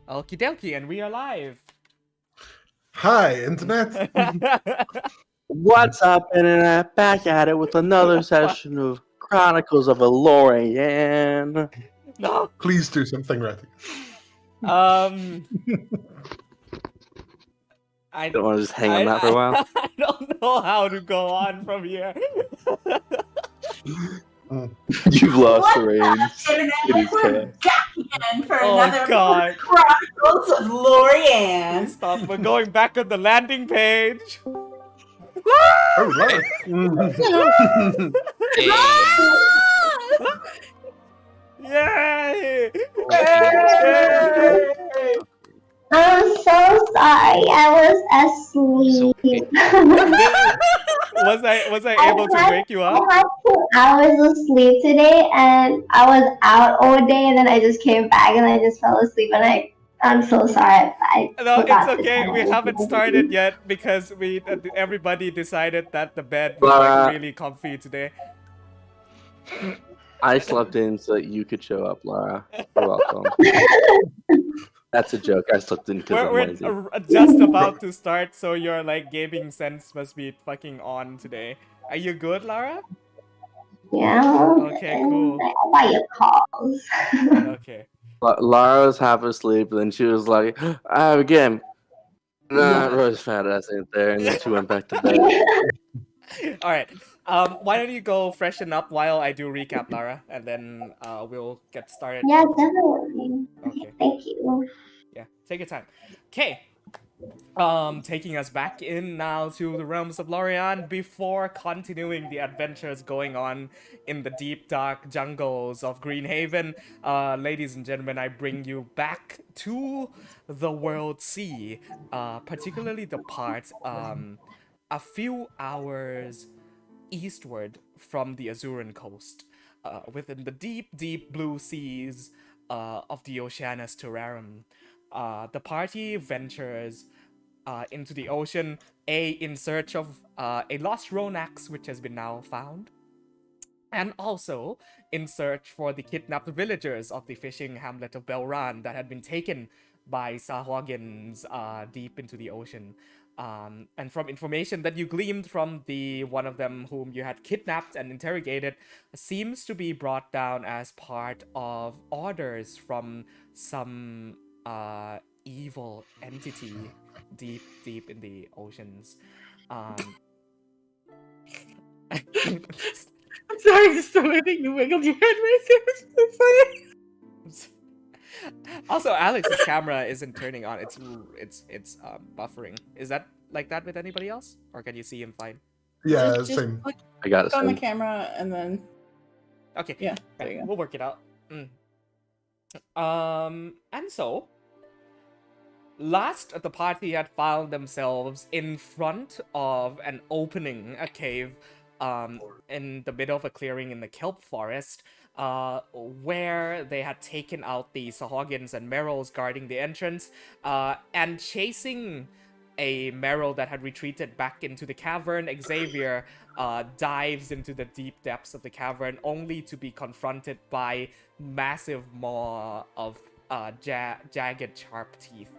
Okie dokie, and we are live. Hi, Internet. What's up, Internet? Back at it with another session of Chronicles of a Lorei'an. No. Please do something right. I Don't want to just hang on that for a while. I don't know how to go on from here. You've lost the What's reins. up, Internet? It is We're chaos. back again for Oh, another God. Chronicles of Lorei'an. Stop! We're going back on the landing page. Oh, Laura. Yay! Yay! I'm so sorry. I was asleep. Was I able to wake you I up? had 2 hours of sleep today, and I was out all day, and then I just came back and I just fell asleep. And I'm so sorry. I No, forgot it's to okay. turn We on haven't the started TV. yet because everybody decided that the bed was like really comfy today. I slept in so that you could show up, Laura. You're welcome. That's a joke. I slept in because I'm We're lazy. just about to start, so your like gaming sense must be fucking on today. Are you good, Lara? Yeah. Okay, cool. I got your calls. Okay. Lara was half asleep, and then she was like, I have a game. Nah, Rose fat ass ain't there, and then she went back to bed. All right. Why don't you go freshen up while I do recap, Lara, and then we'll get started. Yeah, definitely. Okay. Thank you. Yeah, take your time. Okay. Taking us back in now to the realms of Lorei'an before continuing the adventures going on in the deep dark jungles of Greenhaven. Ladies and gentlemen, I bring you back to the World Sea, particularly the part a few hours eastward from the Azuran coast, within the deep, deep blue seas of the Oceanus Terrarum. The party ventures into the ocean, in search of a lost Ronax, which has been now found, and also in search for the kidnapped villagers of the fishing hamlet of Belran that had been taken by Sahwagins deep into the ocean. And from information that you gleaned from the one of them whom you had kidnapped and interrogated, seems to be brought down as part of orders from some evil entity deep, deep in the oceans. I'm sorry, just the way that you wiggled your head right there was so funny. Also, Alex's camera isn't turning on. It's buffering. Is that like that with anybody else, or can you see him fine? Yeah, Just same. click I got it. on the Son. camera and then Okay. yeah, there you go. We'll work it out. And so last the party had found themselves in front of an opening, a cave, in the middle of a clearing in the kelp forest, where they had taken out the Sahagins and Merrills guarding the entrance, and chasing a Merrill that had retreated back into the cavern. Xavier dives into the deep depths of the cavern, only to be confronted by massive maw of jagged, sharp teeth.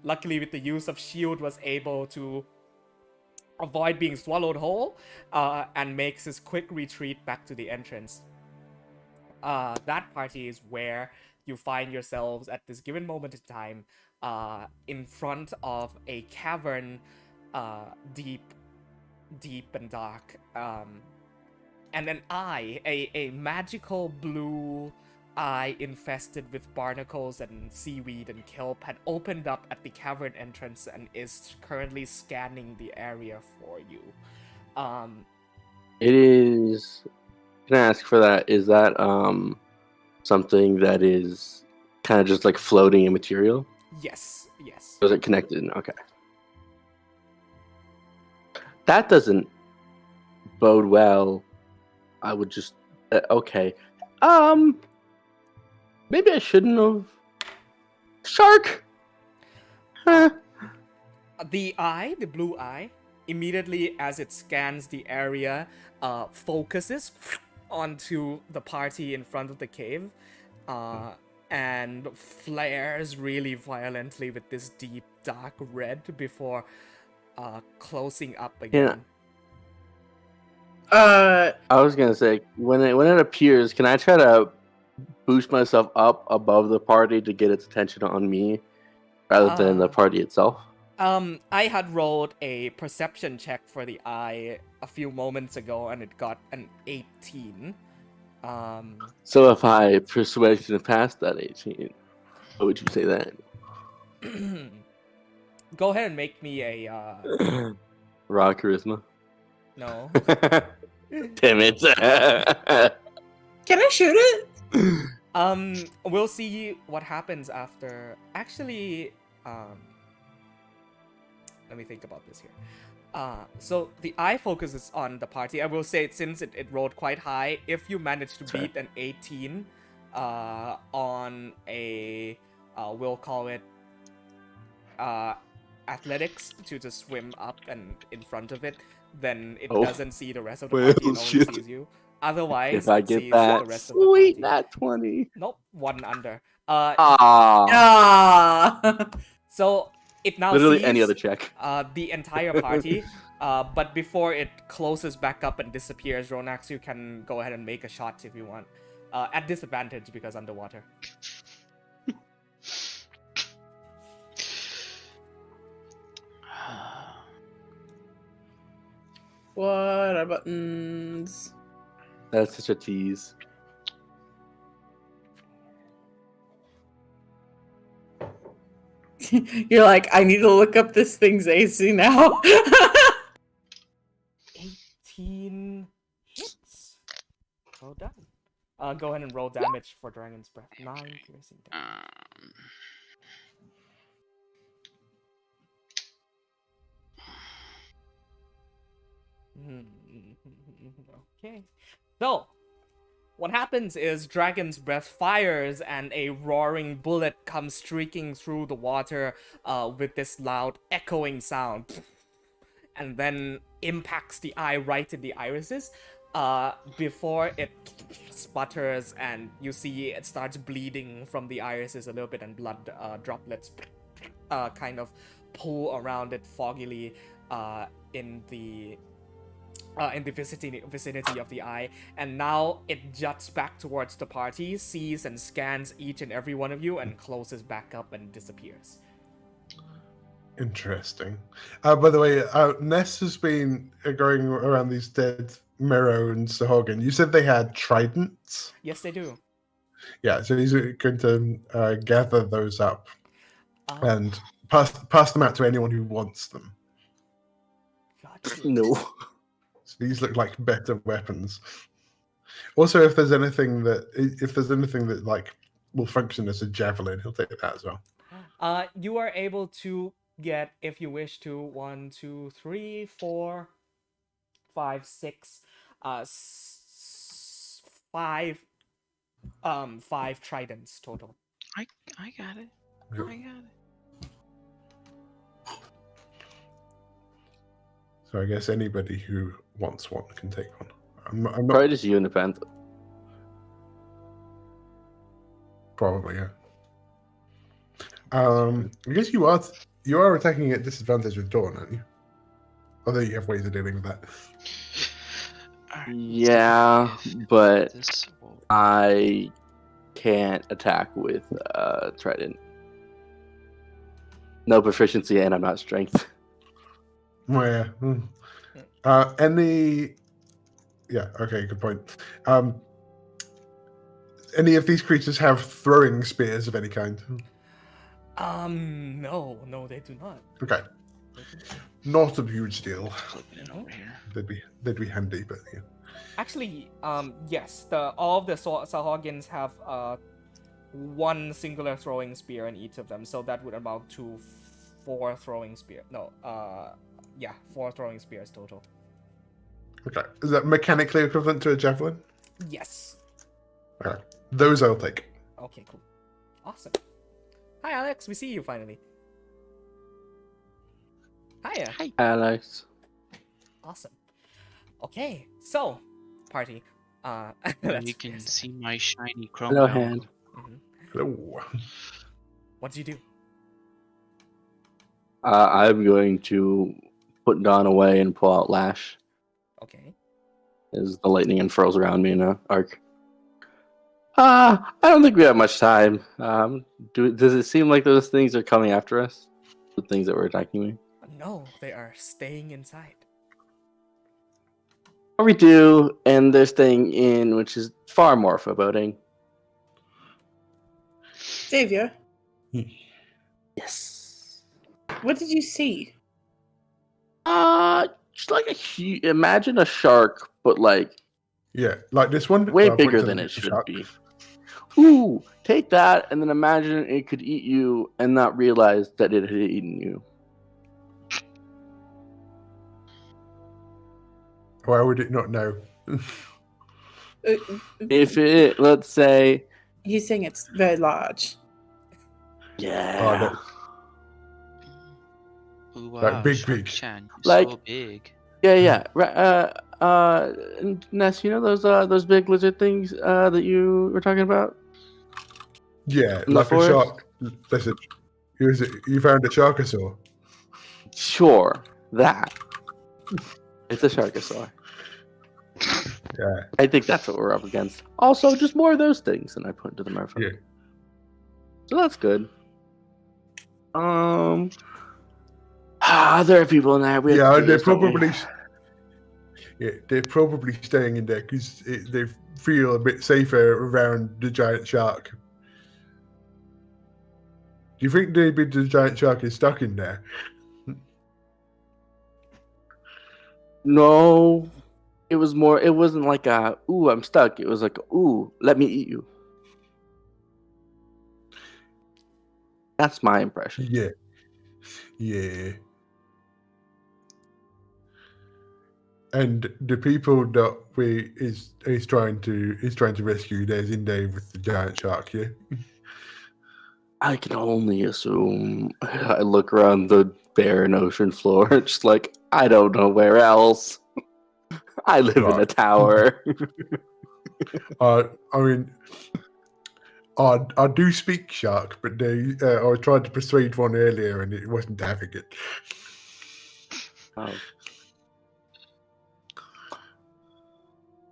Luckily, with the use of shield, was able to avoid being swallowed whole, and makes his quick retreat back to the entrance. That party is where you find yourselves at this given moment in time, in front of a cavern, deep and dark. And an eye, a magical blue eye infested with barnacles and seaweed and kelp, had opened up at the cavern entrance and is currently scanning the area for you. It is. Can I ask for that? Is that something that is kind of just like floating in material? Yes. Or is it connected? Okay. That doesn't bode well. I would just okay. Maybe I shouldn't have. Shark. Huh. The blue eye, immediately as it scans the area, focuses onto the party in front of the cave, and flares really violently with this deep dark red before closing up again. I was gonna say when it appears, can I try to boost myself up above the party to get its attention on me rather than the party itself? I had rolled a perception check for the eye a few moments ago, and it got an 18. So if I persuasion past that 18, what would you say then? Go ahead and make me a Raw charisma. no. Damn it. Can I shoot it? We'll see what happens after. Actually, let me think about this here. So the eye focuses on the party. I will say, since it rolled quite high, if you manage to beat an 18 on a, we'll call it athletics to just swim up and in front of it, then it doesn't see the rest of the party, it only sees you. Otherwise, if I it get sees that the rest of the sweet party. nat 20. Nope, one under. Ah. So it now Literally sees any other check. the entire party, but before it closes back up and disappears, Ronax, you can go ahead and make a shot if you want. At disadvantage because underwater. What are buttons? That's such a tease. You're like, I need to look up this thing's AC now. 18 hits. Well done. Go ahead and roll damage for Dragon's Breath. 9 piercing damage. Okay. So, what happens is Dragon's Breath fires and a roaring bullet comes streaking through the water with this loud echoing sound. And then impacts the eye right in the irises before it sputters and you see it starts bleeding from the irises a little bit and blood droplets kind of pull around it foggily in the vicinity of the eye, and now it juts back towards the party, sees and scans each and every one of you, and closes back up and disappears. Interesting. By the way, Ness has been going around these dead Miro and Sahogin. You said they had tridents? Yes, they do. Yeah, so he's going to gather those up and pass them out to anyone who wants them. Gotcha. No. So these look like better weapons. Also, if there's anything that like will function as a javelin, he'll take that as well. You are able to get, if you wish to, 1, 2, 3, 4, 5, 6, 5 tridents total. I got it. Yep. I got it. So I guess anybody who wants one can take one. I'm not Probably just you and the Panther. probably, yeah. I guess you are attacking at disadvantage with Dawn, aren't you? Although you have ways of dealing with that. Alright, Yeah, but this will... I can't attack with Trident. No proficiency, and I'm not strength. Well, yeah. Yeah, okay, good point. Any of these creatures have throwing spears of any kind? No, they do not. Okay. Not a huge deal. Flipping it over here. They'd be handy, but yeah. Actually, yes, all of the Sahagins have one singular throwing spear in each of them, so that would amount to 4 throwing spear. No, 4 throwing spears total. Okay. Is that mechanically equivalent to a javelin? Yes. Okay. Those I'll take. Okay, cool. Awesome. Hi, Alex. We see you finally. Hiya. Hi. Alex. Awesome. Okay, so party. You can see my shiny chrome. Hello, helmet. hand. Hello. What do you do? I'm going to put Dawn away and pull out Lash Okay. as the lightning unfurls around me in a arc. I don't think we have much time. Does it seem like those things are coming after us? The things that were attacking me? No, they are staying inside. Or we do, and they're staying in, which is far more foreboding. Xavier, Yes. what did you see? Just like imagine a shark, but like Yeah, like this one. way I'll bigger point to than the it should shark. be. Ooh, take that, and then imagine it could eat you and not realize that it had eaten you. Why would it not know? If it, let's say, He's saying it's very large. yeah, that- Ooh, Like wow, big, Shark big. Chan, Like- so big. yeah. Ness, you know those big lizard things that you were talking about? Yeah, In the like a forest? shark. Listen, you found a sharkosaur. Sure, that. It's a sharkosaur. Yeah, I think that's what we're up against. Also, just more of those things, and I point to the merfolk. yeah. So that's good. There are people in there. We have Yeah, to do they're this, don't we? probably. Yeah, they're probably staying in there because they feel a bit safer around the giant shark. Do you think maybe the giant shark is stuck in there? No, it was more. It wasn't like a "ooh, I'm stuck." It was like "ooh, let me eat you." That's my impression. Yeah, yeah. And the people that is trying to rescue, there's in there with the giant shark. Yeah. I can only assume. I look around the barren ocean floor, just like I don't know where else. I live in a Right. tower. I mean, I do speak shark, but I tried to persuade one earlier and it wasn't having it. Oh.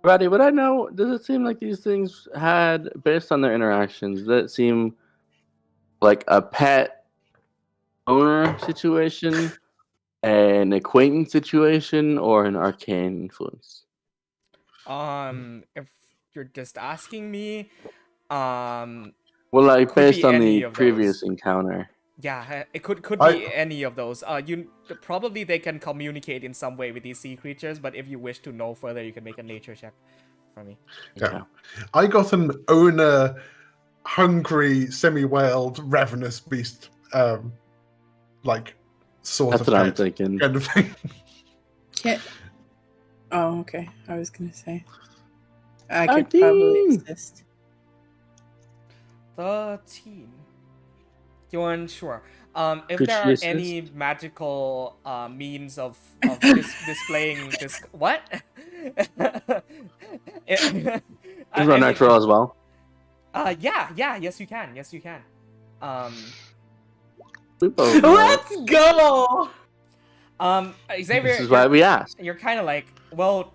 Roddy, would I know? Does it seem like these things had, based on their interactions, does it seem like a pet owner situation, an acquaintance situation, or an arcane influence? If you're just asking me, Well, like Could based be on any the of previous those. encounter. yeah, it could I- be any of those. Probably they can communicate in some way with these sea creatures, but if you wish to know further, you can make a nature check for me. Yeah. Okay. I got an owner, hungry, semi-wild, ravenous beast, like sort That's of what I'm pet thinking. kind of thing. Can't. Oh, okay. I was gonna say I I could probably think- assist. 13. You're unsure. If Could there she are assist? any magical means of displaying this, what? Is that natural as well? Yeah, yes you can, We both know. Let's go. Xavier, This is why we asked. you're kind of like, well,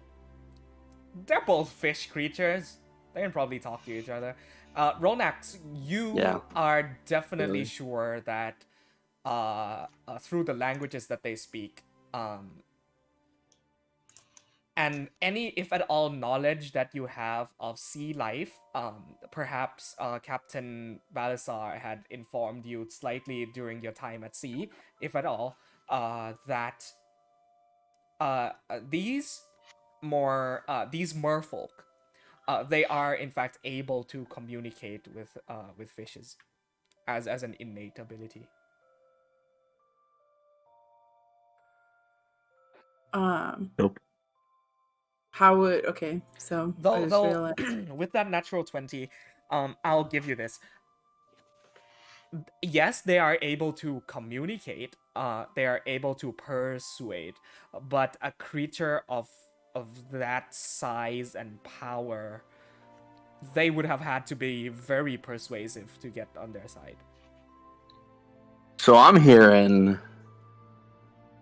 they're both fish creatures. They can probably talk to each other. Ronax, you Yeah. are definitely Really. sure that through the languages that they speak, and any, if at all, knowledge that you have of sea life, perhaps Captain Balasar had informed you slightly during your time at sea, if at all, that these merfolk, they are in fact able to communicate with fishes as an innate ability. Nope. How would okay? So I Though just realized. with that natural 20, I'll give you this. Yes, they are able to communicate. They are able to persuade, but a creature of that size and power they would have had to be very persuasive to get on their side. So I'm hearing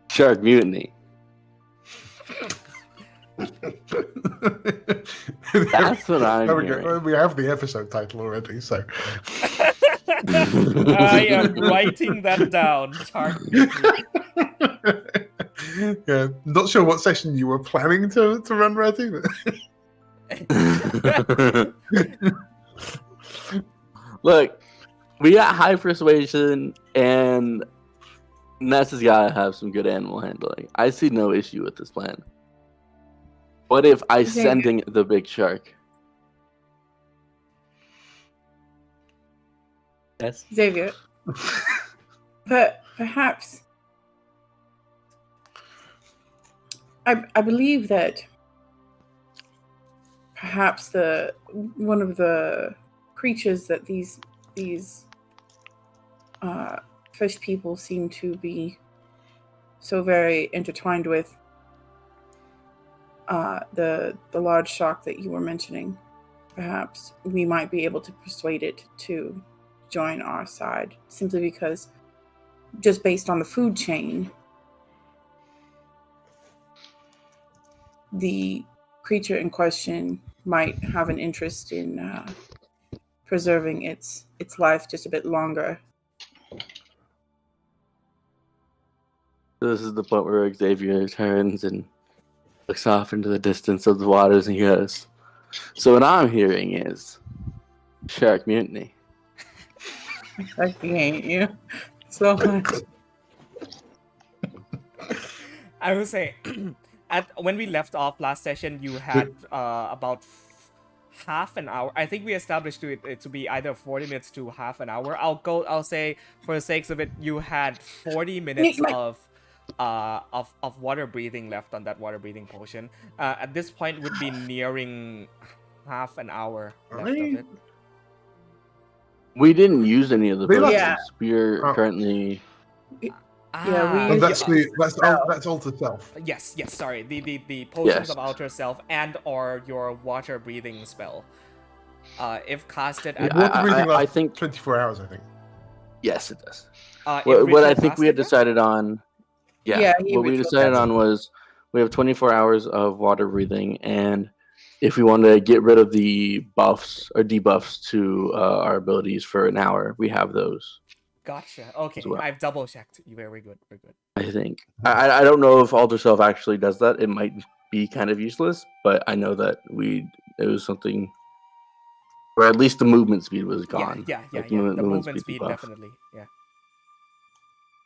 shark mutiny. That's what I'm There we hearing. go. We have the episode title already, so. I am writing that down. Shark Mutiny. Yeah, not sure what session you were planning to run, Reddy. Look, we got high persuasion, and Ness has got to have some good animal handling. I see no issue with this plan. What if I sending the big shark? Yes. Xavier, but perhaps I believe that perhaps one of the creatures that these fish people seem to be so very intertwined with, the large shark that you were mentioning, perhaps we might be able to persuade it to join our side, simply because, just based on the food chain, the creature in question might have an interest in preserving its life just a bit longer. This is the point where Xavier turns and looks off into the distance of the waters, and he goes, "So what I'm hearing is shark mutiny." I hate you so much. I would say, when we left off last session, you had about half an hour. I think we established it to be either 40 minutes to half an hour. I'll say, for the sakes of it, you had 40 minutes of water breathing left on that water breathing potion. At this point, would be nearing half an hour left of it. We didn't use any of the We potions. Yeah. We're currently. That's alter self. Yes, sorry. The potions Yes. of outer self and or your water breathing spell. If casted at Water breathing I lasts think 24 hours, I think. yes, it does. if What I ritual think we had casted, decided on. Yeah, he what we ritual decided casted. on was we have 24 hours of water breathing, and if we want to get rid of the buffs or debuffs to our abilities for an hour, we have those. Gotcha. Okay, as well. I've double checked. Very good. Very good. I think. I don't know if Alter Self actually does that. It might be kind of useless, but I know that it was something, or at least the movement speed was gone. Yeah. Like, The movement speed speed buff. definitely. Yeah.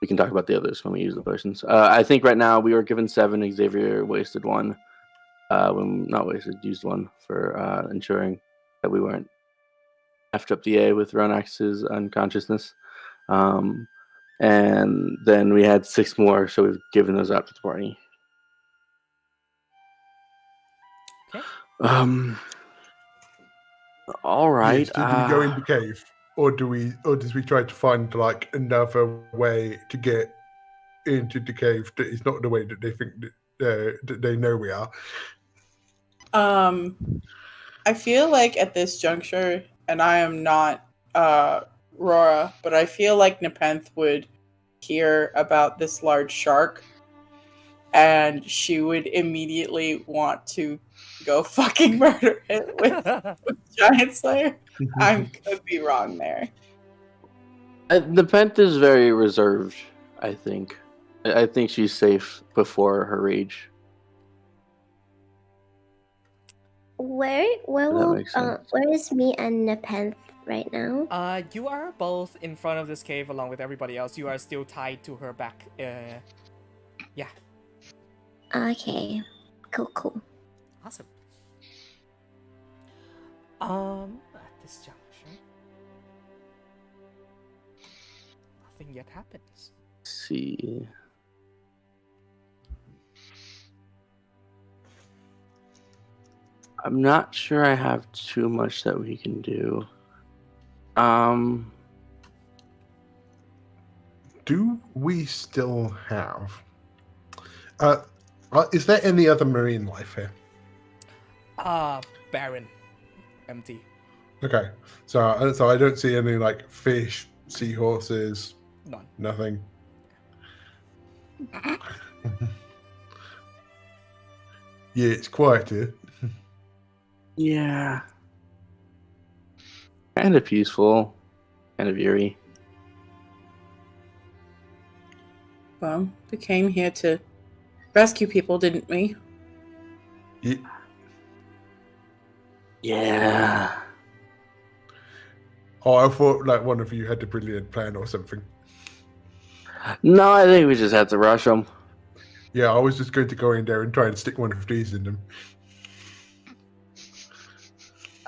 We can talk about the others when we use the potions. I think right now we were given 7. Xavier wasted 1. Not wasted, used 1 for ensuring that we weren't effed up the A with Ronax's unconsciousness. And then we had 6 more, so we've given those out to the party. Okay. All right. Yes, do we go in the cave, or does we try to find like another way to get into the cave that is not the way that they think that they know we are? I feel like at this juncture, and I am not Rora, but I feel like Nepenthe would hear about this large shark, and she would immediately want to go fucking murder it with Giant Slayer. I could be wrong there. The Pent is very reserved, I think. I think she's safe before her rage. Where is me and Nepenthe right now? You are both in front of this cave along with everybody else. You are still tied to her back. Yeah. Okay. Cool. Awesome. At this juncture, nothing yet happens. Let's see. I'm not sure I have too much that we can do. Do we still have? Is there any other marine life here? Barren. Empty. Okay, so I don't see any like fish, seahorses, None. nothing. Yeah, it's quiet here. Yeah. Kind of peaceful. Kind of eerie. Well, we came here to rescue people, didn't we? Yeah. Yeah. Oh, I thought like one of you had a brilliant plan or something. No, I think we just had to rush them. Yeah, I was just going to go in there and try and stick one of these in them.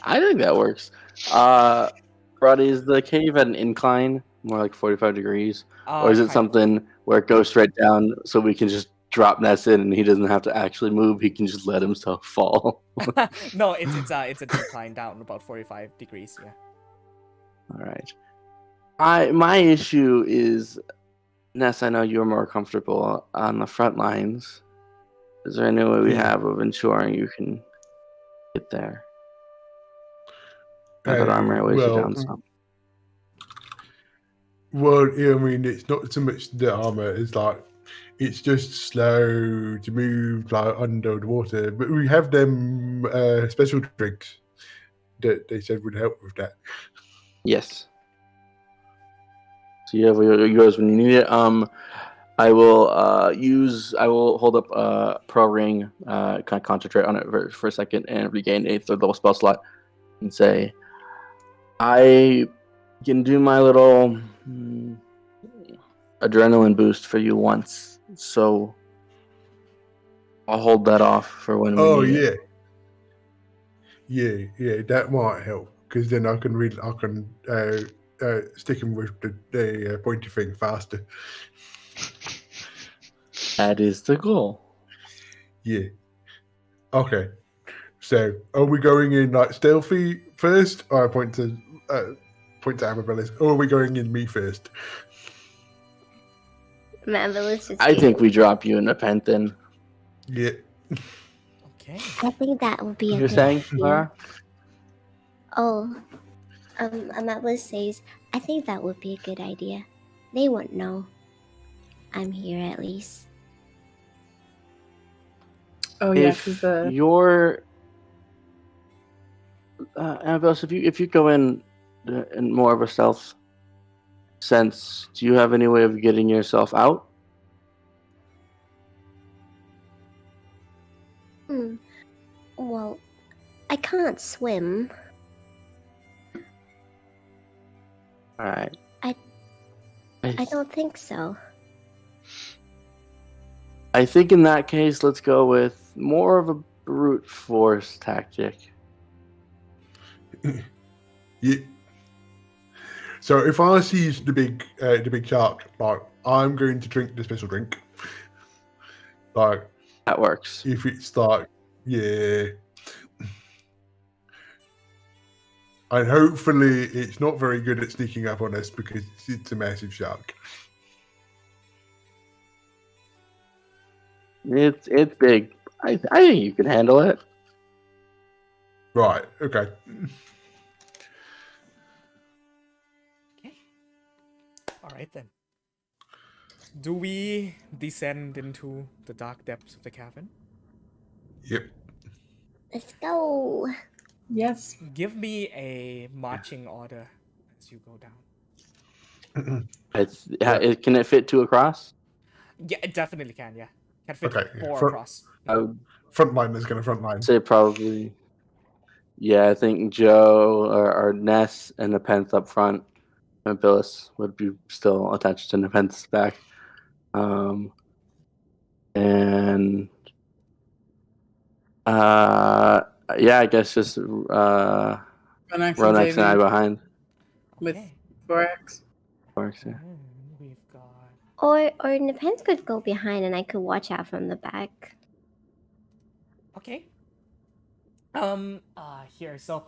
I think that works. Roddy, is the cave at an incline, more like 45 degrees? Or is it Kind of. something where it goes straight down so we can just drop Ness in and he doesn't have to actually move? He can just let himself fall. No, it's a decline down about 45 degrees. Yeah. All right. My issue is, Ness, I know you're more comfortable on the front lines. Is there any way we have of ensuring you can get there? That armor weighs you down some. Well, yeah, I mean, it's not so much the armor; it's like it's just slow to move like under the water. But we have them special drinks that they said would help with that. Yes. So you have yours when you need it. I will hold up Pro Ring, kind of concentrate on it for a second, and regain a third level spell slot, and say, I can do my little adrenaline boost for you once, so I'll hold that off for when we need it. Yeah, that might help because then I can stick him with the pointy thing faster. That is the goal. Yeah. Okay. So, are we going in like stealthy first, or I point to Amabellis, or are we going in me first? Amabellis just. I think we drop you in the pen then. Yeah. Okay. I think that would be a You're good saying, idea. Lara? Oh, Amabellis says, I think that would be a good idea. They won't know. I'm here at least. Oh yeah, If because you're Annabelle, if you go in more of a stealth sense, do you have any way of getting yourself out? Well, I can't swim. All right. I don't think so. I think in that case, let's go with more of a brute force tactic. Yeah. So if I see the big shark, like I'm going to drink the special drink. Like That works. if it's like, yeah. And hopefully it's not very good at sneaking up on us because it's a massive shark. It's big. I think you can handle it. Right, okay. Okay. All right then. Do we descend into the dark depths of the cavern? Yep. Let's go. yes. Give me a marching order as you go down. Can it fit two across? Yeah, it definitely can. Yeah, can fit Okay, 4 across. I would Frontline is going to frontline. say probably. Yeah, I think Joe or Ness and Nepenthe up front, and Phyllis would be still attached to Nepenthe's back. And yeah, I guess just Ronex and Ronex and I Xavier behind. with Okay. Borax. Works, yeah. We've got. Or Nepenthe could go behind and I could watch out from the back. Okay. Here. So,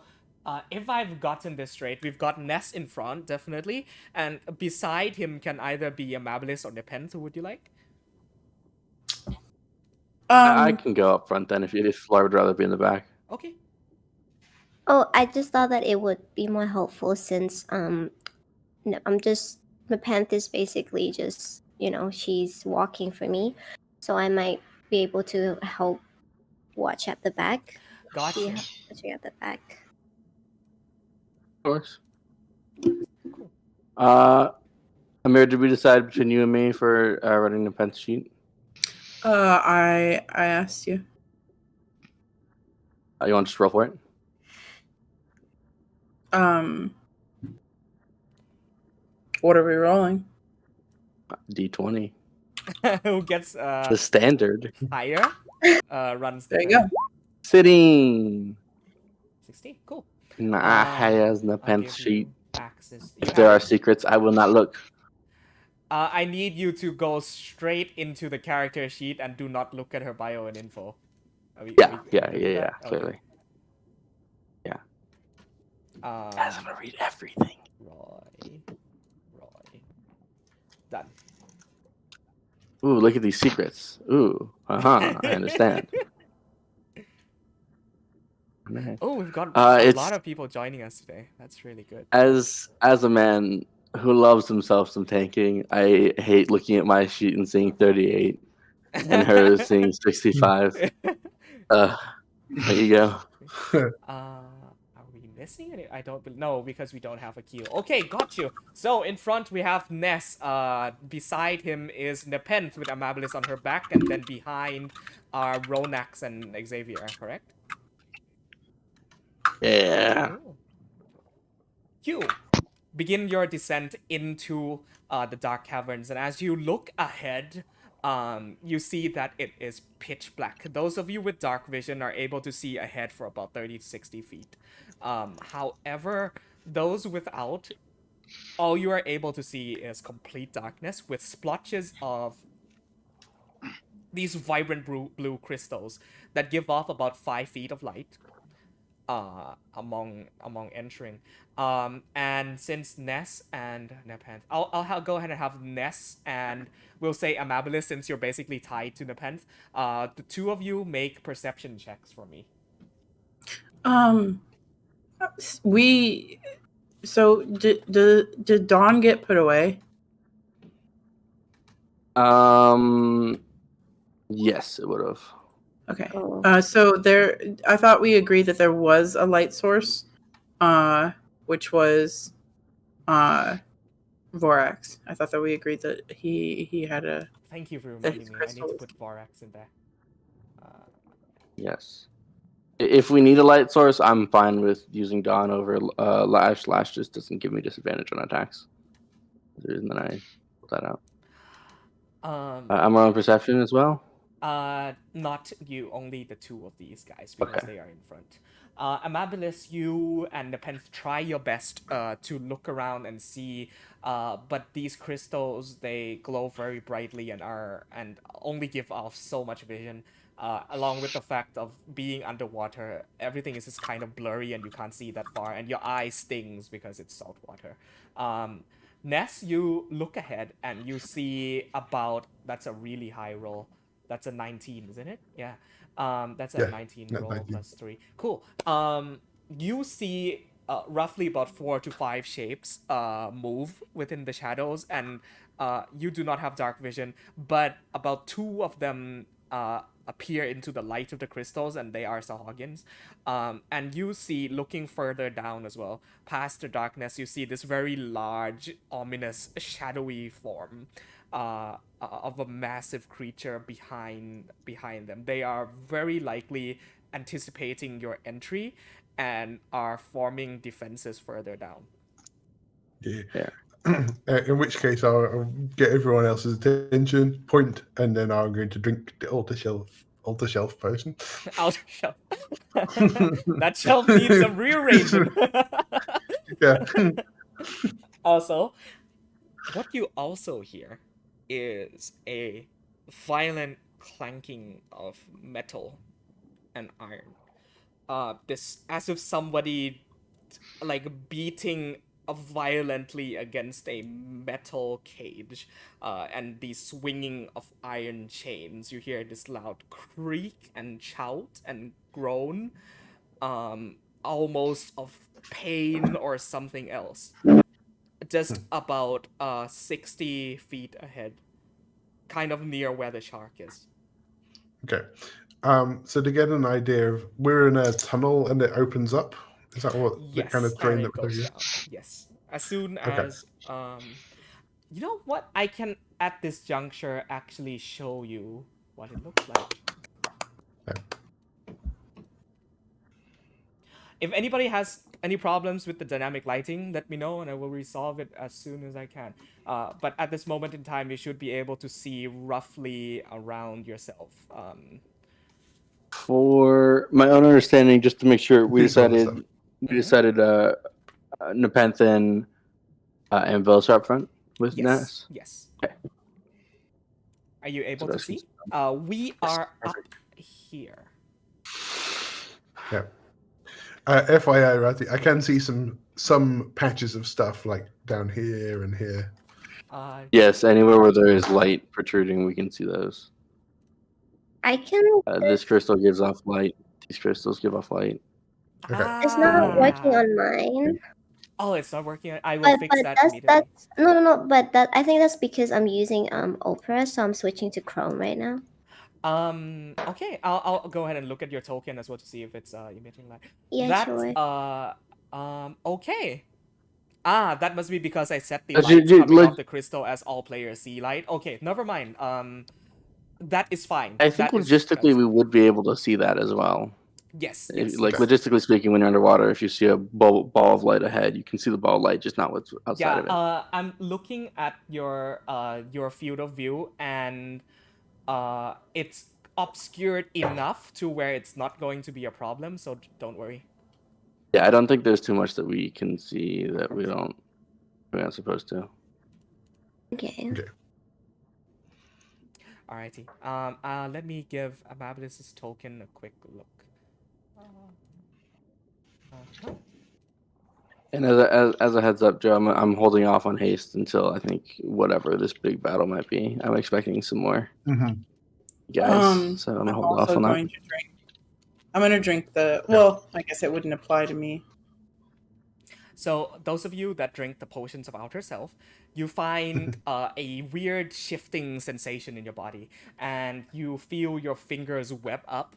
if I've gotten this straight, we've got Ness in front, definitely, and beside him can either be Amabilis or Nepenthe. Who would you like? I can go up front then if Laura would rather be in the back. Okay. Oh, I just thought that it would be more helpful since no, Nepenthe is basically just she's walking for me, so I might be able to help watch at the back. Gotcha. Be watching at the back. Of course. Cool. Amir, did we decide between you and me for running the pen sheet? I asked you. You want to just roll for it? What are we rolling? D20. Who gets The standard. higher runs the There you pen. go. Sitting. 16. Cool. Nah, has the I'll pen give sheet. you access. You If have there are it. secrets, I will not look. I need you to go straight into the character sheet and do not look at her bio and info. Are we Yeah, good with yeah, that? Okay. clearly. Guys, I'm gonna read everything. Roy. Done. Ooh, look at these secrets. Ooh, I understand. Okay. Oh, we've got a it's lot of people joining us today. That's really good. as a man who loves himself some tanking, I hate looking at my sheet and seeing 38 and her seeing 65. There you go. Are we missing any? I don't no, because we don't have a queue. Okay, got you. So in front we have Ness. Beside him is Nepenthe with Amabilis on her back, and then behind are Ronax and Xavier. Correct? Yeah. Cool. You begin your descent into the dark caverns, and as you look ahead, you see that it is pitch black. Those of you with dark vision are able to see ahead for about 30 to 60 feet. However, those without, all you are able to see is complete darkness with splotches of these vibrant blue crystals that give off about 5 feet of light among entering. And since Ness and Nepenthe, I'll go ahead and have Ness and we'll say Amabilis, since you're basically tied to Nepenthe. The two of you make perception checks for me. We. So did Dawn get put away? Yes, it would have. Okay. Oh. So there, I thought we agreed that there was a light source, which was, Vorax. I thought that we agreed that he had a. Thank you for That reminding his me. I need to crystals. put Vorax in there. Yes. If we need a light source, I'm fine with using Dawn over Lash. Lash just doesn't give me disadvantage on attacks. The reason that I put that out. I'm rolling perception as well. Not you, only the two of these guys, because Okay. they are in front. Amabilis, you and Nepenthe try your best to look around and see, but these crystals, they glow very brightly and only give off so much vision. Along with the fact of being underwater, everything is just kind of blurry and you can't see that far, and your eye stings because it's salt water. Ness, you look ahead and you see that's a really high roll. That's a 19, isn't it? Yeah. That's a Yeah, 19 that's roll 19. plus 3. Cool. You see roughly about 4 to 5 shapes move within the shadows, and you do not have dark vision, but about 2 of them appear into the light of the crystals, and they are Sahagins. And you see, looking further down as well, past the darkness, you see this very large, ominous, shadowy form of a massive creature behind them. They are very likely anticipating your entry and are forming defenses further down. Yeah. In which case, I'll get everyone else's attention, point, and then I'm going to drink the altar shelf potion. Outer shelf. That shelf needs some rearranging. Yeah. Also, what you also hear is a violent clanking of metal and iron. This as if somebody like beating violently against a metal cage, and the swinging of iron chains. You hear this loud creak and shout and groan. almost of pain or something else. Just about 60 feet ahead. Kind of near where the shark is. Okay. So to get an idea of, we're in a tunnel and it opens up. Is that what the Yes, kind of terrain and that it we're goes talking down. Yes. As soon Okay. as you know what? I can at this juncture actually show you what it looks like. Okay. If anybody has any problems with the dynamic lighting, let me know and I will resolve it as soon as I can. But at this moment in time, you should be able to see roughly around yourself. For my own understanding, just to make sure, we See some of the stuff. decided Nepenthe and Velos are up front with Yes. Ness. Yes. Okay. Are you able to that's see? We are up here. Yeah. FYI, I can see some patches of stuff like down here and here. Yes, anywhere where there is light protruding, we can see those. I can. This crystal gives off light. These crystals give off light. Okay. It's not working on mine. Oh, it's not working. I will fix that that's immediately. no. But I think that's because I'm using Opera, so I'm switching to Chrome right now. Okay, I'll go ahead and look at your token as well to see if it's emitting light. Yeah, That sure. okay. That must be because I set the Dude, lights dude, coming like- off the crystal as all players see light. Okay, never mind. That is fine. I think That is- logistically we would be able to see that as well. Yes. Like Okay. logistically speaking, when you're underwater, if you see a ball of light ahead, you can see the ball of light, just not what's outside of it. I'm looking at your field of view and it's obscured enough to where it's not going to be a problem, so don't worry. Yeah, I don't think there's too much that we can see that we're not supposed to. Okay. Alrighty. Let me give Amabilis' token a quick look. And as a heads up, Joe, I'm holding off on haste until I think whatever this big battle might be. I'm expecting some more guys, so I'm gonna I'm hold off also on that. going to drink. I'm gonna drink the. Well, I guess it wouldn't apply to me. So those of you that drink the potions of outer self, you find a weird shifting sensation in your body, and you feel your fingers web up,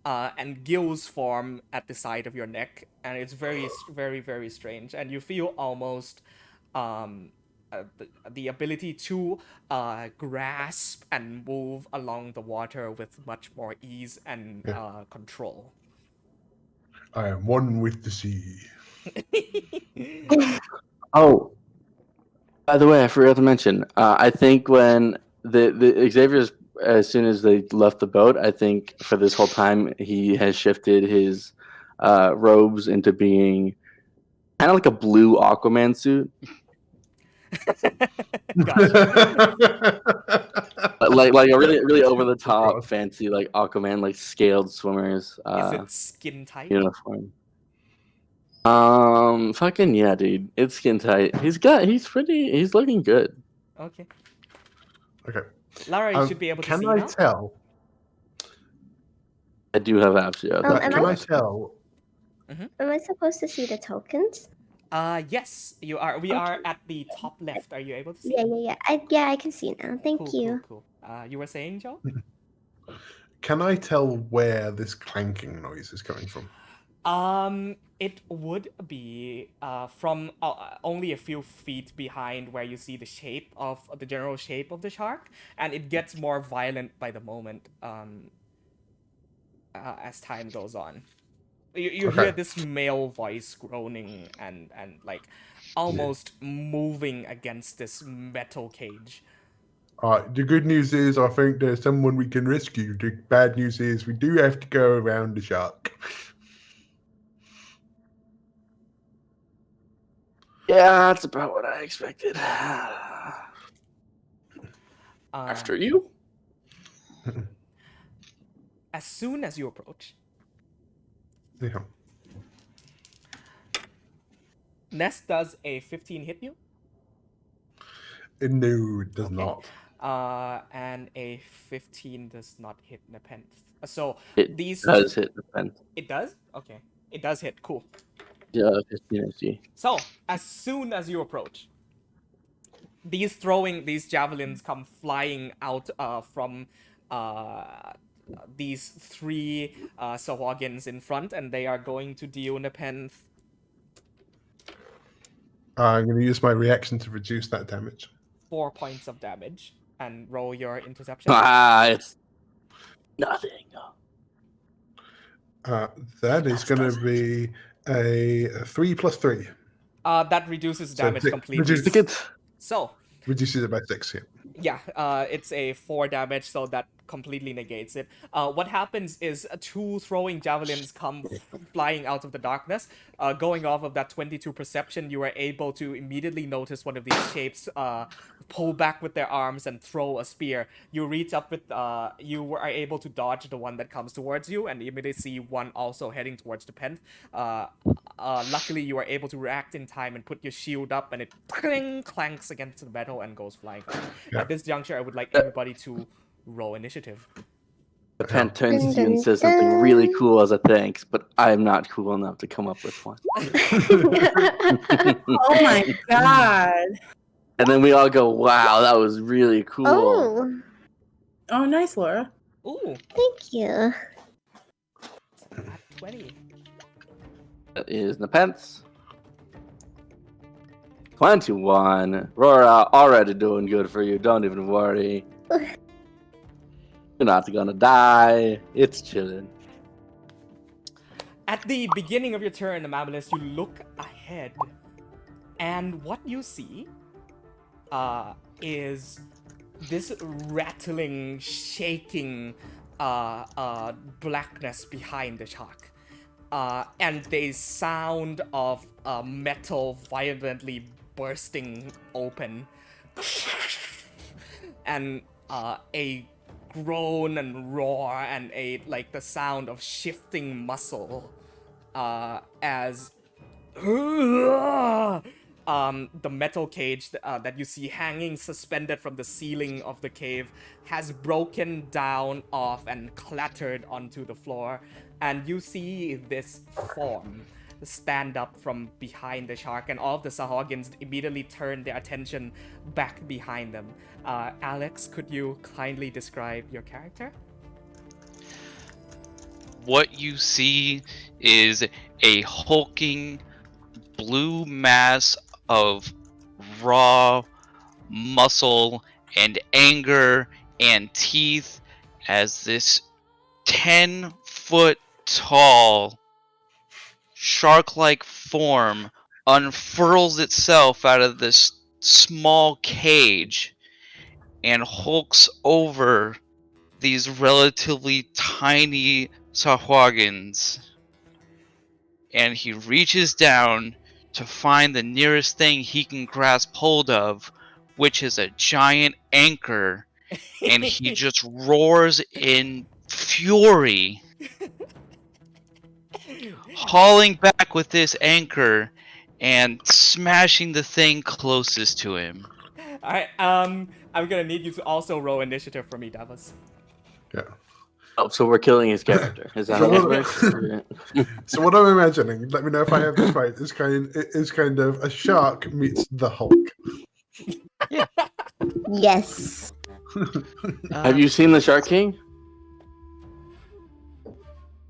and gills form at the side of your neck, and it's very, very, very strange. And you feel almost the ability to grasp and move along the water with much more ease and control. I am one with the sea. Oh, by the way, I forgot to mention. I think when the Xavier's, as soon as they left the boat, I think for this whole time he has shifted his robes into being kind of like a blue Aquaman suit, Gotcha. like a really over the top, fancy like Aquaman, like scaled swimmers Is it skin tight? uniform. Fucking yeah, dude. It's skin tight. He's looking good. Okay. Okay. Lara, you should be able to Can see I now. tell? I do have apps, yeah. Can I tell? Am I supposed to see the tokens? Yes, you are. We are at the top left. Are you able to see? Yeah. I can see now. Thank you. Cool. You were saying, Joe? Can I tell where this clanking noise is coming from? It would be from only a few feet behind where you see the shape of the general shape of the shark, and it gets more violent by the moment as time goes on. You hear this male voice groaning and like almost moving against this metal cage. The good news is I think there's someone we can rescue. The bad news is we do have to go around the shark. Yeah, that's about what I expected. After you? As soon as you approach, Yeah. Nest does a 15 hit you. No, it does not. And a 15 does not hit Nepenthe. So It these does hit the pen. It does? Okay. It does hit. Cool. Yeah, 15 AC. So, as soon as you approach, these javelins come flying out from these three Sahagins in front, and they are going to deal Nepenthe I'm going to use my reaction to reduce that damage. 4 points of damage. And roll your interception. It's nothing. That is going to be a 3 plus 3. That reduces So damage it completely. reduces- So, Reduces it by 6, yeah. yeah, it's a 4 damage, so that completely negates it. What happens is 2 throwing javelins come flying out of the darkness. Going off of that 22 perception, you are able to immediately notice one of these shapes pull back with their arms and throw a spear. You reach up with, you are able to dodge the one that comes towards you, and you immediately see one also heading towards the pen. Luckily, you are able to react in time and put your shield up, and it clanks against the metal and goes flying. Yeah. At this juncture, I would like everybody to roll initiative. The pen turns to you and says something really cool as a thanks, but I'm not cool enough to come up with one. Oh my god. And then we all go, wow, that was really cool. Oh, Oh, nice, Laura. Ooh, thank you. at 20. That is Nepenthe. 21. Rora, already doing good for you. Don't even worry. You're not gonna die. It's chilling. At the beginning of your turn, Amabilis, you look ahead, and what you see is this rattling, shaking blackness behind the shark. And the sound of metal violently bursting open. And a groan and roar and the sound of shifting muscle as the metal cage that you see hanging suspended from the ceiling of the cave has broken down off and clattered onto the floor, and you see this form stand up from behind the shark, and all of the Sahagins immediately turn their attention back behind them. Alex, could you kindly describe your character? What you see is a hulking blue mass of raw muscle and anger and teeth as this 10-foot tall shark-like form unfurls itself out of this small cage and hulks over these relatively tiny Sahagins. And he reaches down to find the nearest thing he can grasp hold of, which is a giant anchor, and he just roars in fury, hauling back with this anchor and smashing the thing closest to him. Alright, I'm gonna need you to also roll initiative for me, Davos. Yeah. Oh, so we're killing his character. Is that how it works? So what I'm imagining, let me know if I have this right, is kind of a shark meets the Hulk. Yes. Have you seen the Shark King?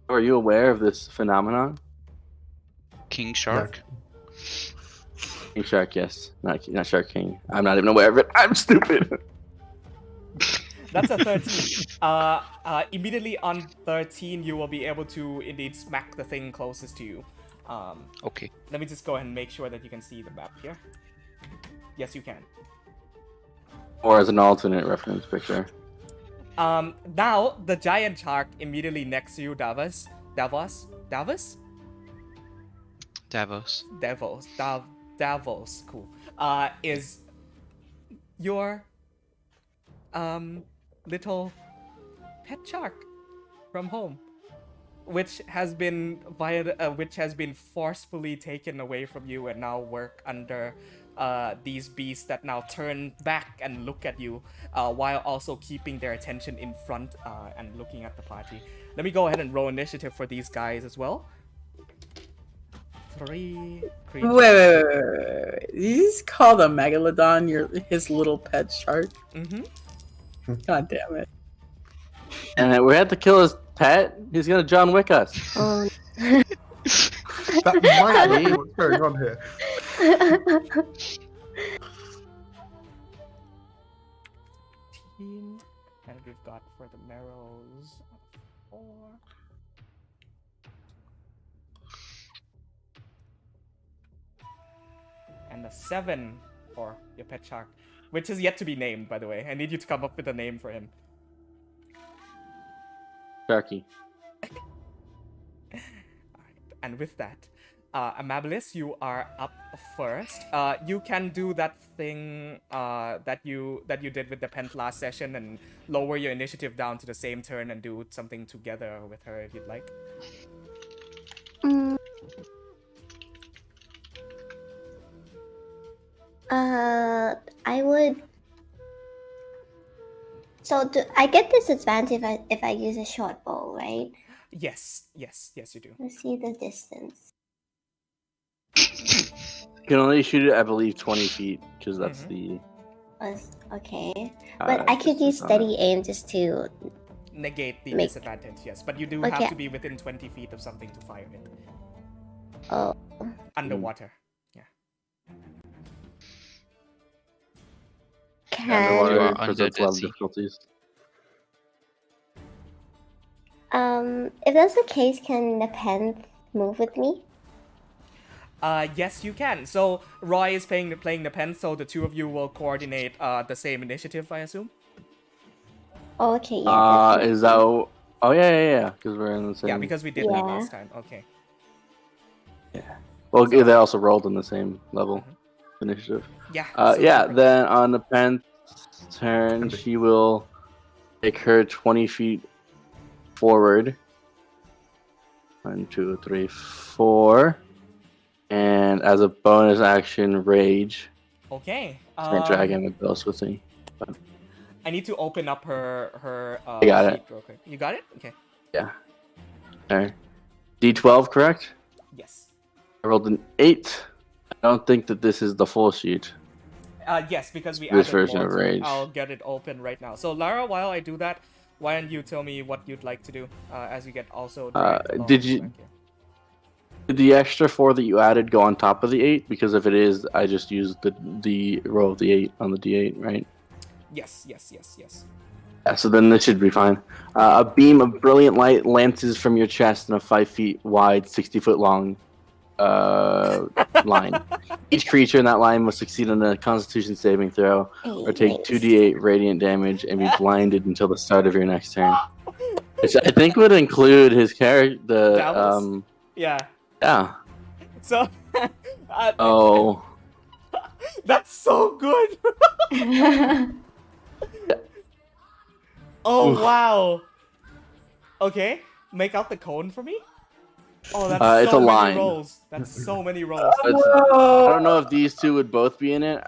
Are you aware of this phenomenon? King Shark? King Shark, yes. Not Shark King. I'm not even aware of it. I'm stupid. That's a 13. Immediately on 13, you will be able to indeed smack the thing closest to you. Okay. Let me just go ahead and make sure that you can see the map here. Yes, you can. Or as an alternate reference picture. Now, the giant shark immediately next to you, Davos, cool, is your, little pet shark from home, which has been forcefully taken away from you and now work under these beasts that now turn back and look at you while also keeping their attention in front and looking at the party. Let me go ahead and roll initiative for these guys as well. 3 Wait, creatures. wait. He's called a megalodon. His little pet shark. Mm-hmm. God damn it. And we have to kill his pet. He's gonna John Wick us. Oh. That might be what's going on here. And we've got for the marrows 4. And a 7 for your pet shark, which is yet to be named, by the way. I need you to come up with a name for him. Sharky. And with that, Amabilis, you are up first. You can do that thing that you did with the Pent last session and lower your initiative down to the same turn and do something together with her if you'd like. Mm. I would. So I get disadvantage if I use a short bow, right? Yes, you do. Let's see the distance. You can only shoot it, I believe, 20 feet because that's the. Okay, but I could use distance on steady aim just to. Negate the Make- disadvantage, yes, but you do Okay. have to be within 20 feet of something to fire it. Oh. Underwater. Can Underwater You are presents a under lot of the sea. difficulties. if that's the case, can the pen move with me? Yes, you can. So Roy is playing the pen, so the two of you will coordinate the same initiative, I assume. Oh, okay, yeah. definitely. Is that? Oh yeah. Because we're in the same. Yeah, because we did that Yeah. last time. Okay. Well, So- they also rolled on the same level initiative. Yeah. Yeah. super. Then on the pen's turn, she will take her 20 feet forward. 1, 2, 3, 4. And as a bonus action, rage. Okay. Can't drag him with those with me. I need to open up her I got sheet it. real quick. You got it? Okay. Yeah. Alright. D12, correct? Yes. I rolled an 8. I don't think that this is the full sheet. Yes, because we This added version more of to it. Rage. I'll get it open right now. So Lara, while I do that, why don't you tell me what you'd like to do as you get also dragged along did you- back here. Did the extra 4 that you added go on top of the 8? Because if it is, I just used the row of the 8 on the D8, right? Yes. Yeah, so then this should be fine. A beam of brilliant light lances from your chest in a 5 feet wide, 60 foot long line. Each creature in that line must succeed on a Constitution saving throw or take 2d8 radiant damage and be blinded until the start of your next turn. Which I think would include his character. Dallas? Yeah. Yeah. So. Oh. That's so good. Oh Oof. wow. Okay, make out the cone for me. Oh, that's It's so a many line. rolls. That's so many rolls. I don't know if these two would both be in it.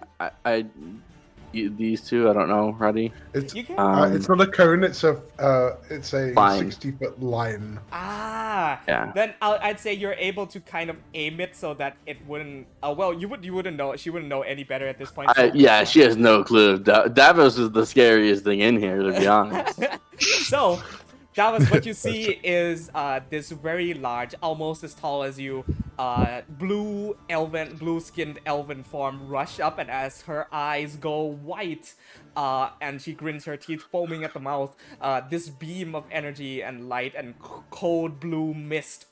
These two, I don't know. Ready? It's You can. it's not a cone. It's a Line. 60-foot line. Yeah. Then I'd say you're able to kind of aim it so that it wouldn't. Well, you wouldn't know. She wouldn't know any better at this point. So. Yeah, she has no clue. Davos is the scariest thing in here, to be honest. So, Davos, what you see is this very large, almost as tall as you, blue-skinned elven form rush up, and as her eyes go white, and she grins her teeth, foaming at the mouth, this beam of energy and light and cold blue mist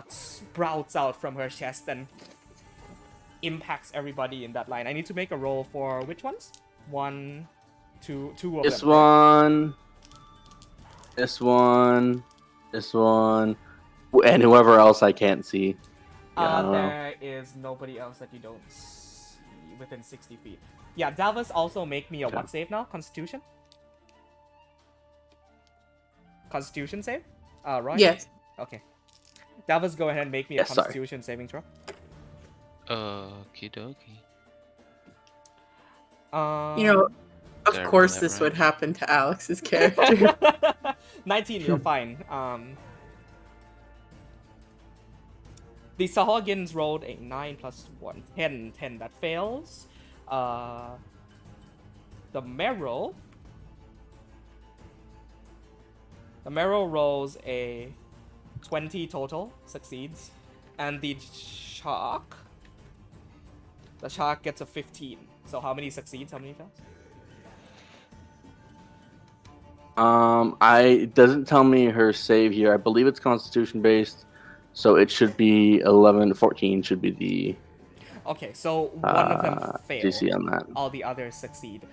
sprouts out from her chest and impacts everybody in that line. I need to make a roll for which ones? 1, 2 of This them. one, and whoever else I can't see. Yeah, I don't know. There is nobody else that you don't see within 60 feet. Yeah, Dalvas, also make me a what save now? Constitution? Constitution save? Right? Yes. Okay. Dalvas, go ahead and make me a Yes, sorry. Constitution saving throw. Okie dokie. You know, of Did I roll course that this right? would happen to Alex's character. 19, you're fine. The Sahagins rolled a 9 plus 1, 10. 10 that fails. The Merrow rolls a 20 total, succeeds. And the Shark gets a 15. So how many succeeds, how many fails? It doesn't tell me her save here. I believe it's Constitution based, so it should be 11. 14 should be the Okay, so one of them fail. DC on that. All the others succeed.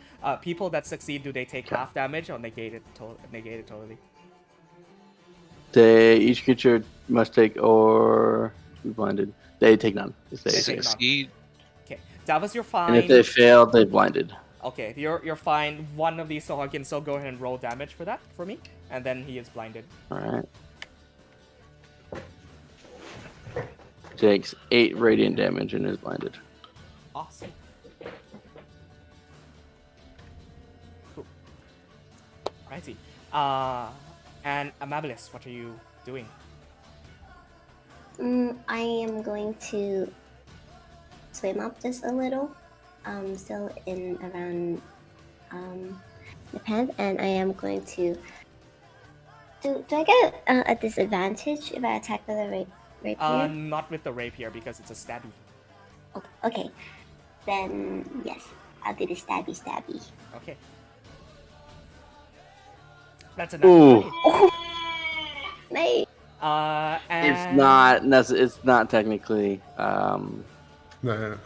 People that succeed, do they take half damage or negate it totally? Each creature must take or be blinded. They take none. If they take none. Succeed. Okay, Davos, you're fine. And if they fail, they blinded. Okay, you're fine. One of these Sahagins, so go ahead and roll damage for that for me, and then he is blinded. All right. Takes 8 radiant damage and is blinded. Awesome. Cool. Righty. And Amabilis, what are you doing? I am going to swim up just a little. Still in around the pen, and I am going to. Do I get a disadvantage if I attack with a rapier? Not with the rapier because it's a stabby. Oh, okay, then yes, I'll do the stabby. Okay. That's enough. Ooh. Nice. And It's not technically No.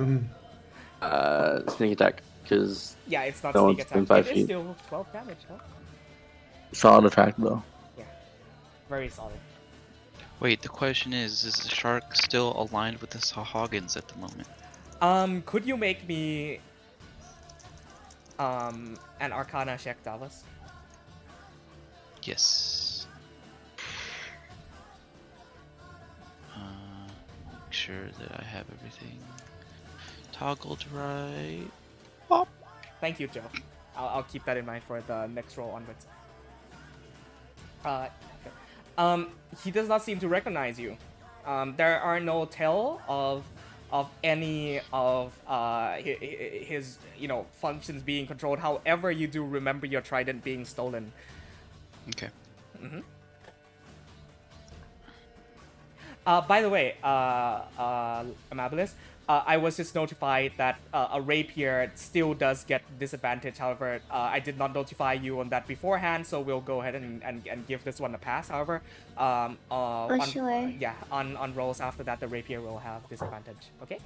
sneak attack because yeah, it's not No sneak one's attack. been 5 It is feet. still 12 damage, huh? solid attack though. Very solid. Wait, the question is the shark still aligned with the Sahagins at the moment? Could you make me an Arcana check, Davos? Yes. Make sure that I have everything toggled right. Pop. Thank you, Joe. I'll keep that in mind for the next roll onwards. He does not seem to recognize you. There are no tell of any of his functions being controlled. However, you do remember your trident being stolen. Okay. Mm-hmm. By the way, Amabilis, I was just notified that a rapier still does get disadvantage. However, I did not notify you on that beforehand, so we'll go ahead and give this one a pass. However, Sure. Yeah, on rolls after that, the rapier will have disadvantage. Okay.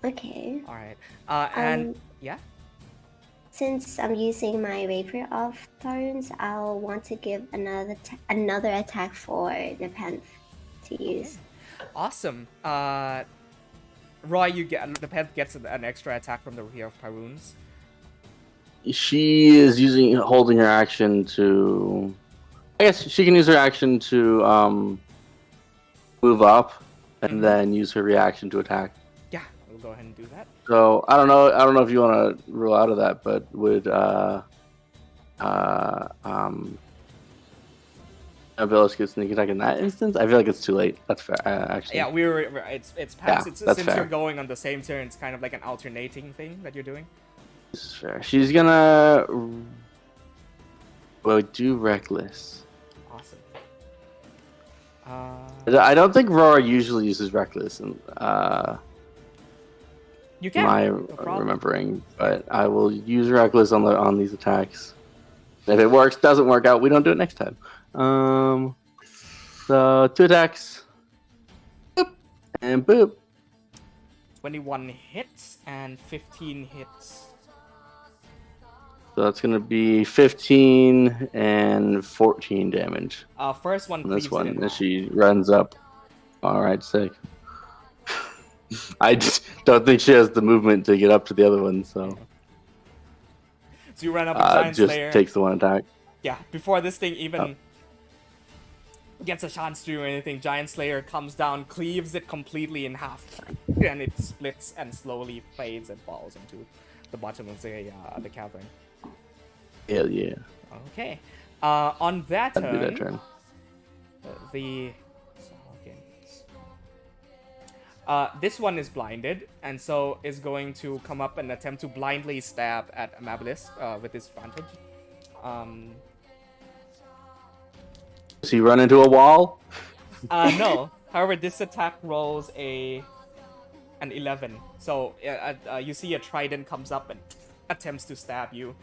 Okay. All right. And yeah. Since I'm using my rapier of Tarun's, I'll want to give another attack for Nepenthe to use. Awesome. Roy, Nepenthe gets an extra attack from the rapier of Tarun's. She is holding her action to. I guess she can use her action to move up, and then use her reaction to attack. Yeah, we'll go ahead and do that. So I don't know if you want to rule out of that, but would Abilis get sneak attack in that instance? I feel like it's too late. That's fair, actually. Yeah, it's past. Yeah, It's that's since fair. you're going on the same turn, it's kind of like an alternating thing that you're doing. This is fair. She's gonna do reckless. Awesome. I don't think Roar usually uses reckless, and You can. my no problem. remembering, but I will use reckless on these attacks. If it works, doesn't work out, we don't do it next time. So 2 attacks. Boop. And boop. 21 hits and 15 hits. So that's gonna be 15 and 14 damage. First one. On this cleaves it one, in and half. she runs up. All right, sick. I just don't think she has the movement to get up to the other one, so So you run up a giant just slayer. takes the one attack. Yeah, before this thing even gets a chance to do anything, Giant Slayer comes down, cleaves it completely in half, and it splits and slowly fades and falls into the bottom of the cavern. Hell yeah! Okay. On that That'd be that turn, turn. the Sahagins. This one is blinded, and so is going to come up and attempt to blindly stab at Amabilis with disadvantage. Does he run into a wall? No. However, this attack rolls an 11. So you see a trident comes up and attempts to stab you.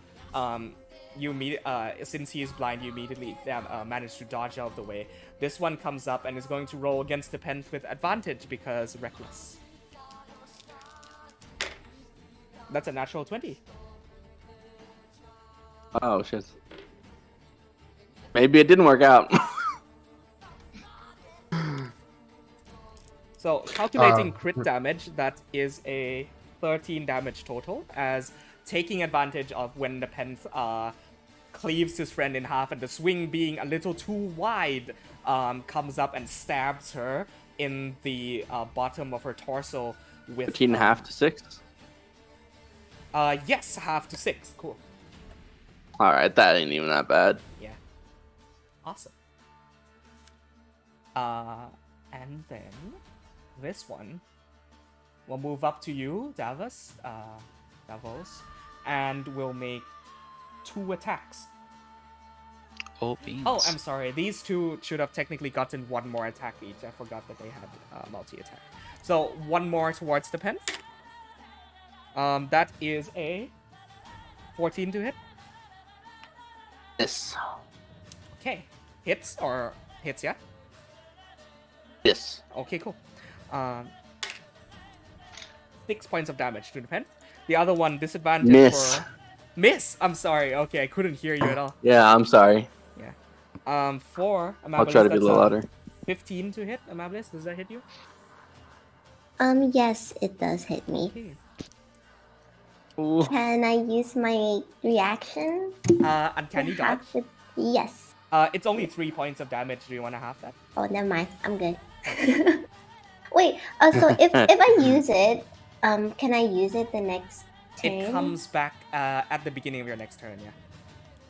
Since he is blind, you immediately manage to dodge out of the way. This one comes up and is going to roll against the pen with advantage because reckless. That's a natural 20. Oh shit. Maybe it didn't work out. So calculating crit damage, that is a 13 damage total, as taking advantage of when the pen cleaves his friend in half and the swing being a little too wide, comes up and stabs her in the bottom of her torso with 13 half to 6? Yes, half to 6. Cool. Alright, that ain't even that bad. Yeah. Awesome. And then this one will move up to you, Davos, and will make 2 attacks. Oh, beans. Oh, I'm sorry. These two should have technically gotten 1 more attack each. I forgot that they had multi-attack. So 1 more towards the pen. That is a 14 to hit. Yes. Okay. Hits, yeah? Yes. Okay, cool. 6 points of damage to the pen. The other one, disadvantage Miss. for... Miss! I'm sorry. Okay, I couldn't hear you at all. Yeah, I'm sorry. Yeah. For Amabilis, I'll try to be a that's little louder. 15 to hit, Amabilis. Does that hit you? Yes, it does hit me. Okay. Ooh. Can I use my reaction? Uncanny dodge. Yes. It's only 3 points of damage. Do you want to have that? Oh, never mind. I'm good. Wait. So if I use it, can I use it the next turn? It comes back at the beginning of your next turn, yeah.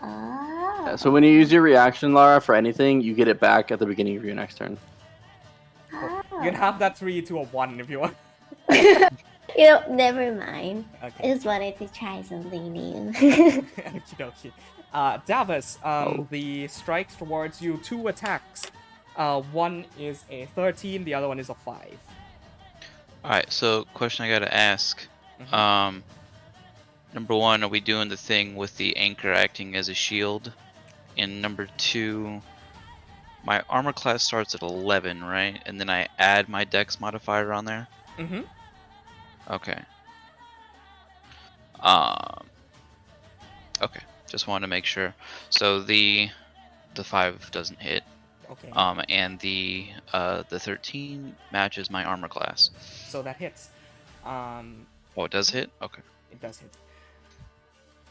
Ah. So when you use your reaction, Lara, for anything, you get it back at the beginning of your next turn. Ah. You can have that 3 to a 1 if you want. Never mind. I Okay. just wanted to try something new. Okie dokie. Davos, Oh. the strikes towards you, 2 attacks. One is a 13, the other one is a 5. Alright, so question I gotta ask. Mhm. Number 1, are we doing the thing with the anchor acting as a shield? And number 2, my armor class starts at 11, right? And then I add my dex modifier on there? Mm-hmm. Okay. Okay, just wanted to make sure. So the 5 doesn't hit. Okay. And the 13 matches my armor class. So that hits. Oh, it does hit? Okay. It does hit.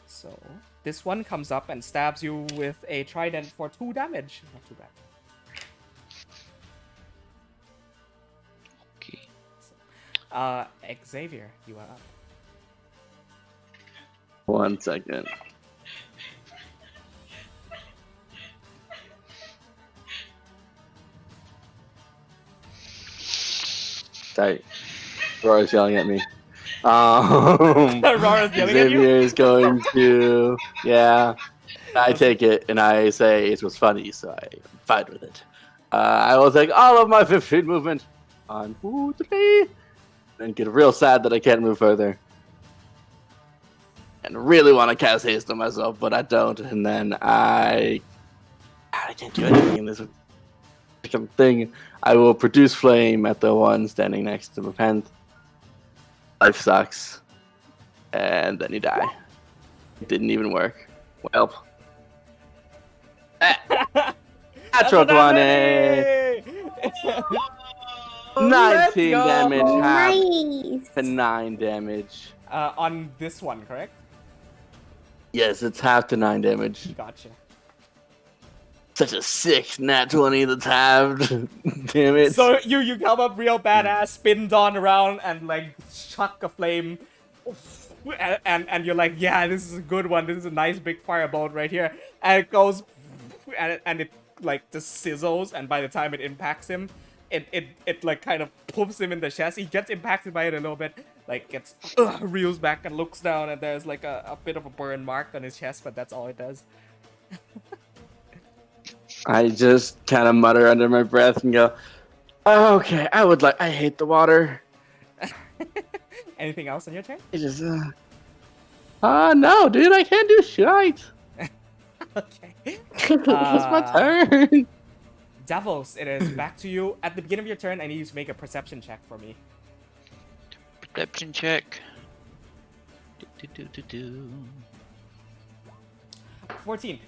So this one comes up and stabs you with a trident for 2 damage. Not too bad. Okay. Xavier, you are up. 1 second. Sorry. Rora's yelling at me. Rora's yelling at you? Xavier is going to... Yeah. I take it and I say it was funny, so I'm fine with it. I will take all of my 15 movement on 3, and get real sad that I can't move further. And really want to cast haste on myself, but I don't. And then I can't do anything in this thing. I will produce flame at the one standing next to Mepent. Life sucks. And then you die. It didn't even work. Well. Natural 20! 19 go. damage, half Nice. to 9 damage. On this one, correct? Yes, it's half to 9 damage. Gotcha. Such a sick nat 20 that's halved. Damn it. So you come up real badass, spin Dawn around, and like chuck a flame, and you're like, yeah, this is a good one. This is a nice big firebolt right here, and it goes, and it like just sizzles, and by the time it impacts him, it like kind of pumps him in the chest. He gets impacted by it a little bit, like gets reels back and looks down, and there's like a bit of a burn mark on his chest, but that's all it does. I just kind of mutter under my breath and go, oh, "Okay, I hate the water." Anything else on your turn? It just, no, dude, I can't do shite. Okay. It's my turn. Davos, it is back to you. At the beginning of your turn, I need you to make a perception check for me. Perception check. Do. 14.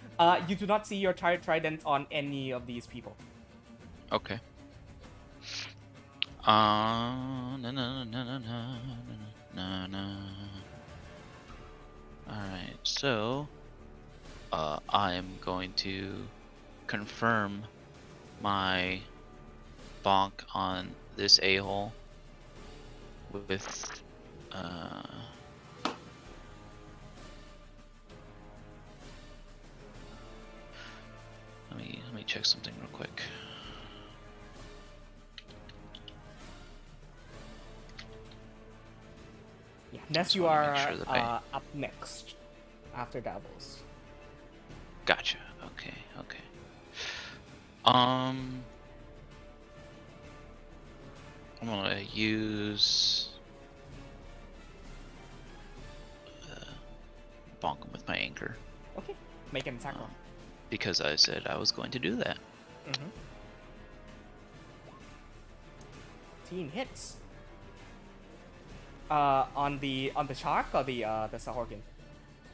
You do not see your trident on any of these people. Okay. No. Alright, so I am going to confirm my bonk on this a-hole with let me check something real quick. Yeah, Ness, you wanna are make sure that I- up next after Davos. Gotcha. Okay. I'm gonna use bonk him with my anchor Okay, make an attack roll. because I said I was going to do that. Mm-hmm. 18 hits. On the shark or the Sahorgan?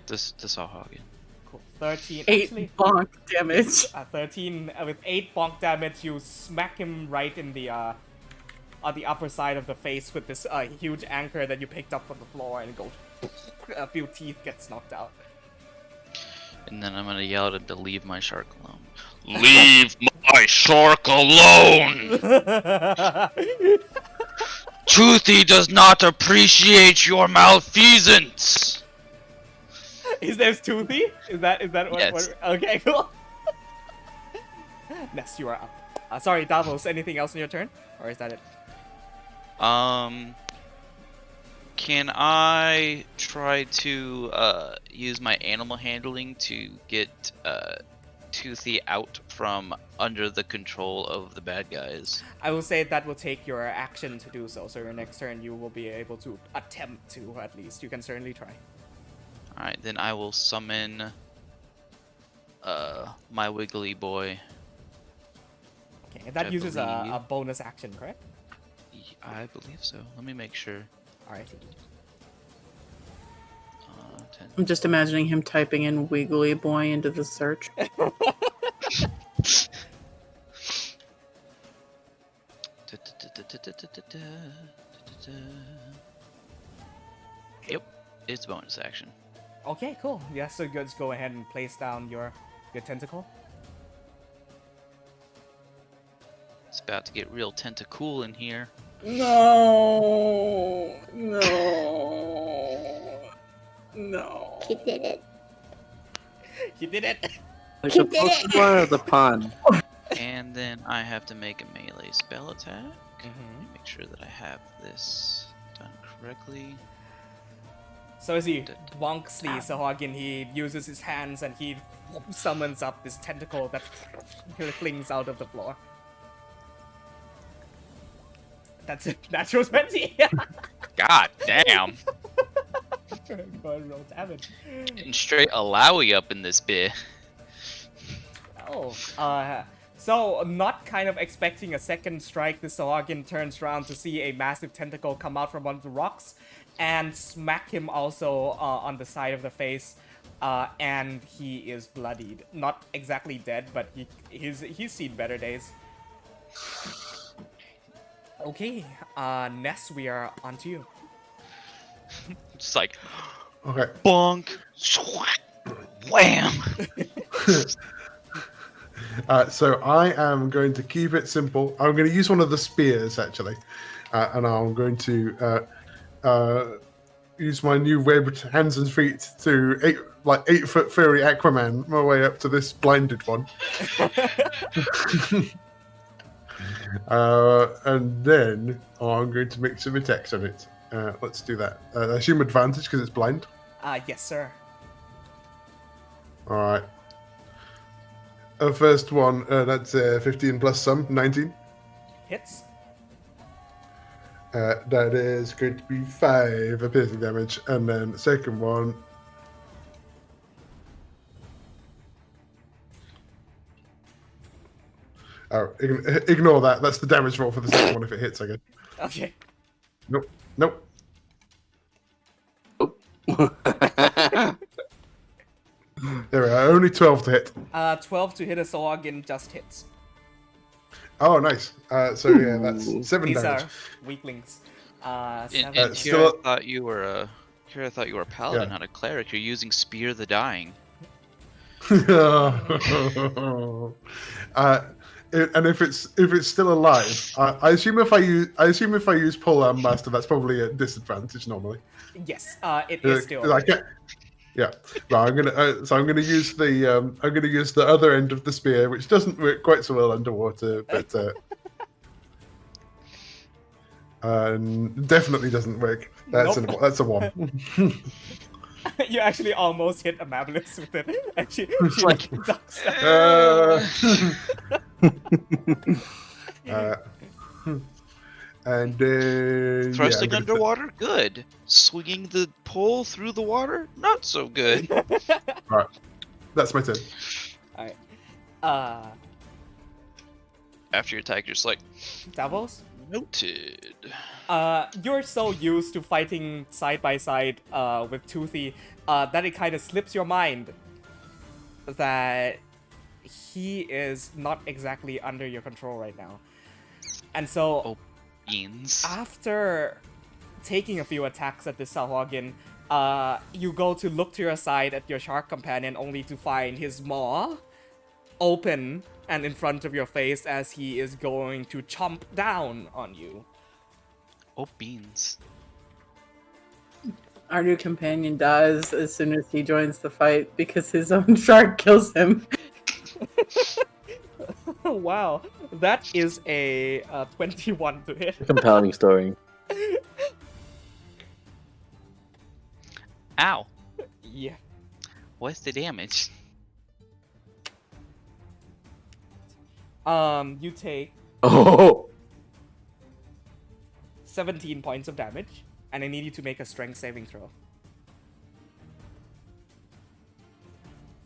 This Sahagin. Cool. 13. 8 Actually, bonk damage. 13 with 8 bonk damage. You smack him right in the on the upper side of the face with this huge anchor that you picked up from the floor, and it goes. A few teeth gets knocked out. And then I'm gonna yell at him to leave my shark alone. Leave my shark alone! Toothy does not appreciate your malfeasance! His name's Toothy? Is that what? Yes. Okay, cool. Ness, you are up. Sorry, Davos. Anything else on your turn, or is that it? Can I try to use my animal handling to get Toothy out from under the control of the bad guys? I will say that will take your action to do so. So your next turn, you will be able to attempt to, at least. You can certainly try. Alright, then I will summon my wiggly boy. Okay, and that I uses a believe- bonus action, correct? I believe so. Let me make sure. Alright. 10. I'm just imagining him typing in Wiggly Boy into the search. Yep, it's bonus action. Okay, cool. Yeah, so just go ahead and place down your tentacle. It's about to get real tentacool in here. No. He did it. You did it! Like He the did it. Pokemon or the pond? And then I have to make a melee spell attack. Mhm. Make sure that I have this done correctly. So as he bonks the Sahagin, he uses his hands and he summons up this tentacle that flings out of the floor. That's it. Natural 20! God damn! Go ahead and roll damage. Getting straight Alawi up in this bit. Oh, so not kind of expecting a second strike, the Sahagin turns around to see a massive tentacle come out from one of the rocks and smack him also on the side of the face, and he is bloodied. Not exactly dead, but he's seen better days. Okay, Ness, we are on to you. Just like, Okay. bonk, swat, wham! So I am going to keep it simple. I'm going to use one of the spears actually, and I'm going to use my new webbed hands and feet to 8-foot furry Aquaman my way up to this blinded one. And then I'm going to make some attacks on it. Let's do that. I assume advantage because it's blind. Yes, sir. All right. First one, that's 15 plus some, 19. Hits. That is going to be 5 piercing damage. And then the second one. Oh, ignore that. That's the damage roll for the second one if it hits, I guess. Okay. Nope. Nope. There we are. Only 12 to hit. 12 to hit a Soagin just hits. Oh, nice. So yeah, that's 7 These damage. are weaklings. And 7. here still- I thought you were a paladin, Yeah. not a cleric. You're using Spear the Dying. And if it's still alive, I assume if I use Pole Arm Master, that's probably a disadvantage normally. Yes, it is still. I can't. Yeah, no, I'm gonna use the other end of the spear, which doesn't work quite so well underwater, but definitely doesn't work. That's Nope. that's a 1. You actually almost hit Amabilis with it. And she like- ducks. And then Thrusting yeah, underwater, good. Swinging the pole through the water, not so good. Right, that's my turn. Alright. After you attack, you're just like, Davos? noted. You're so used to fighting side by side with Toothy that it kind of slips your mind that he is not exactly under your control right now. And so, Oh, beans. after taking a few attacks at this Sahagin, you go to look to your side at your shark companion only to find his maw open and in front of your face as he is going to chomp down on you. Oh, beans. Our new companion dies as soon as he joins the fight because his own shark kills him. Wow, that is a 21 to hit. Compelling story. Ow. Yeah. What's the damage? You take Oh, 17 points of damage, and I need you to make a strength saving throw.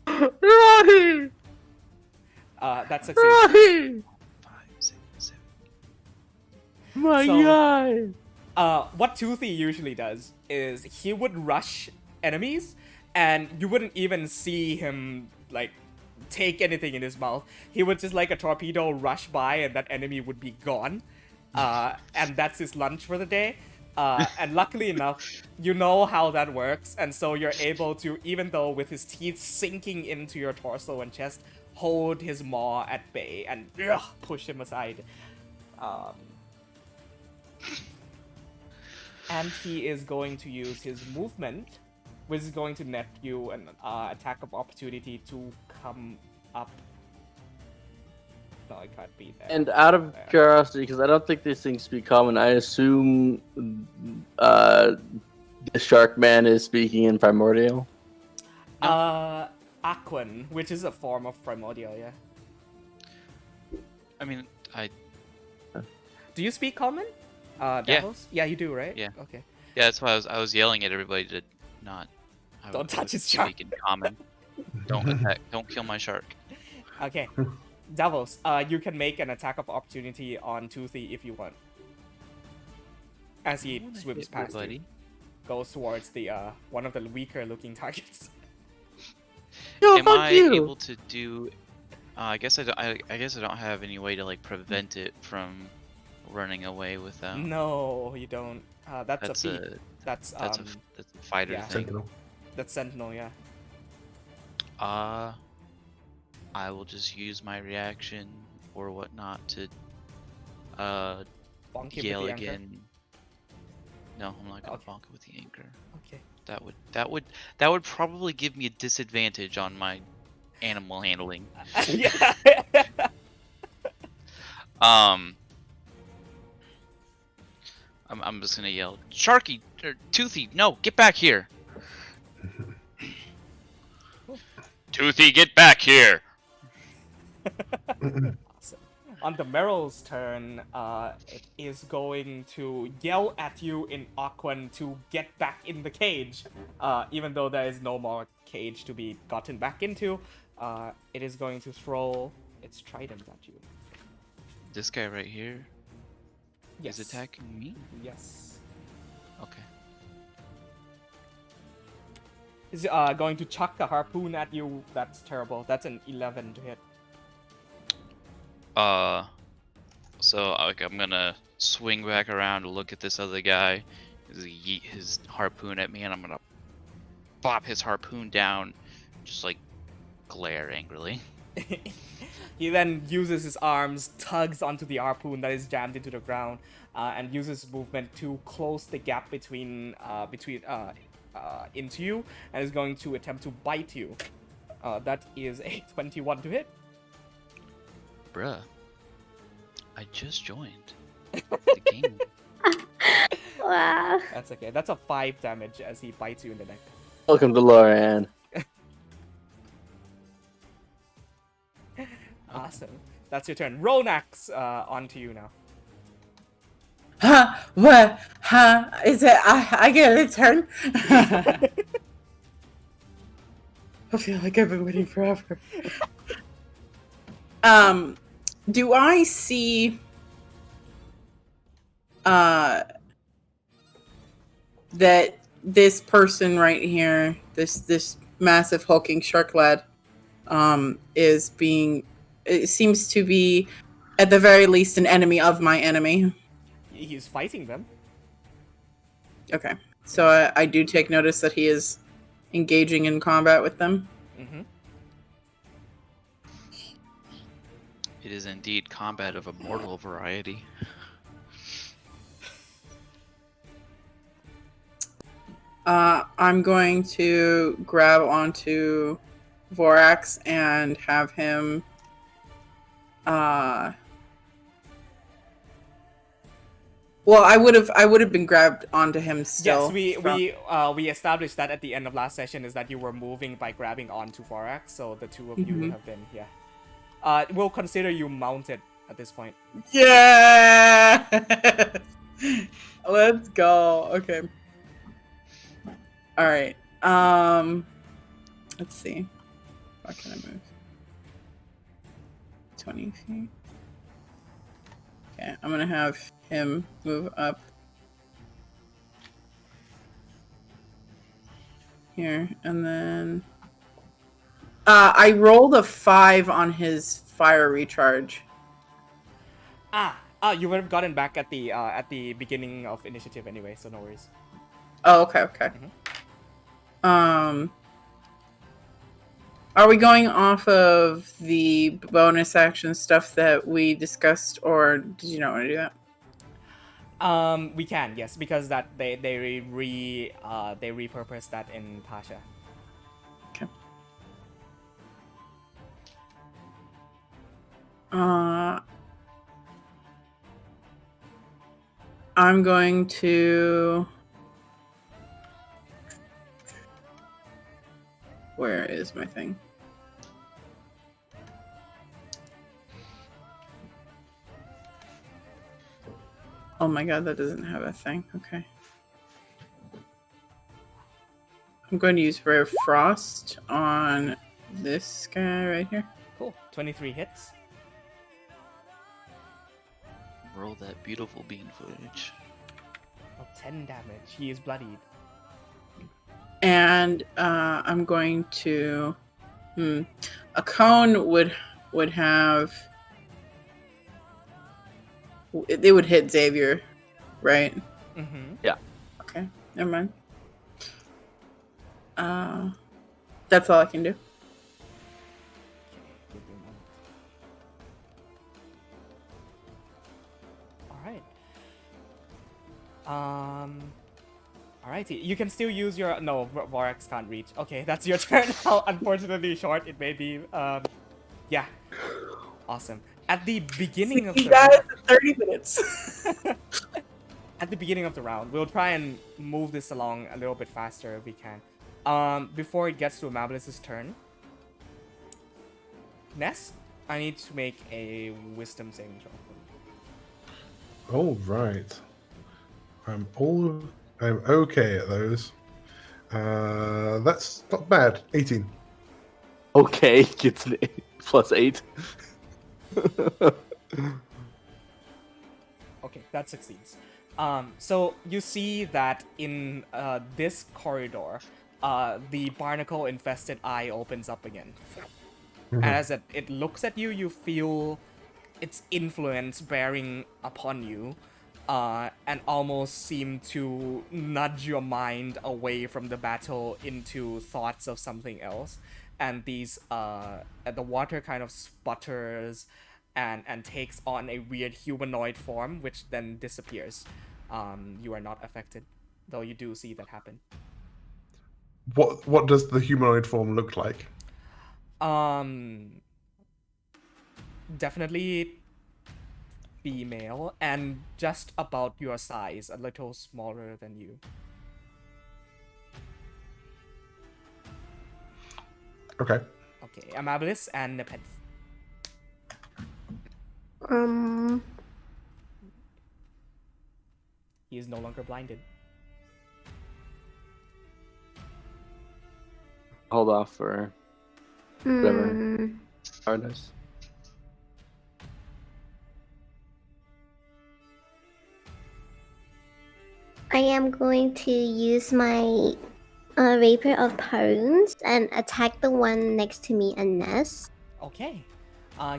Rahi! That succeeds. Rahi! 5, 6, 7. My So- God! What Toothy usually does is he would rush enemies, and you wouldn't even see him, like, take anything in his mouth. He would just, like a torpedo, rush by, and that enemy would be gone. And that's his lunch for the day. And luckily enough, you know how that works, and so you're able to, even though with his teeth sinking into your torso and chest, hold his maw at bay and push him aside. And he is going to use his movement, which is going to net you an attack of opportunity to come up. No, it can't be there. And out of There. curiosity, because I don't think these things speak common, I assume the Shark Man is speaking in Primordial. Aquan, which is a form of primordial, yeah. I mean, Do you speak common? Davos? Yeah, you do, right? Yeah. Okay. yeah, that's why I was yelling at everybody to not. Don't touch his shark. shark. In common. Don't attack. Don't kill my shark. Okay. Davos, you can make an attack of opportunity on Toothy if you want. As he I wanna swims hit past everybody. you. Goes towards the one of the weaker looking targets. Yo, Am fuck I you! able to do? I guess I don't. I guess I don't have any way to like prevent it from running away without. No, you don't. That's That's a feat. a That's that's a fighter yeah. thing. Sentinel. that's Sentinel, yeah. I will just use my reaction or whatnot to Bonk him yell with the anchor. again. No, I'm not gonna Okay. bonk it with the anchor. Okay. That would probably give me a disadvantage on my animal handling. Yeah. I'm just gonna yell, Sharky, or Toothy, no, get back here. Toothy, get back here. Awesome. On the Meryl's turn, it is going to yell at you in Aquan to get back in the cage. Even though there is no more cage to be gotten back into, it is going to throw its trident at you. This guy right here Yes. is attacking me? Yes. Okay. Is going to chuck a harpoon at you. That's terrible. That's an 11 to hit. So I'm gonna swing back around to look at this other guy. He's gonna yeet his harpoon at me, and I'm gonna bop his harpoon down, just like glare angrily. He then uses his arms, tugs onto the harpoon that is jammed into the ground, and uses movement to close the gap between into you, and is going to attempt to bite you. That is a 21 to hit. Bruh, I just joined the game. Wow. That's okay. That's a 5 damage as he bites you in the neck. Welcome to Lorei'an. Awesome. That's your turn. Ronax, on to you now. Huh? What? Huh? Is it? I get a turn? I feel like I've been waiting forever. Do I see that this person right here, this massive hulking shark lad, is being, it seems to be at the very least an enemy of my enemy. He's fighting them. Okay, so I do take notice that he is engaging in combat with them. Mm-hmm. It is indeed combat of a mortal variety. I'm going to grab onto Vorax and have him well, I would have been grabbed onto him still. Yes, we established that at the end of last session is that you were moving by grabbing onto Vorax, so the two of you would have been, yeah. We'll consider you mounted at this point. Yeah. Let's go. Okay. All right. Let's see. What can I move? 20 feet. Okay, I'm gonna have him move up here, and then I rolled a 5 on his fire recharge. You would have gotten back at the beginning of initiative anyway, so no worries. Oh, okay. Are we going off of the bonus action stuff that we discussed, or did you not want to do that? We can, yes, because that they repurposed that in Tasha. Okay. I'm going to. Where is my thing? Oh my god, that doesn't have a thing. Okay. I'm going to use Ray of Frost on this guy right here. Cool. 23 hits. Roll that beautiful bean footage. Oh, 10 damage. He is bloodied. And I'm going to. A cone would have. It would hit Xavier, right? Mm-hmm. Yeah. Okay, never mind. That's all I can do. Alrighty. You can still use your no. Vorax can't reach. Okay, that's your turn now. Unfortunately, short. It may be. Yeah. Awesome. At the beginning of See, the guys, 30 minutes. at the beginning of the round. We'll try and move this along a little bit faster if we can. Before it gets to Amabilis' turn, Ness, I need to make a wisdom saving throw. All right. I'm okay at those. That's not bad. 18. Okay, gets an +8. Okay, that succeeds. So you see that in this corridor, the barnacle-infested eye opens up again. And as it looks at you, you feel its influence bearing upon you, and almost seem to nudge your mind away from the battle into thoughts of something else. And these, the water kind of sputters and takes on a weird humanoid form, which then disappears. You are not affected, though you do see that happen. What does the humanoid form look like? Definitely female and just about your size, a little smaller than you. Okay. Okay, Amabilis and Nepenthe. He is no longer blinded. Hold off for whatever. Hmm. Hardness. I am going to use my Rapier of Parons and attack the one next to me and Ness. Okay.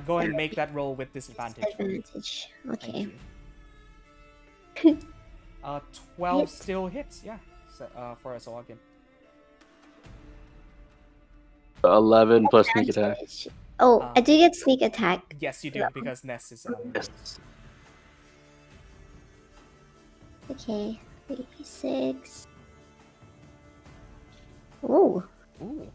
Go ahead and make that roll with disadvantage. Advantage. Okay. Thank you. 12 Hit. still hits, yeah. So, for us all again. 11 plus sneak attack. Advantage. Oh, I do get sneak attack. Yes, you do, because Ness is Yes. Okay. 36. Ooh. Ooh.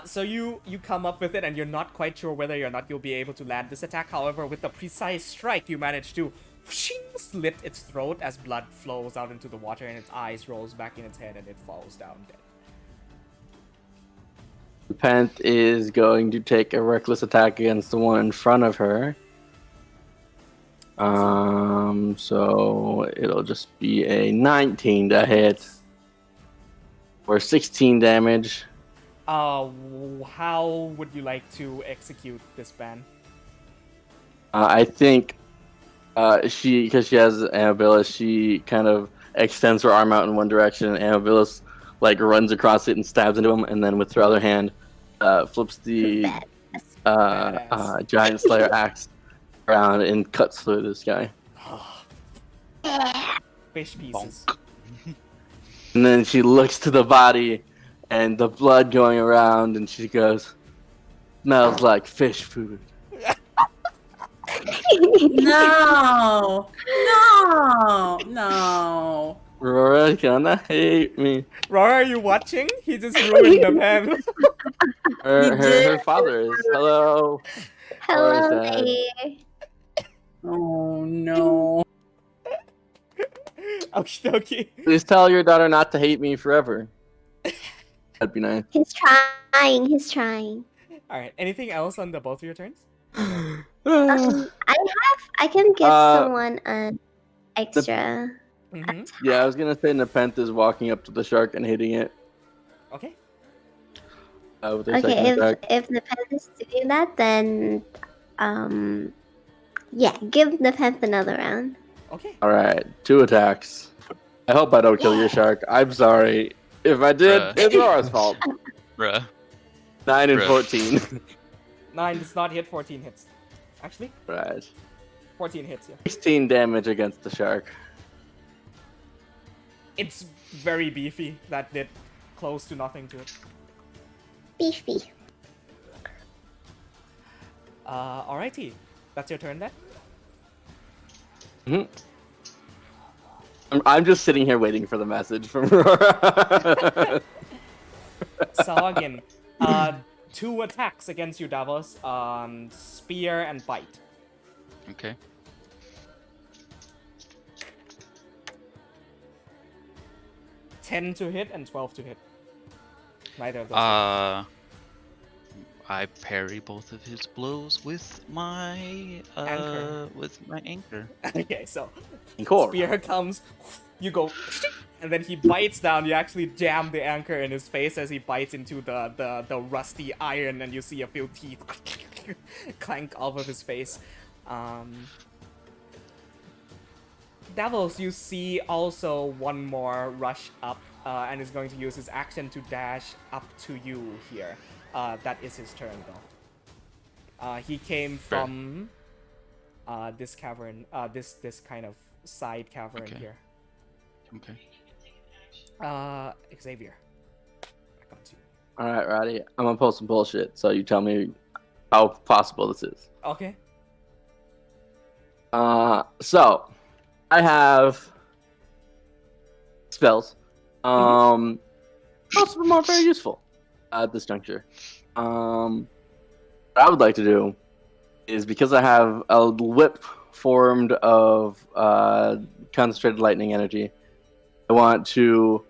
So you come up with it, and you're not quite sure whether or not you'll be able to land this attack. However, with the precise strike, you manage to slit its throat as blood flows out into the water, and its eyes rolls back in its head, and it falls down dead. Pent is going to take a reckless attack against the one in front of her. So it'll just be a 19 to hit for 16 damage. How would you like to execute this ban? I think because she has Amabilis, she kind of extends her arm out in one direction, and Amabilis like runs across it and stabs into him, and then with her other hand, flips the giant slayer axe around and cuts through this guy. Fish pieces. And then she looks to the body and the blood going around, and she goes, "Smells like fish food." No, no, no. Rora's gonna hate me. Rora, are you watching? He just ruined the pen. Her father is. Hello. Hello Rora's dad. there. Oh no. Okie dokie. Please tell your daughter not to hate me forever. That'd be nice. He's trying. He's trying. Alright, anything else on the both of your turns? I can give someone an extra. Mm-hmm. Yeah, I was gonna say Nepenthe is walking up to the shark and hitting it Okay. with her second Okay, attack. if Nepenthe is doing that, then yeah, give Nepenthe another round. Okay. All right, 2 attacks. I hope I don't kill your shark. I'm sorry. If I did, Bruh. it's Laura's fault. Bruh. 9 and Bruh. 14. 9 does not hit, 14 hits. Actually, Right. 14 hits, yeah. 16 damage against the shark. It's very beefy. That did close to nothing to it. Beefy. Alrighty. That's your turn then? I'm just sitting here waiting for the message from Aurora. Sawagin. 2 attacks against you, Davos. Spear and bite. Okay. 10 to hit and 12 to hit. Neither of those. I parry both of his blows with my Anchor. anchor. Okay, so Encore. spear comes, you go, and then he bites down. You actually jam the anchor in his face as he bites into the rusty iron, and you see a few teeth clank off of his face. Devils, you see also one more rush up, and is going to use his action to dash up to you here. That is his turn, though. He came from this cavern, this kind of side cavern here. Okay. Xavier, back on to you. All right, Roddy. I'm gonna post some bullshit. So you tell me how possible this is. Okay. So I have spells. Most of them are very useful at this juncture. What I would like to do is, because I have a whip formed of concentrated lightning energy, I want to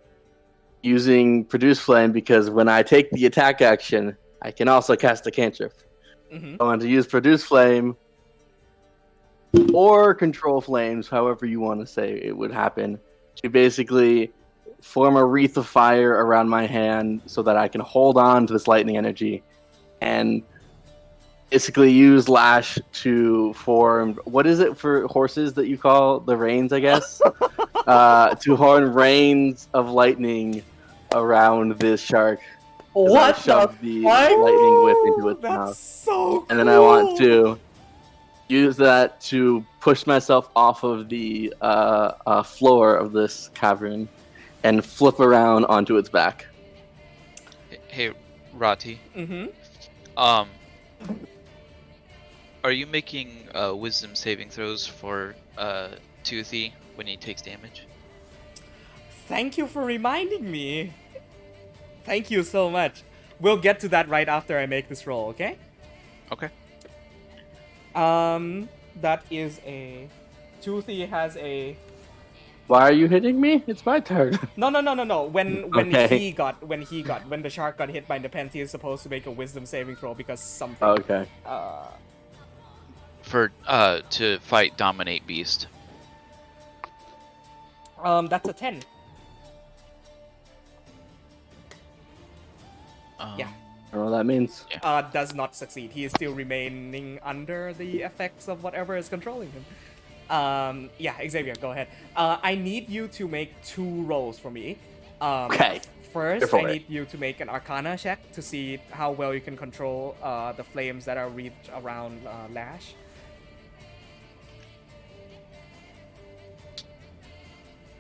using Produce Flame, because when I take the attack action, I can also cast a cantrip. Mm-hmm. I want to use Produce Flame or Control Flames, however you want to say it would happen, to basically form a wreath of fire around my hand so that I can hold on to this lightning energy and basically use Lash to form, what is it for horses that you call the reins, I guess? To horn reins of lightning around this shark. What I shove the the fuck? lightning whip into its That's mouth. so cool. And then I want to use that to push myself off of the floor of this cavern and flip around onto its back. Hey, Rati. Mm-hmm. Are you making wisdom saving throws for Toothy when he takes damage? Thank you for reminding me. Thank you so much. We'll get to that right after I make this roll, okay? Okay. That is a... Toothy has a... Why are you hitting me? It's my turn. No. When Okay. when the shark got hit by Nepenthe, he is supposed to make a wisdom saving throw because something. Okay. For to fight Dominate Beast. That's a 10. Yeah. I don't know what that means. Does not succeed. He is still remaining under the effects of whatever is controlling him. Yeah, Xavier, go ahead. I need you to make 2 rolls for me. Okay. First, for I it. need you to make an Arcana check to see how well you can control the flames that are wreathed around Lash.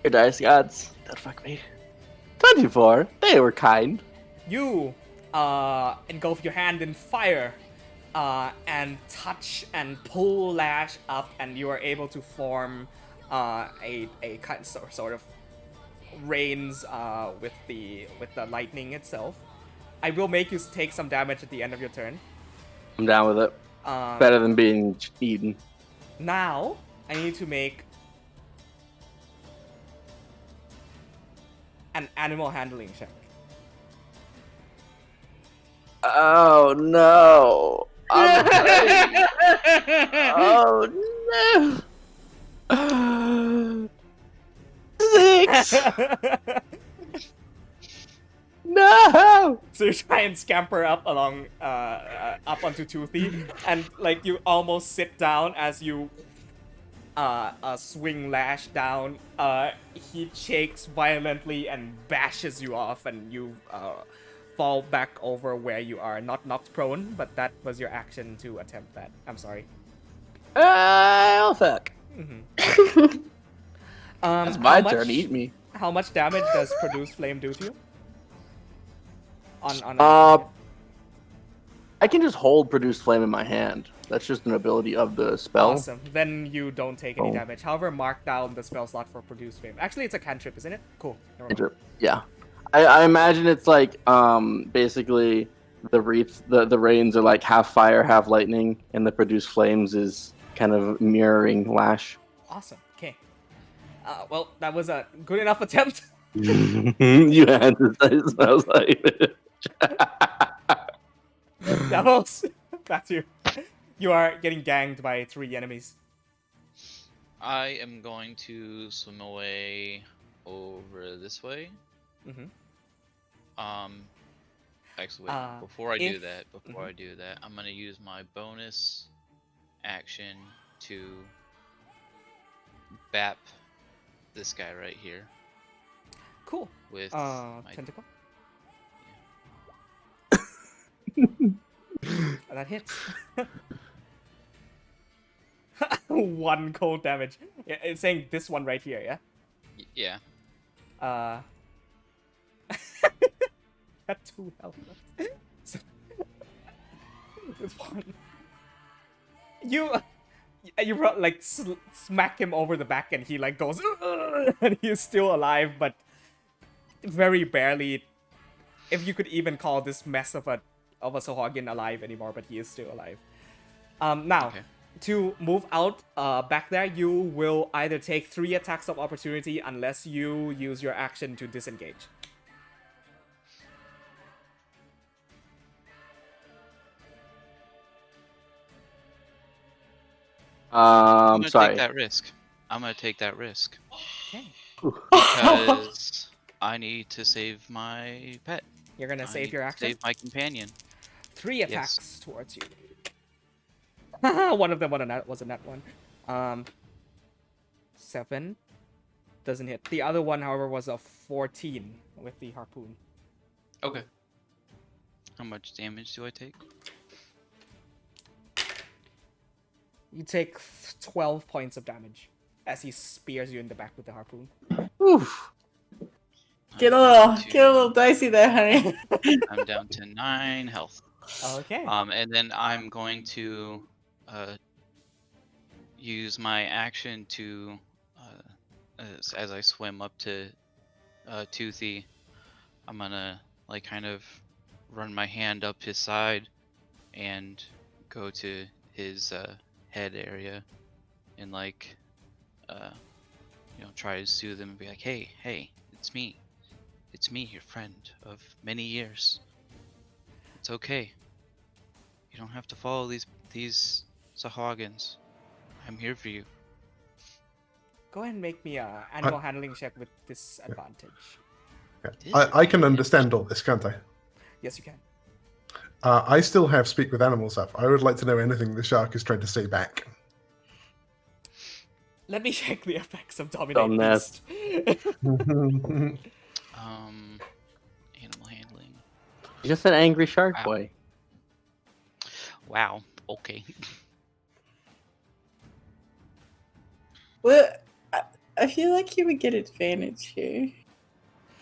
Your dice gods. Don't fuck me. 24. They were kind. You engulf your hand in fire and touch and pull Lash up, and you are able to form a kind of sort of rains with the lightning itself. I will make you take some damage at the end of your turn. I'm down with it. Better than being eaten. Now I need to make an animal handling check. Oh no. I'm afraid. Oh no. 6. No. So you try and scamper up along, up onto Toothy, and like you almost sit down as you swing Lash down. He shakes violently and bashes you off, and you fall back over where you are. Not knocked prone, but that was your action to attempt that. I'm sorry. Oh fuck. That's my turn. Eat me. How much damage does Produce Flame do to you? On I can just hold Produce Flame in my hand. That's just an ability of the spell. Awesome. Then you don't take any Oh. damage. However, mark down the spell slot for Produce Flame. Actually, it's a cantrip, isn't it? Cool. Never mind. Yeah. I imagine it's like basically the wreath, the rains are like half fire, half lightning, and the Produce Flames is kind of mirroring Lash. Awesome. Okay. Well, that was a good enough attempt. You had to say smells like. Devils, that's you. You are getting ganged by 3 enemies. I am going to swim away over this way. Mm-hmm. Actually, wait. Before I do Mhm. that, I'm gonna use my bonus action to bap this guy right here Cool. with my. Tentacle. That hits. 1 cold damage. Yeah, it's saying this one right here, yeah? Yeah. Got 2 health left. So- this one. You like smack him over the back and he like goes and he's still alive, but very barely. If you could even call this mess of a Sahagin alive anymore, but he is still alive. Now, Okay. to move out back there, you will either take 3 attacks of opportunity unless you use your action to disengage. I'm gonna Sorry. take that risk. I'm gonna take that risk Okay. because I need to save my pet. You're gonna I save need your to action? Save my companion. 3 Yes. attacks towards you. One of them was a net one. 7 doesn't hit. The other one, however, was a 14 with the harpoon. Okay. How much damage do I take? You take 12 points of damage as he spears you in the back with the harpoon. Oof. Get a little dicey there, honey. I'm down to 9 health. Okay. And then I'm going to use my action to, as I swim up to Toothy, I'm gonna like kind of run my hand up his side and go to his head area and like try to soothe him and be like, hey, it's me, your friend of many years. It's okay. You don't have to follow these Sahagins. I'm here for you. Go ahead and make me a animal handling check with disadvantage. I can understand all this, can't I? Yes, you can. I still have speak with animals up. I would like to know anything the shark is trying to say back. Let me check the effects of Dominate Dumbass. Beast. Animal handling. Just an angry shark Wow. boy. Wow. Okay. Well, I feel like you would get advantage here.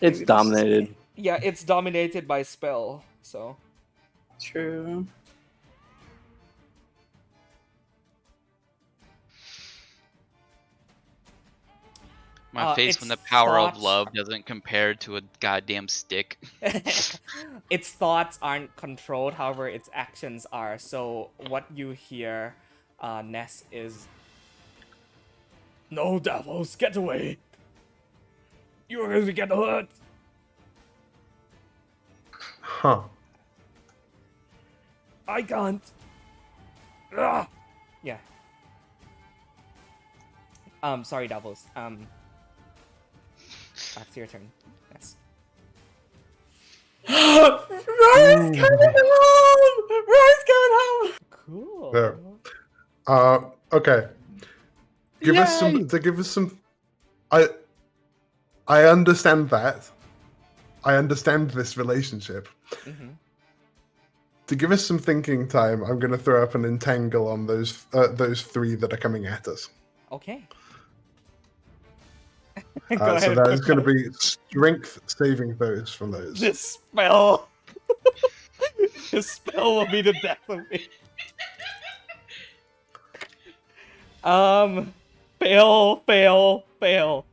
It's Maybe this is dominated. okay. Yeah, it's dominated by spell, so. True. My face when the its power of thoughts love doesn't compare to a goddamn stick. Its thoughts aren't controlled, however, its actions are. So what you hear, Ness, is, "No, devils, get away! You're going to get hurt!" Huh. I can't. Ugh. Yeah. Sorry, devils. That's your turn. Yes. Ryan's coming home! Ryan's coming home! Cool. There. Okay. Give us some. I understand that. I understand this relationship. Mm-hmm. To give us some thinking time, I'm going to throw up an entangle on those 3 that are coming at us. Okay. So that is going to be strength saving throws from those. This spell. This spell will be the death of me. Fail.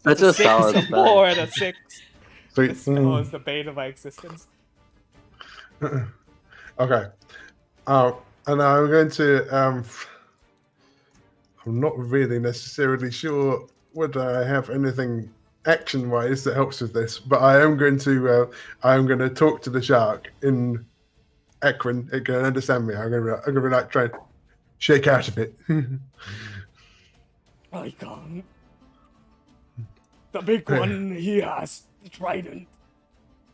That's a a 6, solid a stat. 4, and a 6. Sweet. This spell is the bane of my existence. Okay. And I'm going to. I'm not really necessarily sure whether I have anything action-wise that helps with this, but I am going to talk to the shark in Equine. It can understand me. I'm gonna be like trying to shake out of it. I can't. The big one, he has the trident.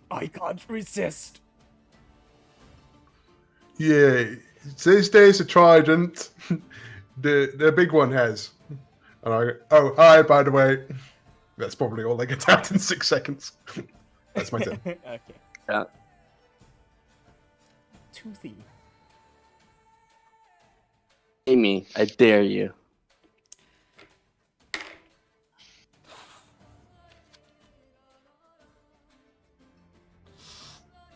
I can't resist. Yeah, these days a trident. The big one has. And I go, oh, hi, by the way. That's probably all I get out in 6 seconds. That's my turn. Okay. Yeah. Toothy. Amy, I dare you.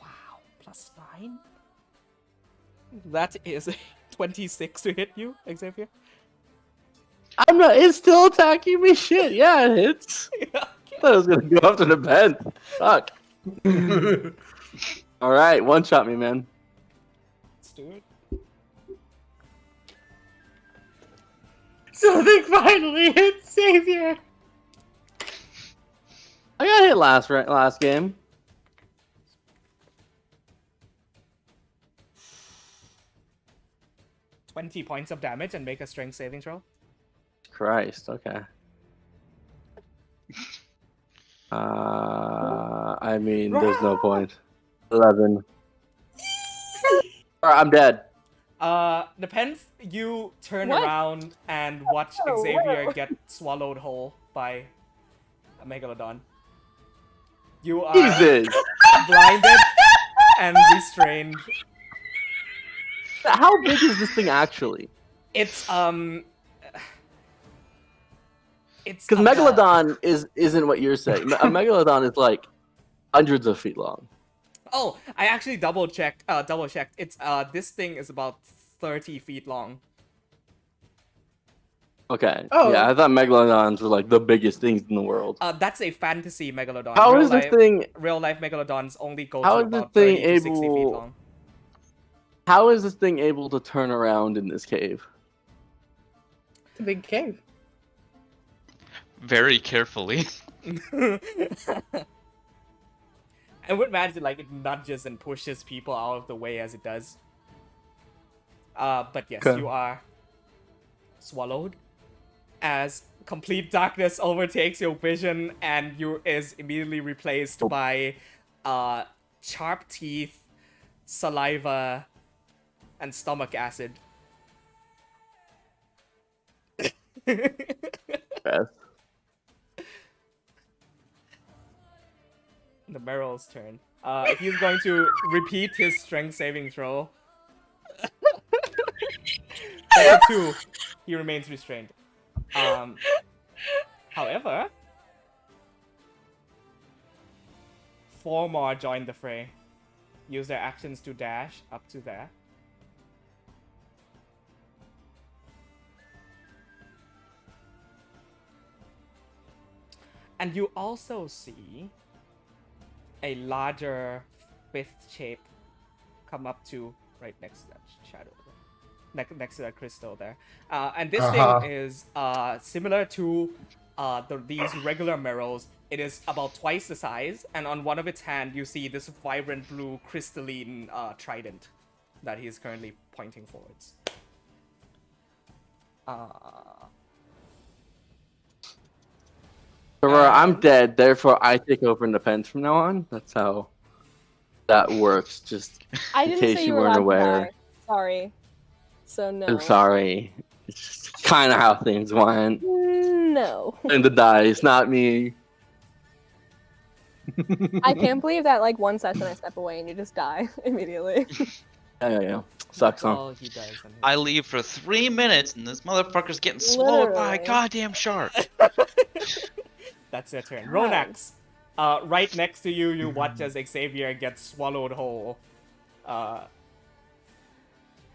Wow, +9? That is a 26 to hit you, Xavier. I'm not. It's still attacking me. Shit. Yeah, it hits. I thought it was gonna go after the bed. Fuck. All right, one shot me, man. Let's do it. Something finally hit Savior. I got hit last game. $20 points of damage and make a strength saving throw. Christ. Okay. I mean, there's no point. 11. Alright, I'm dead. Depends. You turn What? around and watch Oh, Xavier wow. get swallowed whole by a megalodon. You are Jesus. blinded and restrained. How big is this thing actually? It's it's Because about- Megalodon isn't what you're saying. A Megalodon is like hundreds of feet long. Oh, I actually double checked. It's this thing is about 30 feet long. Okay. Oh. Yeah, I thought Megalodons were like the biggest things in the world. That's a fantasy megalodon. How real is this life, thing? Real life megalodons only go How to is this about thing 30 to 60 feet able- long. How is this thing able to turn around in this cave? It's a big cave. Very carefully. I would imagine like it nudges and pushes people out of the way as it does. But yes, Okay. you are swallowed as complete darkness overtakes your vision and you is immediately replaced by sharp teeth, saliva, and stomach acid. Yes. The Meryl's turn. He's going to repeat his strength saving throw. 32. He remains restrained. However, 4 more join the fray. Use their actions to dash up to there. And you also see a larger fifth shape come up to right next to that shadow, next to that crystal there. And this Uh-huh. thing is similar to these regular Meryl's. It is about twice the size, and on one of its hand you see this vibrant blue crystalline trident that he is currently pointing forwards. Aurora, I'm dead, therefore I take over Independence from now on. That's how that works. Just I in didn't case say you you were weren't allowed to aware. die. Sorry. So no. I'm sorry. It's just kind of how things went. No. And the dice, not me. I can't believe that like one session I step away and you just die immediately. Yeah. Sucks, huh? All he does. on his- I leave for 3 minutes and this motherfucker's getting swallowed by a Literally. goddamn shark. That's their turn. God. Ronax, right next to you, you watch as Xavier gets swallowed whole by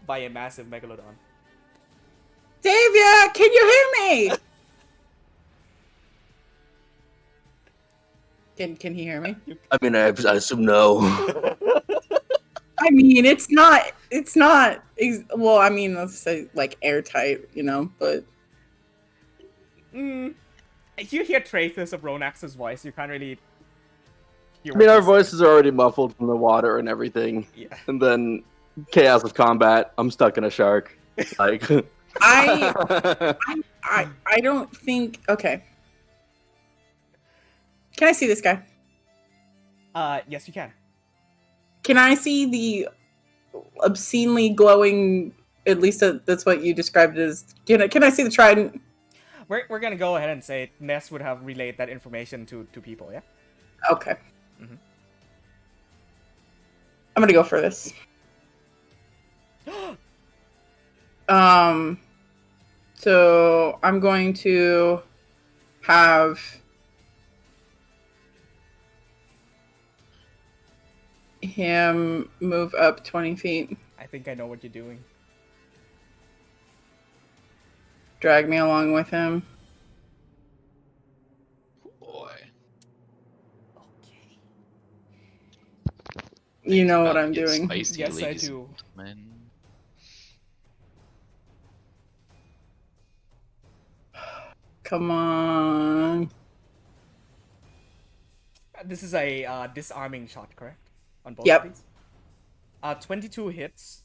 a massive megalodon. Savior, can you hear me? Can he hear me? I mean, I assume no. I mean, it's not. Well, I mean, let's say like airtight, but You hear traces of Ronax's voice. You can't really hear I mean, what our he's saying. voices are already muffled from the water and everything. Yeah. And then chaos of combat. I'm stuck in a shark. Like, I don't think. Okay. Can I see this guy? Yes, you can. Can I see the obscenely glowing? At least that's what you described it as. Can I see the trident? We're gonna go ahead and say Ness would have relayed that information to people. Yeah. Okay. Mhm. I'm gonna go for this. So I'm going to have him move up 20 feet. I think I know what you're doing. Drag me along with him. Boy. Okay. You know About what to I'm get doing. Spicy, Yes, I ladies do. and gentlemen. Come on. This is a disarming shot, correct? On both Yep. of these? 22 hits.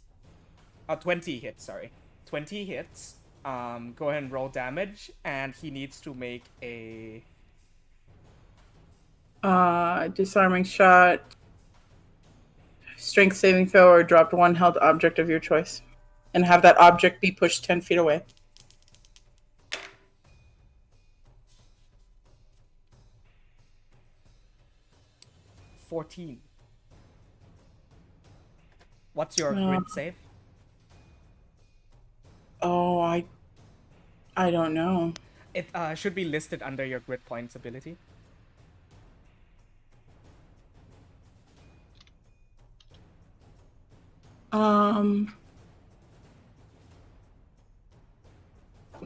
20 hits, sorry. 20 hits. Go ahead and roll damage, and he needs to make a... Disarming shot. Strength saving throw or drop one held object of your choice. And have that object be pushed 10 feet away. $14. What's your grit save? Oh, I don't know. It should be listed under your grit points ability.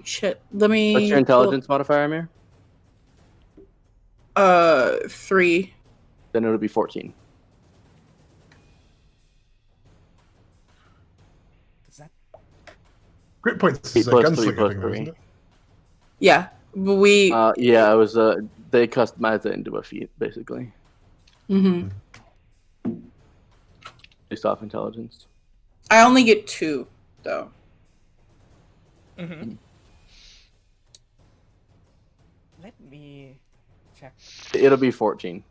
Shit. Let me. what's your intelligence modifier, Amir? 3. Then it'll be 14. Does that... Grit points Eight is a plus three gunslinger plus thing, though, three. isn't it? Yeah. But we. Yeah, it was. They customized it into a feat, basically, Mm-hmm. based off intelligence. I only get 2, though. Mm-hmm. Let me check. It'll be 14.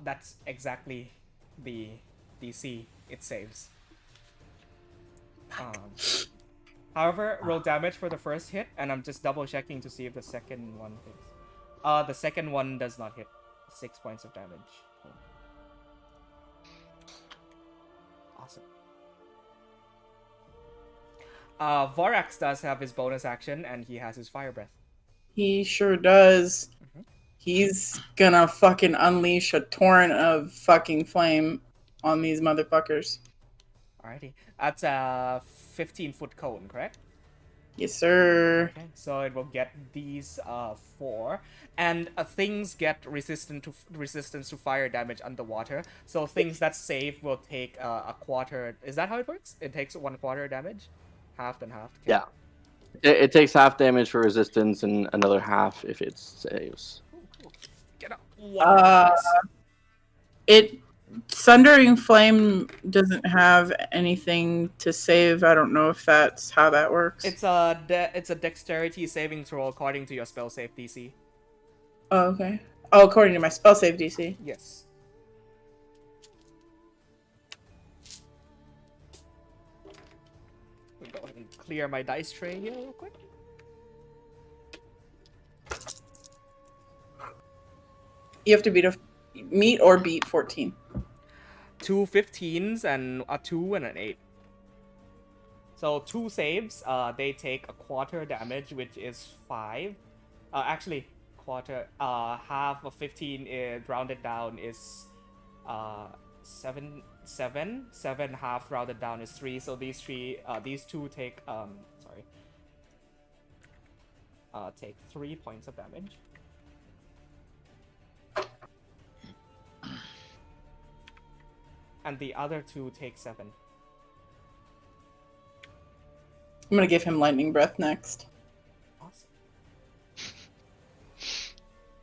That's exactly the DC it saves. However, roll damage for the first hit, and I'm just double checking to see if the second one hits. The second one does not hit. 6 points of damage. Awesome. Vorax does have his bonus action, and he has his fire breath. He sure does. Mhm. He's gonna fucking unleash a torrent of fucking flame on these motherfuckers. Alrighty. That's a 15-foot cone, correct? Yes, sir. Okay, so it will get these 4, and things get resistance to fire damage underwater. So things that save will take a quarter. Is that how it works? It takes 1/4 damage, half and half. Okay. Yeah. It takes half damage for resistance and another half if it saves. Cool. Get up. Sundering Flame doesn't have anything to save. I don't know if that's how that works. It's a dexterity saving throw according to your spell save DC. Oh, okay. Oh, according to my spell save DC. Yes. We'll go ahead and clear my dice tray here real quick. You have to meet or beat 14. 2 15s and a 2 and an 8. So 2 saves, they take a quarter damage, which is 5. Actually, quarter, half of 15 rounded down is 7. 7 half rounded down is 3. So these 2 take take 3 points of damage. And the other 2 take 7. I'm gonna give him lightning breath next. Awesome.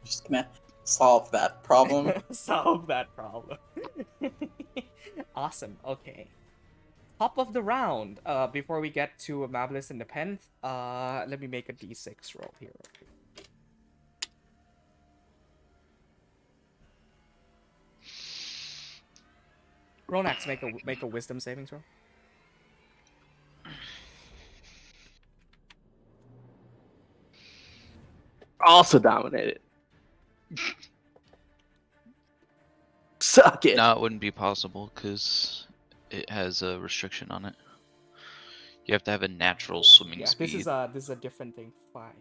just gonna solve that problem. Solve that problem. Awesome. Okay. Top of the round. Before we get to Amabilis and Nepenthe, let me make a d6 roll here. Ronax, make a wisdom saving throw. Also dominated. Suck it. No, it wouldn't be possible because it has a restriction on it. You have to have a natural swimming Yeah, speed. this is a different thing. 5.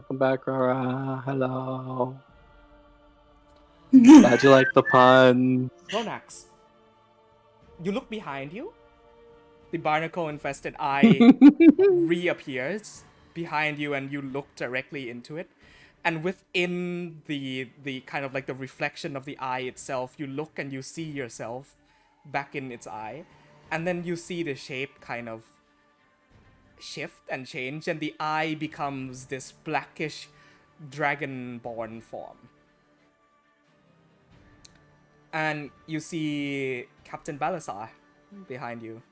Welcome back, Rara. Hello. Glad you like the pun. Ronax, you look behind you. The barnacle-infested eye reappears behind you, and you look directly into it. And within the kind of like the reflection of the eye itself, you look and you see yourself back in its eye. And then you see the shape kind of shift and change, and the eye becomes this blackish dragonborn form. And you see Captain Balasar behind you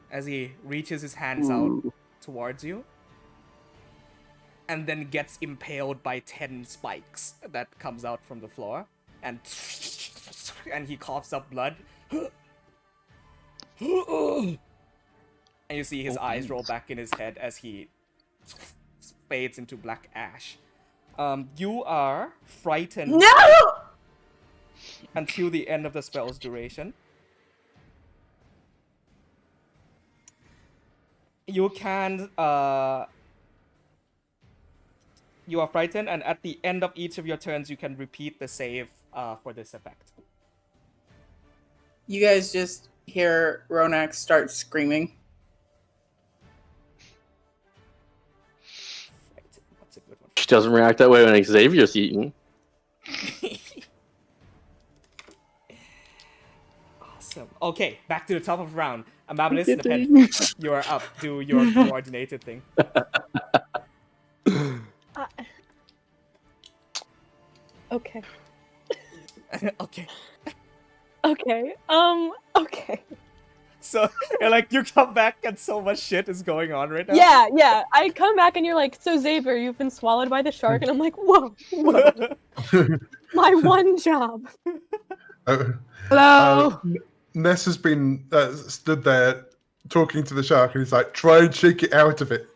as he reaches his hands out towards you and then gets impaled by 10 spikes that comes out from the floor, and he coughs up blood. And you see his eyes roll back in his head as he fades into black ash. You are frightened. No! Until the end of the spell's duration. You can, you are frightened, and at the end of each of your turns, you can repeat the save for this effect. You guys just hear Ronax start screaming. What's a good one? She doesn't react that way when Xavier's eaten. Awesome. Okay, back to the top of the round. Amabilis, Nepenthe, you are up. Do your coordinated thing. Okay. Okay. Okay. Okay. So, like, you come back and so much shit is going on right now? Yeah. I come back and you're like, so Xavier, you've been swallowed by the shark, and I'm like, whoa. My one job. Hello. Ness has been stood there talking to the shark, and he's like, try and shake it out of it.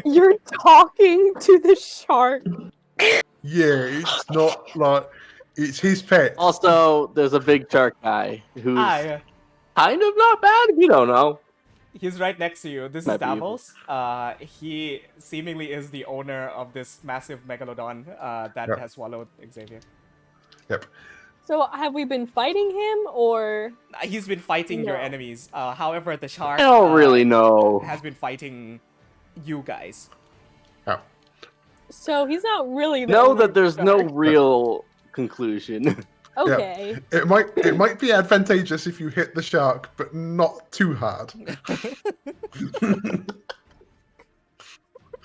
You're talking to the shark. Yeah, it's not like it's his pet. Also, there's a big shark guy who's Yeah. kind of not bad if you don't know. He's right next to you. This is Might be Davos. He seemingly is the owner of this massive megalodon that Yep. has swallowed Xavier. Yep. So have we been fighting him, or He's been fighting your No. enemies. However, the shark I don't really know. has been fighting you guys. Oh. so he's not really the Know owner that of the there's no shark? real conclusion. Okay. It might be advantageous if you hit the shark, but not too hard.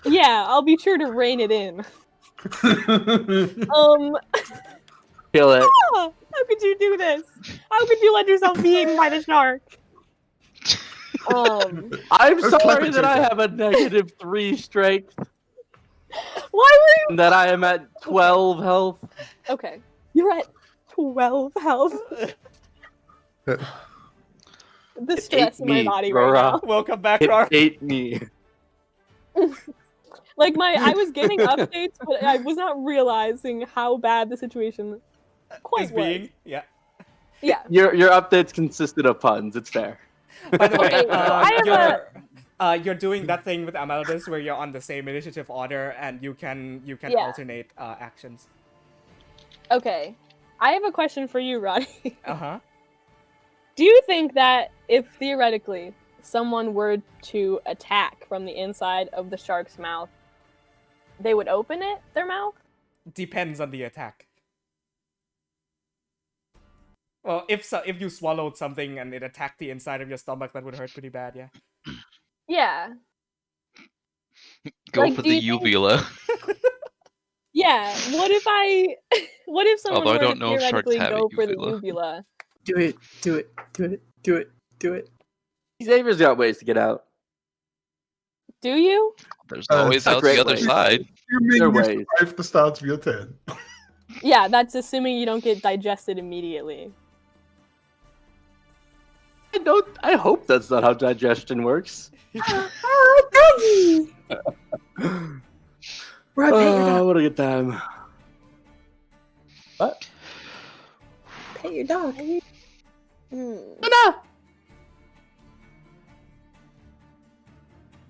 Yeah, I'll be sure to rein it in. Kill it. How could you do this? How could you let yourself be eaten by the shark? I'm That's sorry clever, that I Jacob. have a -3 strength Why were you? and that I am at 12 health. Okay, you're at 12 health. The stress in my me, body Rora. right now. Welcome back, It Rar. ate me. Like I was getting updates, but I was not realizing how bad the situation quite Is was. being. Yeah. Yeah. Your updates consisted of puns. It's fair. By the way, Okay, so I have you're doing that thing with Amaldas where you're on the same initiative order and you can Yeah. alternate actions. Okay. I have a question for you, Roddy. Uh-huh. Do you think that if theoretically someone were to attack from the inside of the shark's mouth, they would open their mouth? Depends on the attack. Well, if you swallowed something and it attacked the inside of your stomach, that would hurt pretty bad. Yeah. Yeah. Go Like, for do the you think- uvula. Yeah. What if someone Although I were to don't know if sharks theoretically have a go for the uvula. uvula? Do it. Do it. Do it. Do it. Do it. Xavier's got ways to get out. Do you? There's Uh, always it's a out the great other way. side. You There mean are you ways. survive the start of your turn? Yeah, that's assuming you don't get digested immediately. I hope that's not how digestion works. Oh, doggy! We're pet your dog. What a good time. What? Pet your dog.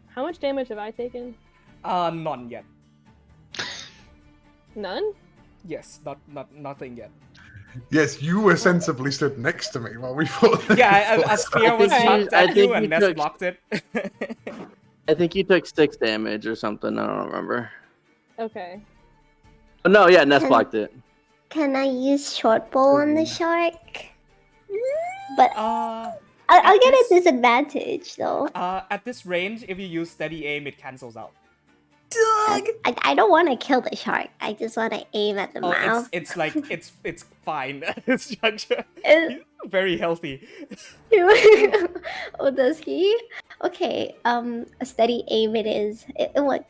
How much damage have I taken? None yet. None? Yes, nothing yet. Yes, you were sensibly stood next to me while we fought. this. Yeah, a spear was think chucked you- I at you think and you Ness took- blocked it. I think you took 6 damage or something. I don't remember. Okay. Oh, no, yeah, Ness Can- blocked it. Can I use short bow on the shark? But I'll At get a this- disadvantage though. At this range, if you use steady aim, it cancels out. Dog. I don't want to kill the shark. I just want to aim at the Oh, mouth. it's like it's fine. It's structure. It's- Very healthy. Oh, does he? Okay. A steady aim it is. It would.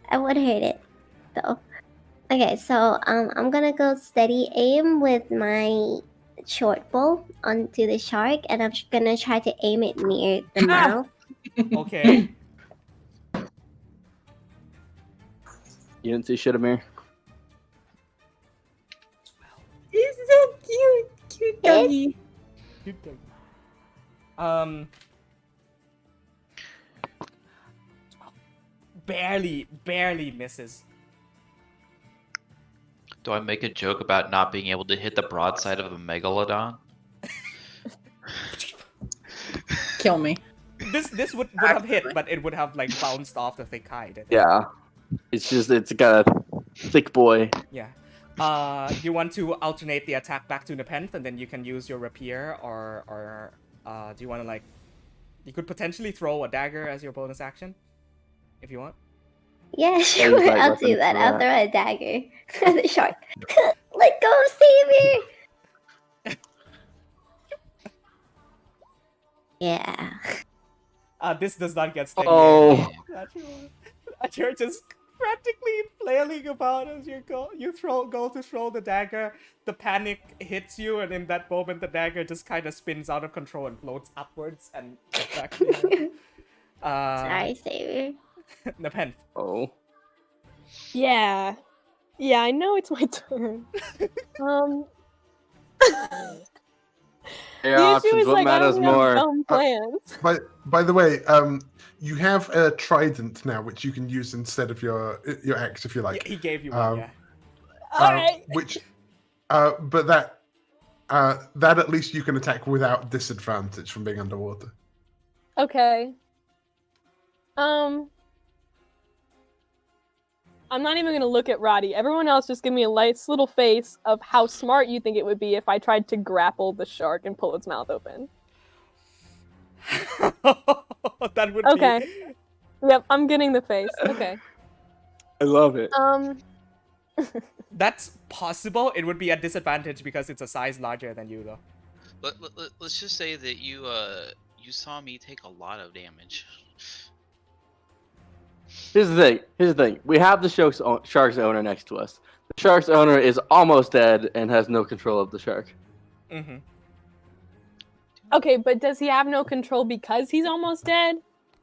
I would hurt it though. Okay, so I'm gonna go steady aim with my short bow onto the shark, and I'm gonna try to aim it near the mouth. Okay. You didn't see shit, Amir? He's so cute. Cute doggy. Barely misses. Do I make a joke about not being able to hit the broadside of a megalodon? Kill me. This would have hit, but it would have like bounced off the thick hide. I think. Yeah. It's got a thick boy. Yeah. You want to alternate the attack back to Nepenthe, and then you can use your rapier, or do you want to like? You could potentially throw a dagger as your bonus action, if you want. Yeah, sure. Use that I'll weapon do that. for I'll that. throw a dagger at the shark. Let go, Savior. Yeah. This does not get steady. Oh. You're just frantically flailing about as you go. You go to throw the dagger. The panic hits you, and in that moment, the dagger just kind of spins out of control and floats upwards and back. Sorry, Savior. Nepenthe. Oh. Yeah. Yeah, I know it's my turn. Air The options, issue is what like I matters don't have more? dumb plans. By the way, you have a trident now, which you can use instead of your axe if you like. He gave you one, Um, yeah. Alright. Which, but that at least you can attack without disadvantage from being underwater. Okay. I'm not even gonna look at Roddy. Everyone else just give me a nice little face of how smart you think it would be if I tried to grapple the shark and pull its mouth open. That would Okay. be. Yep, I'm getting the face. Okay. I love it. That's possible. It would be a disadvantage because it's a size larger than you, though. Let's just say that you saw me take a lot of damage. Here's the thing. We have the shark's owner next to us. The shark's owner is almost dead and has no control of the shark. Mm-hmm. Okay, but does he have no control because he's almost dead?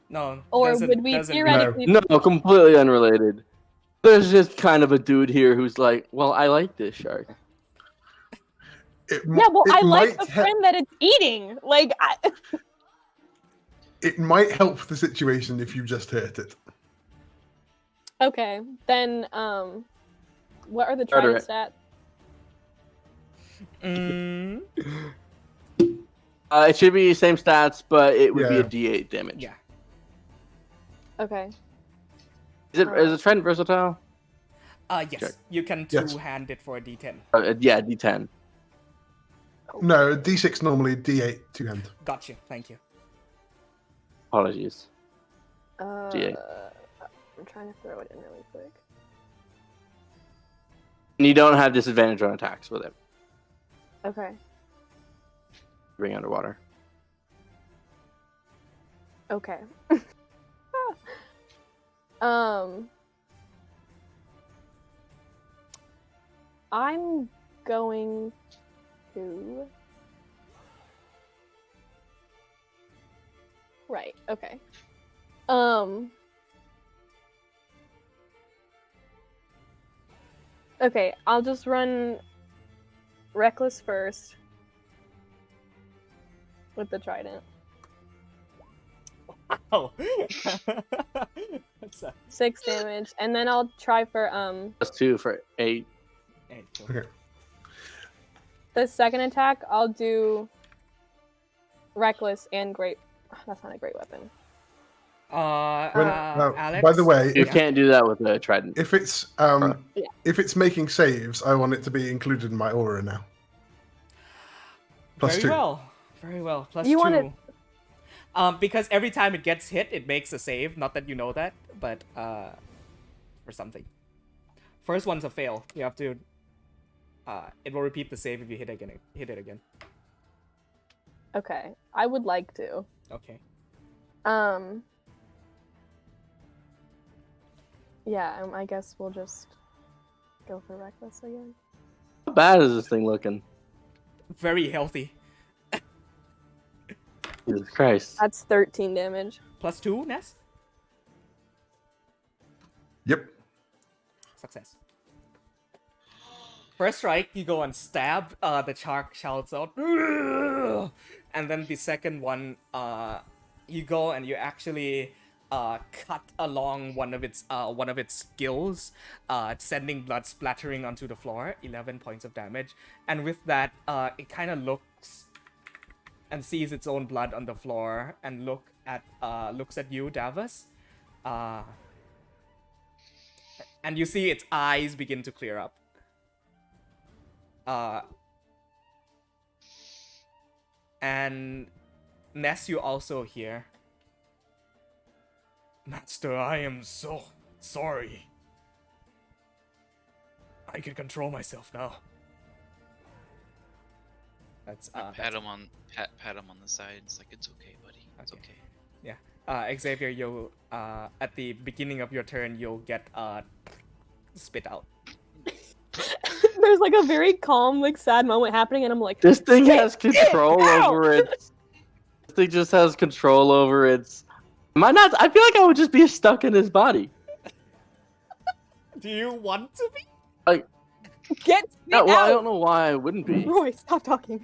No. Or doesn't- would we doesn't theoretically No, completely unrelated. There's just kind of a dude here who's like, well, I like this shark. Yeah, well, I like the might friend that it's eating. Like, it might help the situation if you just hurt it. okay, then what are the Rhetoric. trident stats? Mm, It should be same stats, but it would Yeah. be a D8 damage. yeah. Okay. Is it trident versatile? Yes. Check. You can Yes. two-hand it for a D10. Yeah, D10. No, D6 normally, D8 two hand. Got you. Thank you. Apologies. I'm trying to throw it in really quick. And you don't have disadvantage on attacks with it. Okay. Ring underwater. Okay. I'm going to. Right. Okay. Okay, I'll just run Reckless first with the trident. Oh. That's 6 damage, and then I'll try for +2 for 8. Okay. the second attack. I'll do Reckless and Great. That's not a great weapon. Alex. By the way, You can't do that with a trident. if it's Yeah. if it's making saves, I want it to be included in my aura now. Very +2. well. Very well. Plus You 2. want it- Because every time it gets hit, it makes a save. Not that you know that, but for something. First one's a fail. You have to. It will repeat the save if you hit it again. Okay, I would like to. Okay. Yeah, I guess we'll just go for Reckless again. How bad is this thing looking? Very healthy. Jesus Christ. That's 13 damage. Plus 2, Ness? Yep. Success. First strike, you go and stab. The shark shouts out, "Ugh!" And then the second one, you go and you actually cut along one of its gills, sending blood splattering onto the floor. 11 points of damage, and with that, it kind of looks and sees its own blood on the floor and looks at you, Davos. And you see its eyes begin to clear up. And Ness, you also hear, "Master, I am so sorry. I can control myself now." That's Pat him on the side. It's like, it's okay, buddy. It's okay. Yeah. Xavier, you at the beginning of your turn, you'll get spit out. There's like a very calm, like sad moment happening, and I'm like, This thing "Spit has control out!" over its. This thing just has control over its. Am I not? I feel like I would just be stuck in his body. Do you want to be? Like, Get spit yeah, well, out! I don't know why I wouldn't be. Roy, stop talking.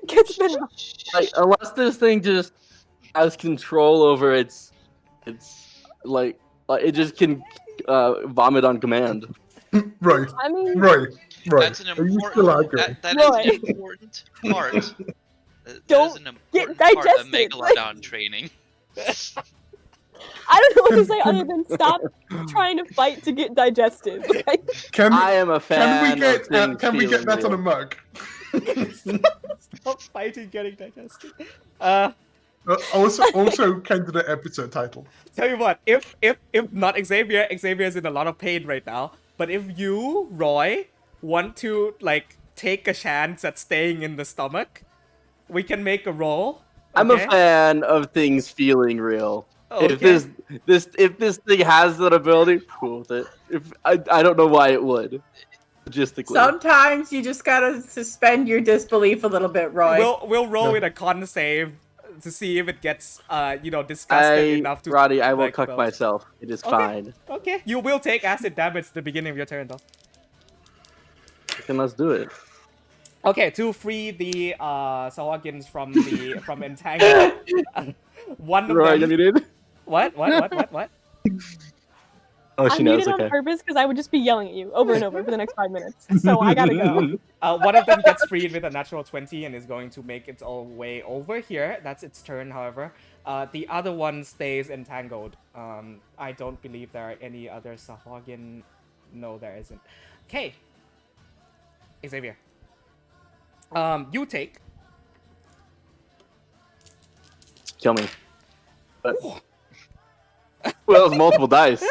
Get spit out. Like, unless this thing just has control over its like it just can vomit on command. Right. I mean, Right. That's an Are you still important. angry? That is Roy. an important part. That Don't is an get important part of digested, Megalodon training. I don't know what to say other than stop trying to fight to get digested. Like, Can I am a fan. can we get that on a mug? Stop fighting getting digested. Also candidate episode title. Tell you what, if not Xavier's in a lot of pain right now. But if you, Roy, want to like take a chance at staying in the stomach, we can make a roll. I'm a okay? fan of things feeling real. Okay. If this thing has that ability, cool with it. If I don't know why it would. Logistically. Sometimes you just gotta suspend your disbelief a little bit, Roy. We'll roll with a con save to see if it gets disgusted enough to. Roddy, I will like, cuck belch. myself. It is Okay. fine. Okay, you will take acid damage at the beginning of your turn though. Then let's do it. Okay, to free the Sawagins from entangle. One of Right, them. you did? What? Oh, she I knows. muted Okay. on purpose because I would just be yelling at you over and over for the next 5 minutes. So I gotta go. One of them gets freed with a natural 20 and is going to make its own way over here. That's its turn, however. The other one stays entangled. I don't believe there are any other Sahagin. No, there isn't. Okay. Xavier. You take. Kill me. But... Well, it was multiple dice.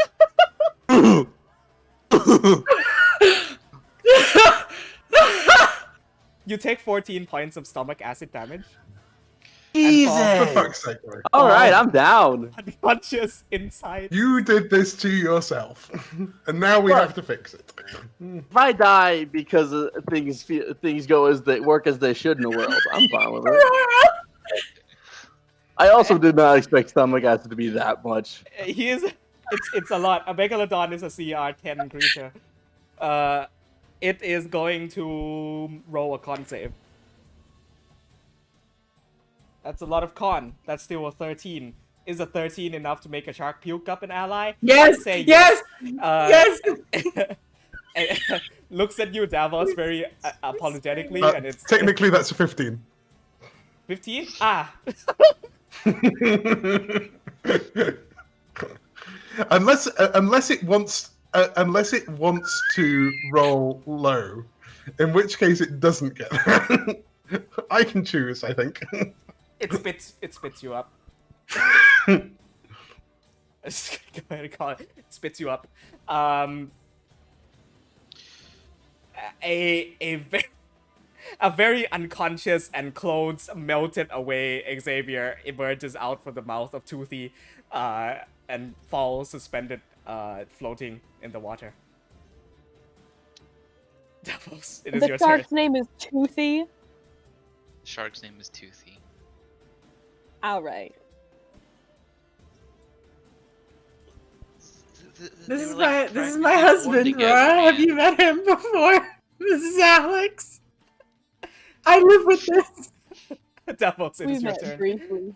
You take 14 points of stomach acid damage. Easy. For fuck's sake, bro. All right, I'm down. Unconscious inside. You did this to yourself, and now we Look. have to fix it. If I die because things go as they work as they should in the world, I'm fine with it. I also did not expect stomach acid to be that much. He is. It's a lot. A megalodon is a CR10 creature. It is going to roll a con save. That's a lot of con. That's still a 13. Is a 13 enough to make a shark puke up an ally? Yes! Say Yes! yes. Yes! And looks at you, Davos, very apologetically, and it's Technically, that's a 15. 15. Ah. unless it wants to roll low, in which case it doesn't get that. I can choose, I think. It spits you up. Just go ahead and call it. It spits you up. A very unconscious and clothes melted away Xavier emerges out from the mouth of Toothy, and falls suspended, floating in the water. Davos, it is The your turn. shark's name is Toothy. The shark's name is Toothy. All right. This is my husband, Rora. Have you met him before? This is Alex. I live with this. Davos, it We is your met turn. briefly.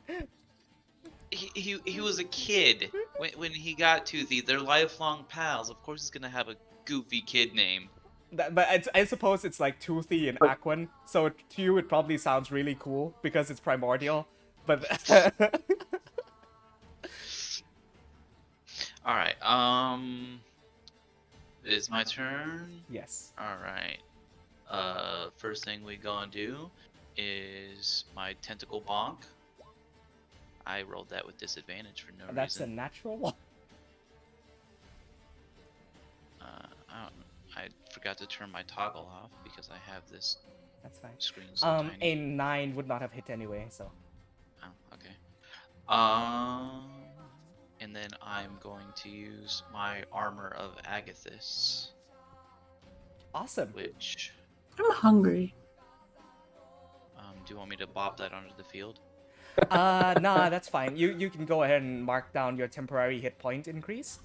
He was a kid when he got Toothy. They're lifelong pals. Of course, he's gonna have a goofy kid name. But I suppose it's like Toothy and Aquan, so to you it probably sounds really cool because it's primordial. But All right. It's my turn. yes. All right. First thing we gonna do is my tentacle bonk. I rolled that with disadvantage for no That's a reason. natural one. I forgot to turn my toggle off because I have this That's fine. screen so A tiny. 9 would not have hit anyway, so. Oh, okay. And then I'm going to use my armor of Agathis, Awesome. which I'm hungry. do you want me to bop that onto the field? Nah, that's fine. You can go ahead and mark down your temporary hit point increase.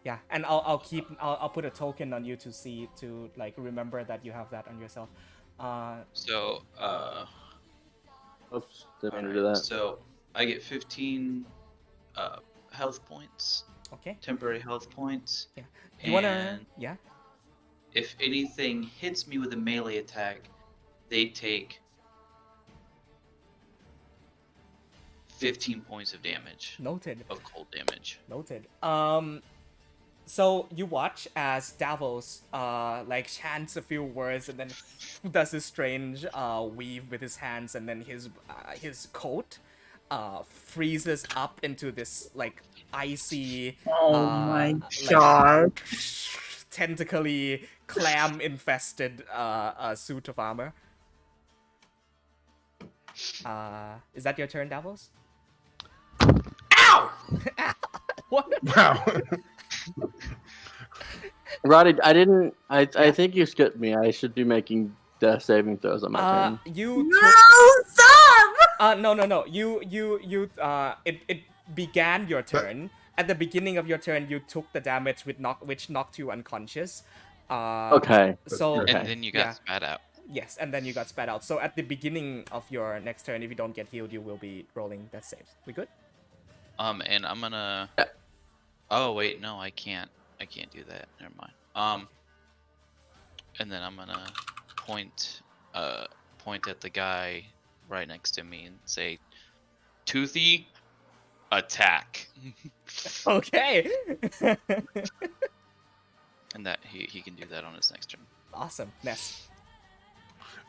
Yeah, and I'll put a token on you to like remember that you have that on yourself. So, Oops, didn't mean to alright, do that. so I get 15 health points, Okay. temporary health points. Yeah. You wanna? And Yeah. if anything hits me with a melee attack, they take 15 points of damage, Noted. of cold damage. Noted. So you watch as Davos like chants a few words and then does this strange weave with his hands, and then his coat freezes up into this like icy Oh my like, god. tentacly clam infested suit of armor. Is that your turn, Davos? Ow! What? Wow. Roddy, I think you skipped me. I should be making death saving throws on my turn. You No, stop! no. It began your turn. At the beginning of your turn, you took the damage which knocked you unconscious. Okay. So Okay. And then you got spat out. yes, and then you got spat out. So at the beginning of your next turn, if you don't get healed, you will be rolling death saves. We good? And I'm gonna. Yeah. Oh wait, no, I can't. I can't do that. Never mind. And then I'm gonna point at the guy right next to me and say, "Toothy, attack!" Okay. And that he can do that on his next turn. Awesome. Ness.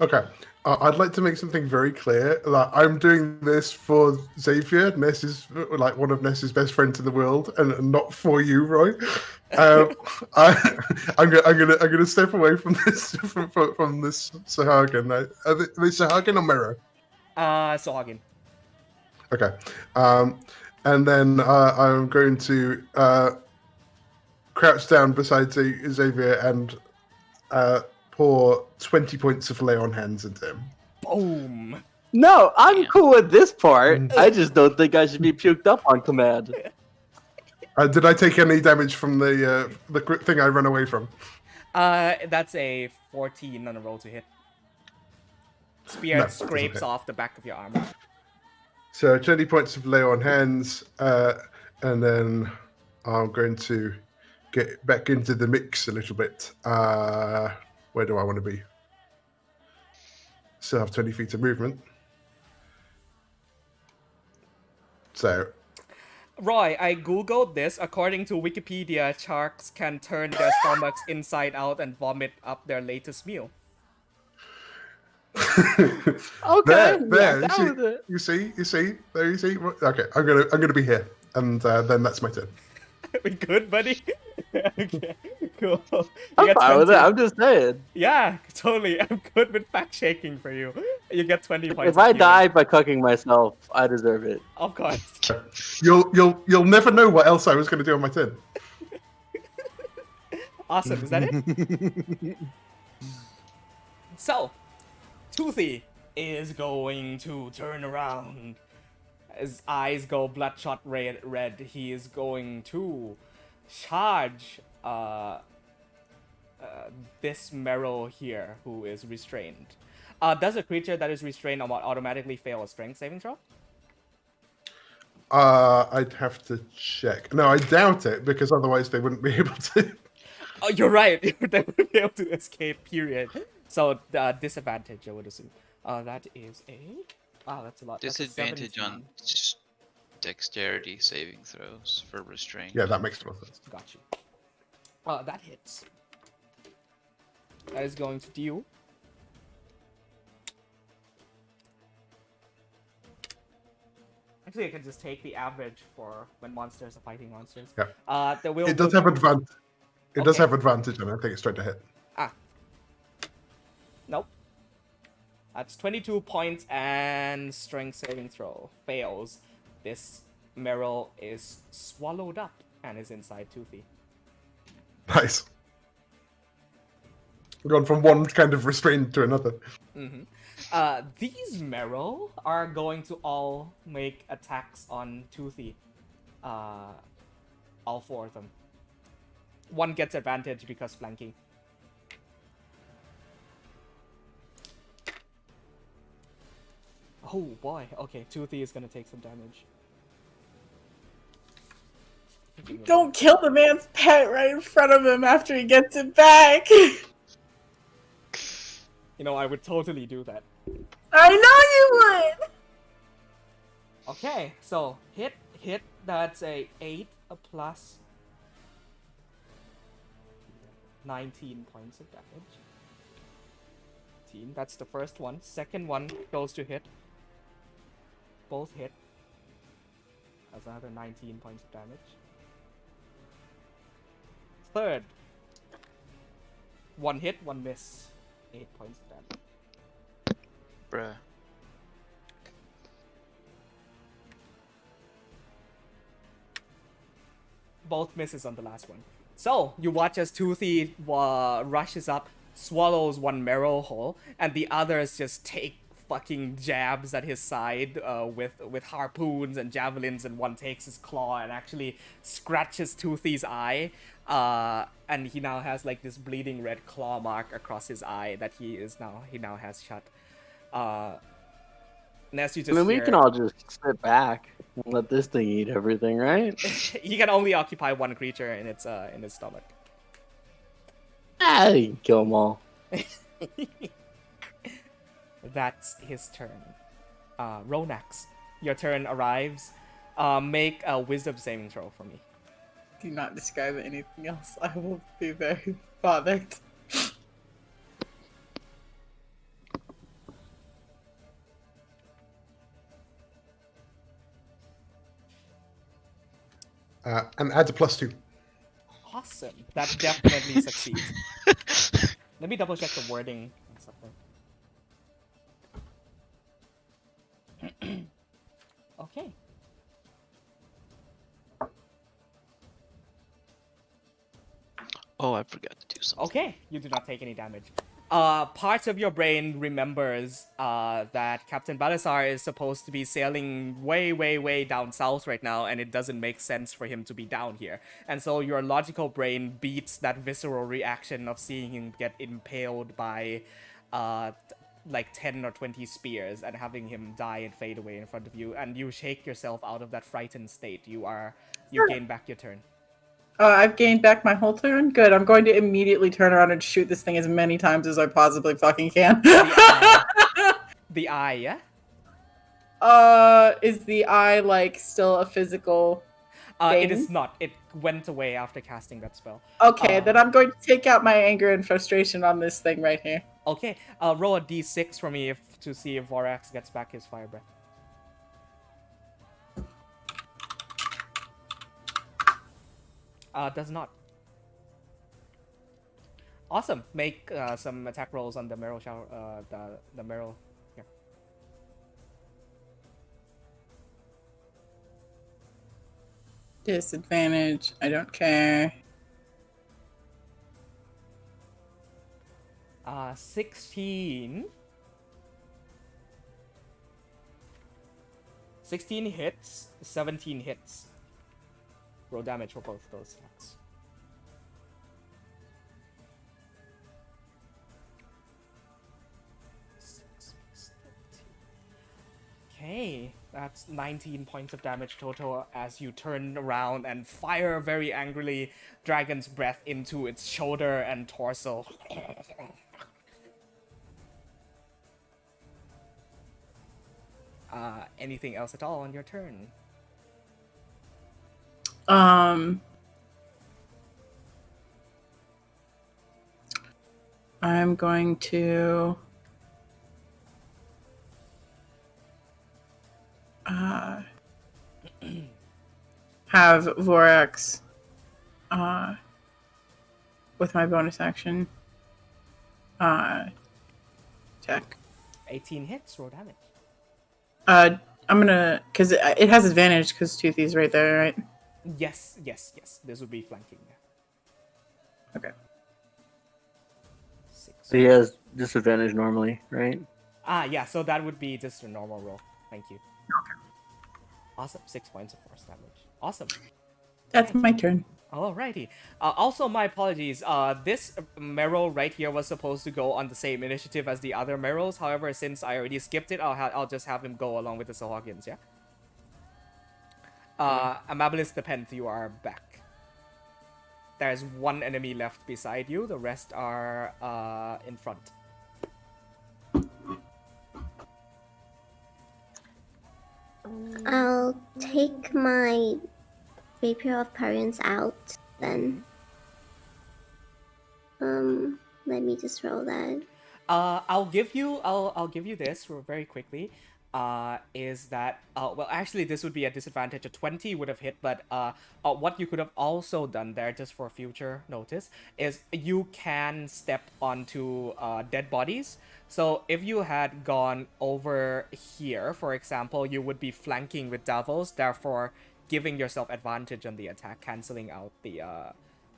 Okay. I'd like to make something very clear. Like, I'm doing this for Xavier. Ness is like one of Ness's best friends in the world, and not for you, Roy. I'm gonna step away from this from this Sahagin. Are they Sahagin or Mero? Sohagin. Okay. And then I'm going to crouch down beside Xavier and pour 20 points of lay on hands into him. Boom. No, I'm Damn. cool with this part. I just don't think I should be puked up on command. Did I take any damage from the thing I ran away from? That's a 14 on a roll to hit. Spear No, it doesn't scrapes hit. off the back of your armor. So 20 points of lay on hands, and then I'm going to get back into the mix a little bit. Where do I want to be? Still have 20 feet of movement. So, Roy, I googled this. According to Wikipedia, sharks can turn their stomachs inside out and vomit up their latest meal. Okay, there, yeah, you that see, was it. you see, there you see. Okay, I'm gonna be here, and then that's my turn. We good, buddy? Okay, cool. You I'm get fine with it. 20 I'm just saying. Yeah, totally. I'm good with fact shaking for you. You get 20 points. If I of healing. die by cucking myself, I deserve it. Of course. You'll never know what else I was gonna do on my turn. Awesome. Is that it? So, Toothy is going to turn around. His eyes go bloodshot red. He is going to charge this Merrow here, who is restrained. Does a creature that is restrained automatically fail a strength saving throw? I'd have to check. No, I doubt it, because otherwise they wouldn't be able to. Oh, you're right. They wouldn't be able to escape, period. So, disadvantage, I would assume. That is a... Wow, that's a lot. That's a Disadvantage 17. on dexterity saving throws for restraint. Yeah, that makes more sense. Got you. That hits. That is going to deal... Actually, I can just take the average for when monsters are fighting monsters. Yeah. There will It does go have to- advantage. It does Okay. have advantage, and I think it's straight to hit. Nope. That's 22 points and strength saving throw. Fails. This Merrill is swallowed up and is inside Toothy. Nice. Gone from one kind of restraint to another. Mm-hmm. These Merrill are going to all make attacks on Toothy. All four of them. One gets advantage because flanking. Oh boy, okay, Toothy is gonna take some damage. Don't kill the man's pet right in front of him after he gets it back. You know, I would totally do that. I know you would. Okay, so hit, that's a 8 plus 19 points of damage. That's the first one. Second one goes to hit. Both hit. That's another 19 points of damage. Third. One hit, one miss. 8 points of damage. Bruh. Both misses on the last one. So, you watch as Toothy rushes up, swallows one marrow hole, and the others just take fucking jabs at his side with harpoons and javelins, and one takes his claw and actually scratches Toothy's eye. And he now has like this bleeding red claw mark across his eye that he now has shut. Ness, you just I mean, we hear- can all just sit back and let this thing eat everything, right? he can only occupy one creature in its in his stomach. Ah, you can kill them all. That's his turn. Ronax, your turn arrives. Make a wisdom saving throw for me. Do not describe anything else. I will be very bothered. and adds a +2. Awesome. That definitely succeeds. Let me double check the wording and something. Okay. Oh, I forgot to do something. Okay, you do not take any damage. Part of your brain remembers that Captain Balasar is supposed to be sailing way, way, way down south right now, and it doesn't make sense for him to be down here. And so your logical brain beats that visceral reaction of seeing him get impaled by like 10 or 20 spears and having him die and fade away in front of you, and you shake yourself out of that frightened state. You gain back your turn. I've gained back my whole turn. Good. I'm going to immediately turn around and shoot this thing as many times as I possibly fucking can. The eye, yeah? Is the eye like still a physical thing? It is not. It went away after casting that spell. Okay, then I'm going to take out my anger and frustration on this thing right here. Okay, roll a d6 for me to see if Vorax gets back his fire breath. Does not. Awesome. Make some attack rolls on the Meryl shower. The Meryl. Here. Disadvantage. I don't care. 16. 16 hits. 17 hits. Roll damage for both those attacks. Okay, that's 19 points of damage total as you turn around and fire very angrily Dragon's Breath into its shoulder and torso. Anything else at all on your turn? I'm going to have Vorax with my bonus action attack. 18 hits, roll damage. I'm gonna, because it has advantage because Toothy's right there, right? Yes. This would be flanking. Okay. 6. So he has disadvantage normally, right? Yeah, so that would be just a normal roll. Thank you. Awesome. 6 points of force damage. Awesome. That's my turn. Alrighty. Also, my apologies. This Meryl right here was supposed to go on the same initiative as the other Meryls. However, since I already skipped it, I'll just have him go along with the Sahagins, yeah? Amabilis the Penth, you are back. There's one enemy left beside you. The rest are in front. I'll take my Rapier of Parents out then. Let me just roll that. I'll give you this very quickly. Is that well, actually this would be a disadvantage. A 20 would have hit, but what you could have also done there, just for future notice, is you can step onto dead bodies. So if you had gone over here, for example, you would be flanking with Davos, therefore giving yourself advantage on the attack, canceling out the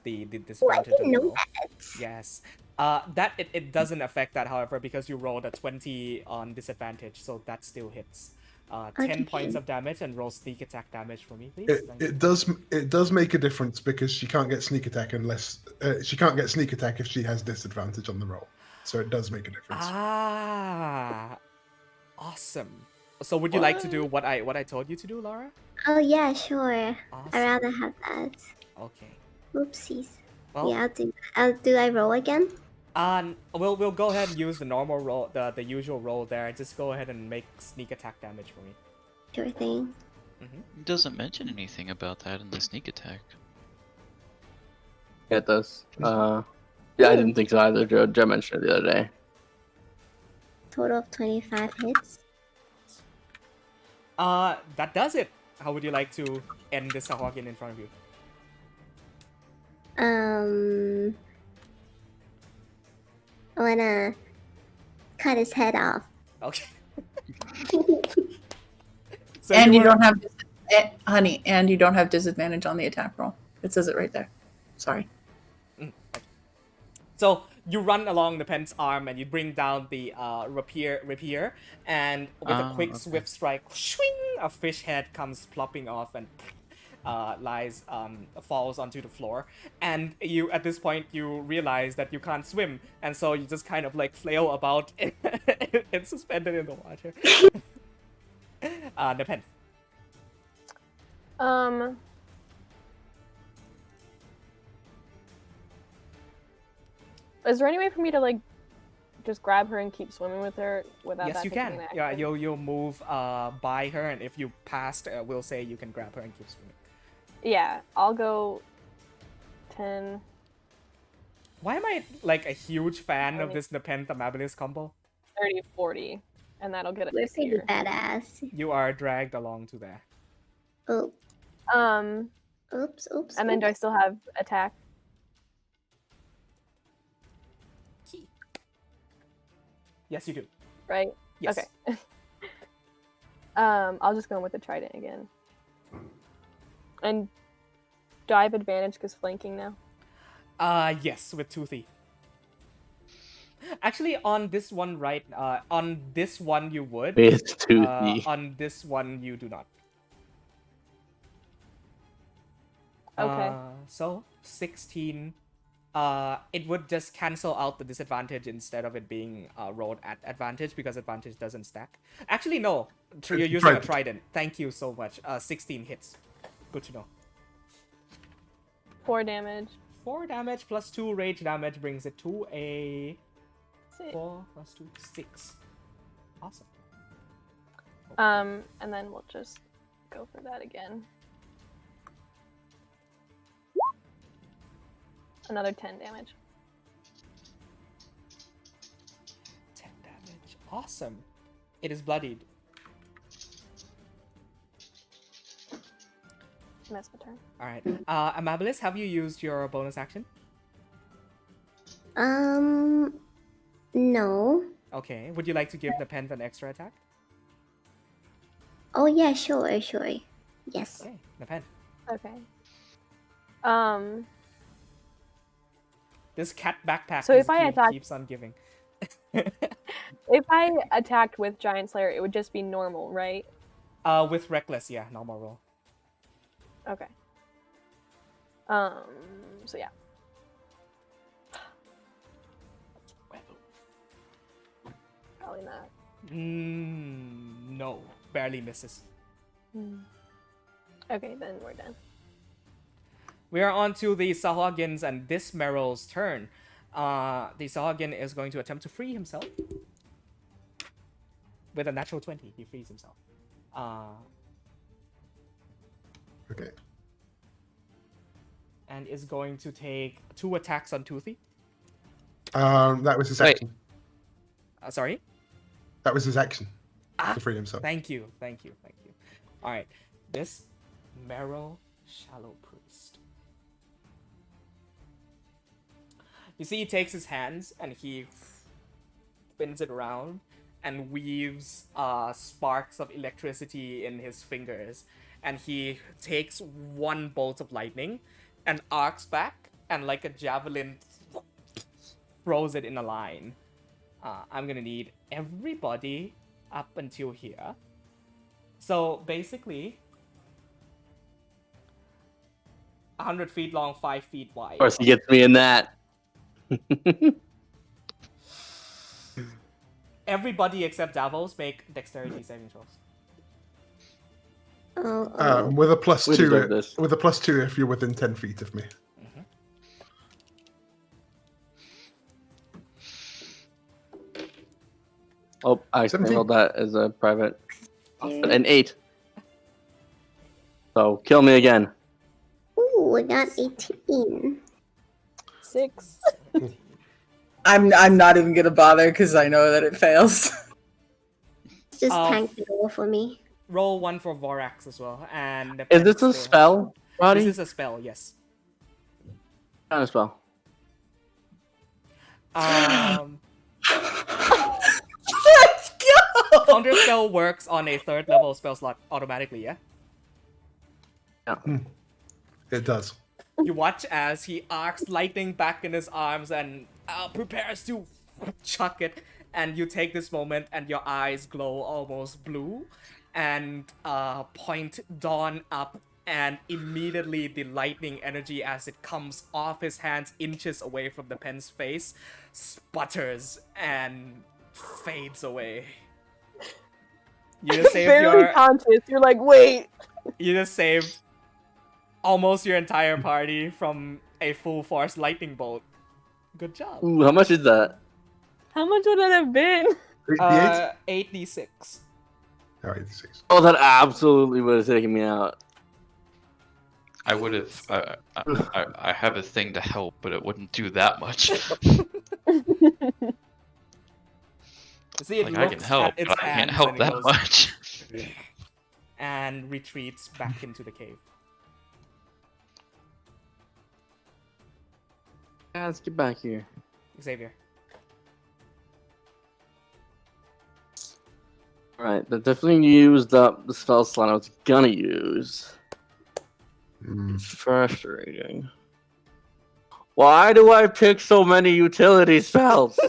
disadvantage. I didn't know that. Yes. It doesn't affect that, however, because you rolled a 20 on disadvantage, so that still hits. 10 points of damage, and roll sneak attack damage for me, please. It does make a difference because she can't get sneak attack unless she can't get sneak attack if she has disadvantage on the roll. So it does make a difference. Ah, awesome. So would you like to do what I told you to do, Laura? Oh yeah, sure. Awesome. I'd rather have that. Okay. Oopsies. Well, Yeah, do I roll again? We'll go ahead and use the normal roll, the usual roll there. Just go ahead and make sneak attack damage for me. Sure thing. It doesn't mention anything about that in the sneak attack. Yeah, it does. Yeah, I didn't think so either. Joe mentioned it the other day. Total of 25 hits. That does it. How would you like to end this Sahagin in front of you? I wanna cut his head off. Okay. So And you were- don't have, honey, and you don't have disadvantage on the attack roll. It says it right there. Sorry. So you run along the Nepent's arm and you bring down the rapier, and with a quick okay. swift strike, swing, a fish head comes plopping off and falls onto the floor. And you, at this point, you realize that you can't swim, and so you just kind of like flail about and suspended in the water. Nepent. Is there any way for me to like just grab her and keep swimming with her without Yes, that you taking can. an action? Yeah, you'll move by her, and if you passed, we'll say you can grab her and keep swimming. Yeah, I'll go 10. Why am I like a huge fan of this Nepent Amabilis combo? 30, 40, and that'll get We're us pretty here. badass. You are dragged along to there. Oh, oops. And then do I still have attack? Yes, you do. Right? Yes. Okay. I'll just go with the trident again. And do I have advantage because flanking now? Yes, with Toothy. Actually, on this one, right? On this one you would. With Toothy. On this one you do not. Okay. So 16. It would just cancel out the disadvantage instead of it being rolled at advantage because advantage doesn't stack. Actually, no. You're It's using a trident. trident. Thank you so much. 16 hits. Good to know. 4 damage. 4 damage plus 2 rage damage brings it to a 6. 4 plus 2, 6. Awesome. And then we'll just go for that again. Another 10 damage. 10 damage. Awesome. It is bloodied. And that's my turn. Alright. Amabilis, have you used your bonus action? No. Okay. Would you like to give Nepent an extra attack? Oh yeah, sure. Yes. Okay. Nepent. Okay. This cat backpack So if I attack- keeps on giving. If I attacked with Giant Slayer, it would just be normal, right? With Reckless, yeah, normal roll. Okay. So yeah. Probably not. No. Barely misses. Okay, then we're done. We are on to the Sahagins and this Meryl's turn. The Sahagin is going to attempt to free himself. With a natural 20, he frees himself. Okay. And is going to take 2 attacks on Toothy. That was his Wait. action. Sorry? That was his action Ah, to free himself. Thank you. Alright. This Meryl Shallow Priest. You see, he takes his hands and he spins it around and weaves sparks of electricity in his fingers. And he takes 1 bolt of lightning and arcs back and like a javelin throws it in a line. I'm gonna need everybody up until here. So basically, 100 feet long, 5 feet wide. Of course, he gets me in that. Everybody except Davos make dexterity saving throws. Oh. With a plus We 2. deserve this. With a plus 2 if you're within 10 feet of me. Oh, I 17. rolled that as a private. An 8. So kill me again. Ooh, I got 18. 6. I'm not even gonna bother because I know that it fails. Just Oh. tank the roll for me. Roll 1 for Vorax as well. And Is this a still- spell, Roddy? This is a spell, yes. Not a spell. Let's go! Counter spell works on a 3rd level spell slot automatically, yeah? It does. You watch as he arcs lightning back in his arms and prepares to chuck it. And you take this moment and your eyes glow almost blue. And point Dawn up. And immediately the lightning energy as it comes off his hands inches away from the pen's face sputters and fades away. You just saved Barely conscious. You're like, wait. You just saved almost your entire party from a full force lightning bolt. Good job. Ooh, how much is that? How much would that have been? 8d6. Oh, 86. Oh, that absolutely would have taken me out. I would have. I have a thing to help, but it wouldn't do that much. See, it Like I can looks help, at its but I can't hands help and it that goes- much. And retreats back into the cave. Yeah, let's get back here. Xavier. Alright, that definitely used up the spell slot I was gonna use. It's frustrating. Why do I pick so many utility spells?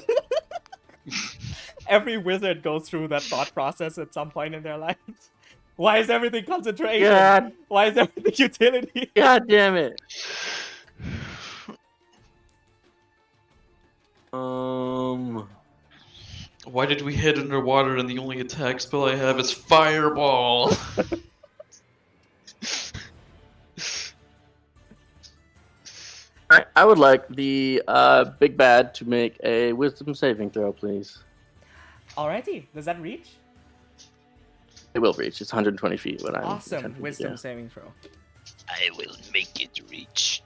Every wizard goes through that thought process at some point in their lives. Why is everything concentration? God, Why is everything utility? God damn it. Why did we hit underwater and the only attack spell I have is Fireball? Alright, I would like the big bad to make a wisdom saving throw, please. Alrighty, does that reach? It will reach. It's 120 feet. What I'm Awesome, attempting to wisdom do. saving throw. I will make it reach.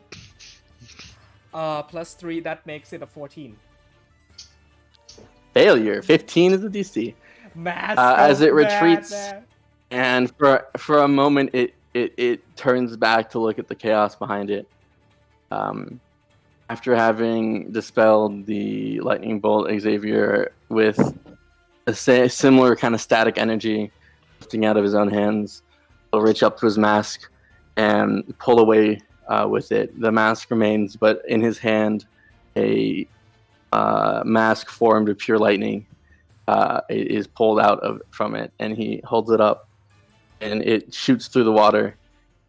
+3, that makes it a 14. Failure. 15 is the DC. Mass as it of retreats, madness. And for a moment, it turns back to look at the chaos behind it. After having dispelled the lightning bolt, Xavier, with a similar kind of static energy lifting out of his own hands, will reach up to his mask and pull away with it. The mask remains, but in his hand, a mask formed of pure lightning is pulled out from it, and he holds it up, and it shoots through the water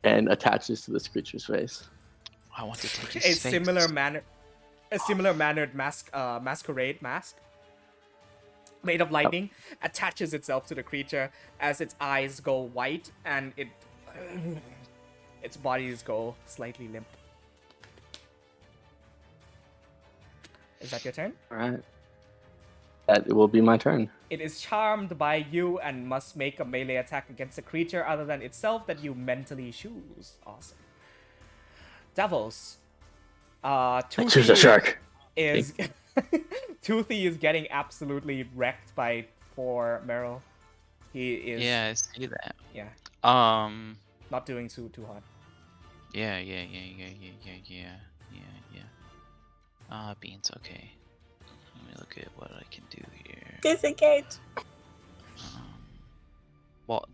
and attaches to this creature's face. I want to take his A face. similar mannered masquerade mask made of lightning attaches itself to the creature as its eyes go white and its bodies go slightly limp. Is that your turn? All right. That will be my turn. It is charmed by you and must make a melee attack against a creature other than itself that you mentally choose. Awesome. Devils. Choose a shark. Toothy is getting absolutely wrecked by poor Meryl. He is Yeah, I see that. yeah, Um. not doing too hard. Yeah. Beans. Okay. Let me look at what I can do here. Disengage. Well,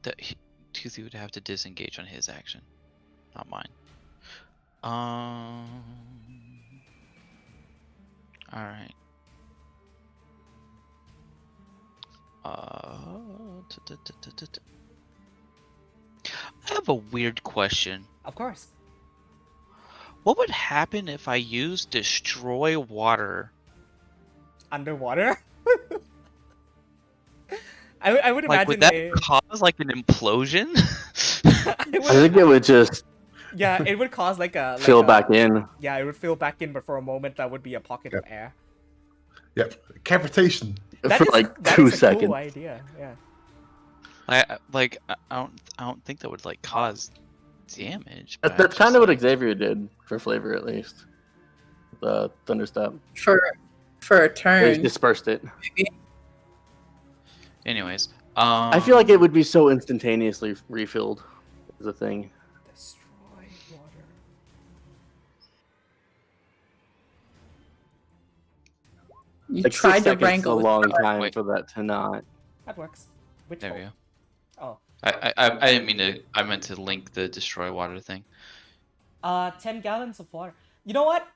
Toothy would have to disengage on his action, not mine. All right. I have a weird question. Of course. What would happen if I used Destroy Water? Underwater? I would Like, imagine would that cause like an implosion? I think it would just yeah, it would cause like a fill back in. Yeah, it would fill back in, but for a moment that would be a pocket of air. Yep. Cavitation. That For is like that 2 is a seconds. cool idea. Yeah. I don't think that would like cause damage. but That's I'm kind just of like- what Xavier did for flavor, at least. The thunderstep. For a They turn. dispersed it. Anyways, I feel like it would be so instantaneously refilled. Is a thing. Destroy water. You Like tried 6 to seconds is a wrangle. long time Wait. for that to not. That works. Which There we one? go. Oh. I didn't mean to. I meant to link the destroy water thing. 10 gallons of water. You know what?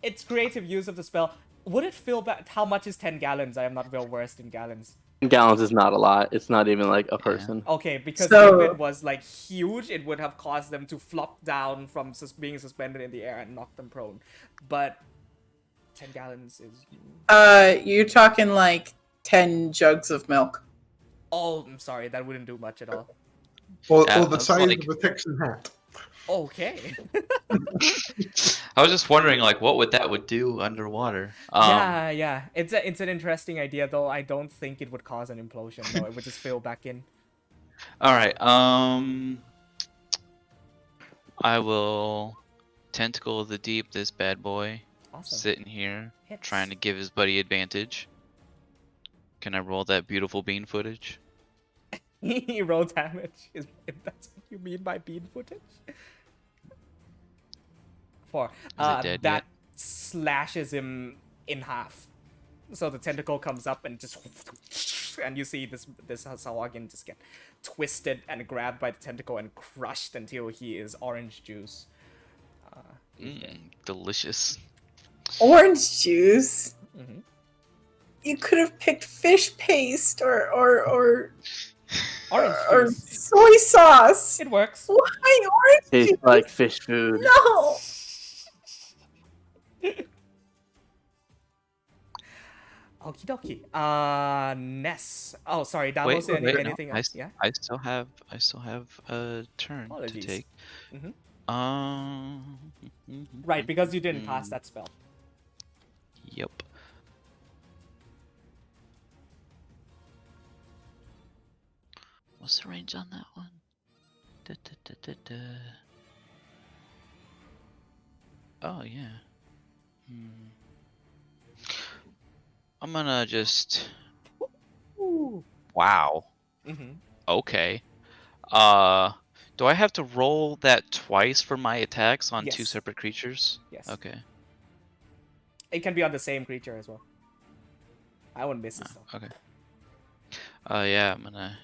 It's creative use of the spell. Would it feel bad? How much is 10 gallons? I am not well versed in gallons. Gallons is not a lot. It's not even like a person. Okay, because So- if it was like huge, it would have caused them to flop down from being suspended in the air and knock them prone. But 10 gallons is. You're talking like 10 jugs of milk. Oh, I'm sorry, that wouldn't do much at all. Or Yeah, the that's size like- of a Texan hat. Okay. I was just wondering, like, what would do underwater? Yeah. It's an interesting idea, though. I don't think it would cause an implosion, though. It would just fill back in. All right. I will tentacle of the deep this bad boy, Awesome. sitting here Hits. trying to give his buddy advantage. Can I roll that beautiful bean footage? Roll damage, if that's what you mean by bean footage. 4. Is it dead That yet? slashes him in half. So the tentacle comes up and just, and you see this Sawagin just get twisted and grabbed by the tentacle and crushed until he is orange juice. Delicious. Orange juice? Mhm. You could have picked fish paste or Orange or juice. soy sauce. It works. Why orange Tastes juice? like fish food. No. Okie dokie. Ness. Oh, sorry. Davos, Wait, no, anything else? Yeah. I still have a turn Apologies. to take. Mhm. Mhm. Right, because you didn't pass that spell. Yep. What's the range on that one? Da, da, da, da, da. Oh yeah. I'm gonna just. Wow. Mm-hmm. Okay. Do I have to roll that twice for my attacks on 2 Yes. separate creatures? Yes. Okay. It can be on the same creature as well. I wouldn't miss it though. Okay. Yeah, I'm gonna.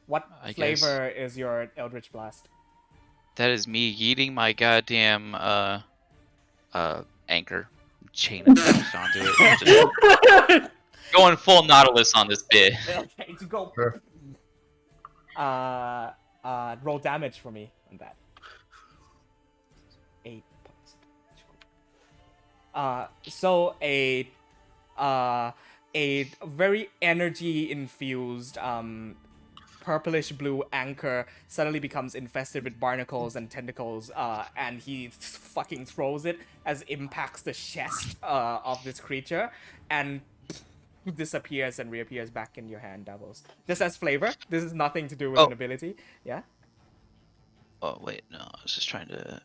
What I flavor is your Eldritch Blast? That is me eating my goddamn anchor, chain attached onto it. Just going full Nautilus on this bit. Okay, to go. Sure. Roll damage for me on that. 8 points. So a very energy infused purplish blue anchor suddenly becomes infested with barnacles and tentacles, and he fucking throws it as it impacts the chest of this creature and disappears and reappears back in your hand, Davos. Just as flavor. This is nothing to do with an ability. Yeah? Oh wait, no, I was just trying to.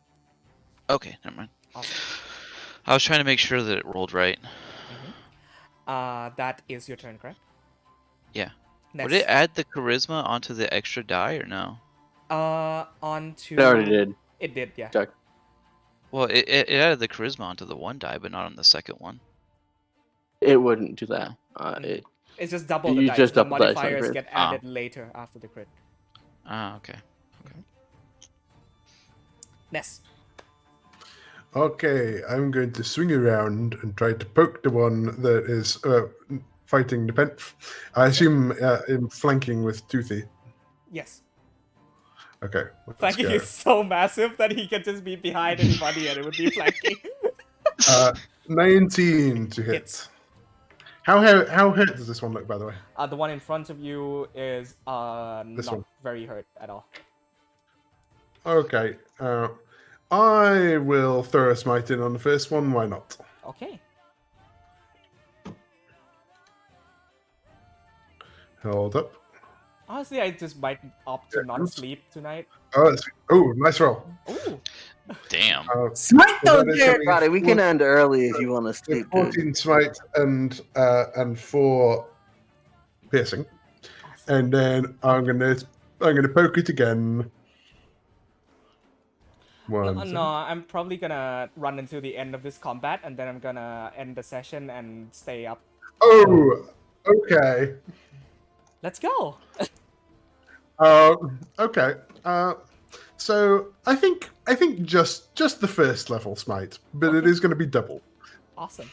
Okay, never mind. Awesome. I was trying to make sure that it rolled right. That is your turn, correct? Yeah. Next. Would it add the charisma onto the extra die or no? Onto... It already did. It did, yeah. Check. Well, it added the charisma onto the 1 die, but not on the second one. It wouldn't do that. It It's just double the You dice. just The double dice on modifiers crit. get added later after the crit. Ah, okay. Ness. Okay, I'm going to swing around and try to poke the one that is fighting the Penth. I assume I'm flanking with Toothy. Yes. Okay. let's Flanking go. is so massive that he can just be behind anybody and it would be flanking. 19 to hit. Hits. How hurt does this one look, by the way? The one in front of you is This not one. very hurt at all. Okay. I will throw a smite in on the first one. Why not? Okay. Hold up. Honestly, I just might opt to not oops. sleep tonight. Oh, nice roll. Ooh. Damn. Smite So those that is there. something- Roddy, we can end early if you want to So sleep, dude. 14 smite and 4 piercing, Awesome. and then I'm gonna poke it again. One. No, I'm probably gonna run until the end of this combat, and then I'm gonna end the session and stay up. Oh, okay. Let's go. Okay. So I think just the first level smite, but it Okay. is going to be double. Awesome.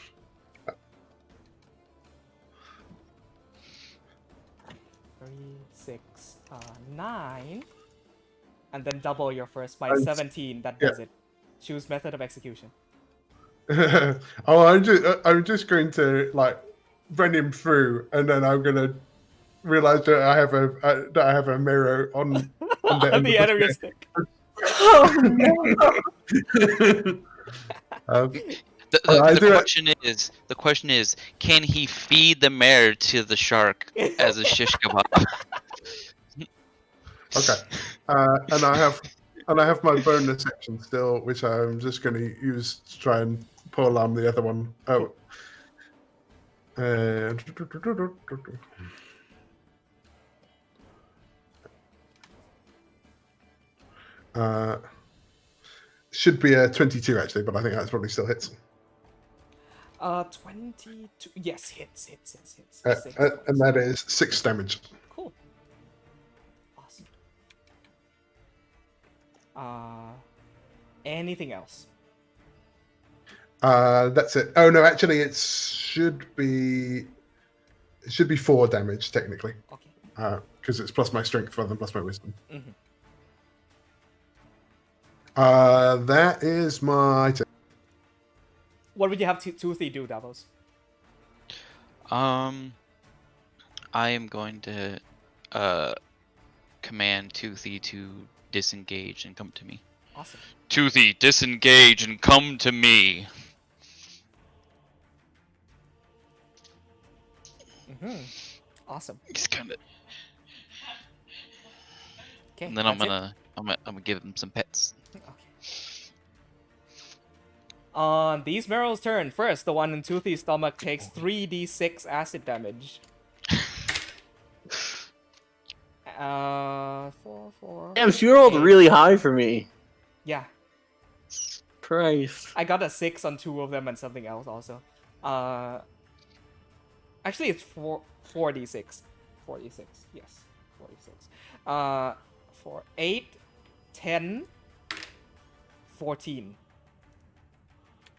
3, 6, 9, and then double your first by And- 17. That yeah. does it. Choose method of execution. I'm just going to like run him through, and then I'm going to realize that I have a mirror on the end The of enemy the stick. Oh no! The question is, can he feed the mare to the shark as a shish kebab? Okay. And I have my bonus action still, which I'm just going to use to try and pull on the other one. Oh. Should be a 22 actually, but I think that's probably still hits. 22. Yes, hits. Six. And that is 6 damage. Cool. Awesome. Anything else? That's it. Oh no, actually it should be 4 damage technically. Okay. Because it's plus my strength rather than plus my wisdom. Mm-hmm. That is my turn. What would you have Toothy do, Davos? I am going to command Toothy to disengage and come to me. Awesome. Toothy, disengage and come to me. Mm-hmm. Awesome. He's kind of. Okay. And then I'm gonna give him some pets. Okay. On these Meryl's turn, first, the one in Toothy's stomach takes 3d6 acid damage. 4. Damn, she rolled 8. really high for me. Yeah, Christ. I got a 6 on 2 of them and something else also. Actually, it's 4d6. 4d6, yes. 4d6. 4, 8, 10, 14.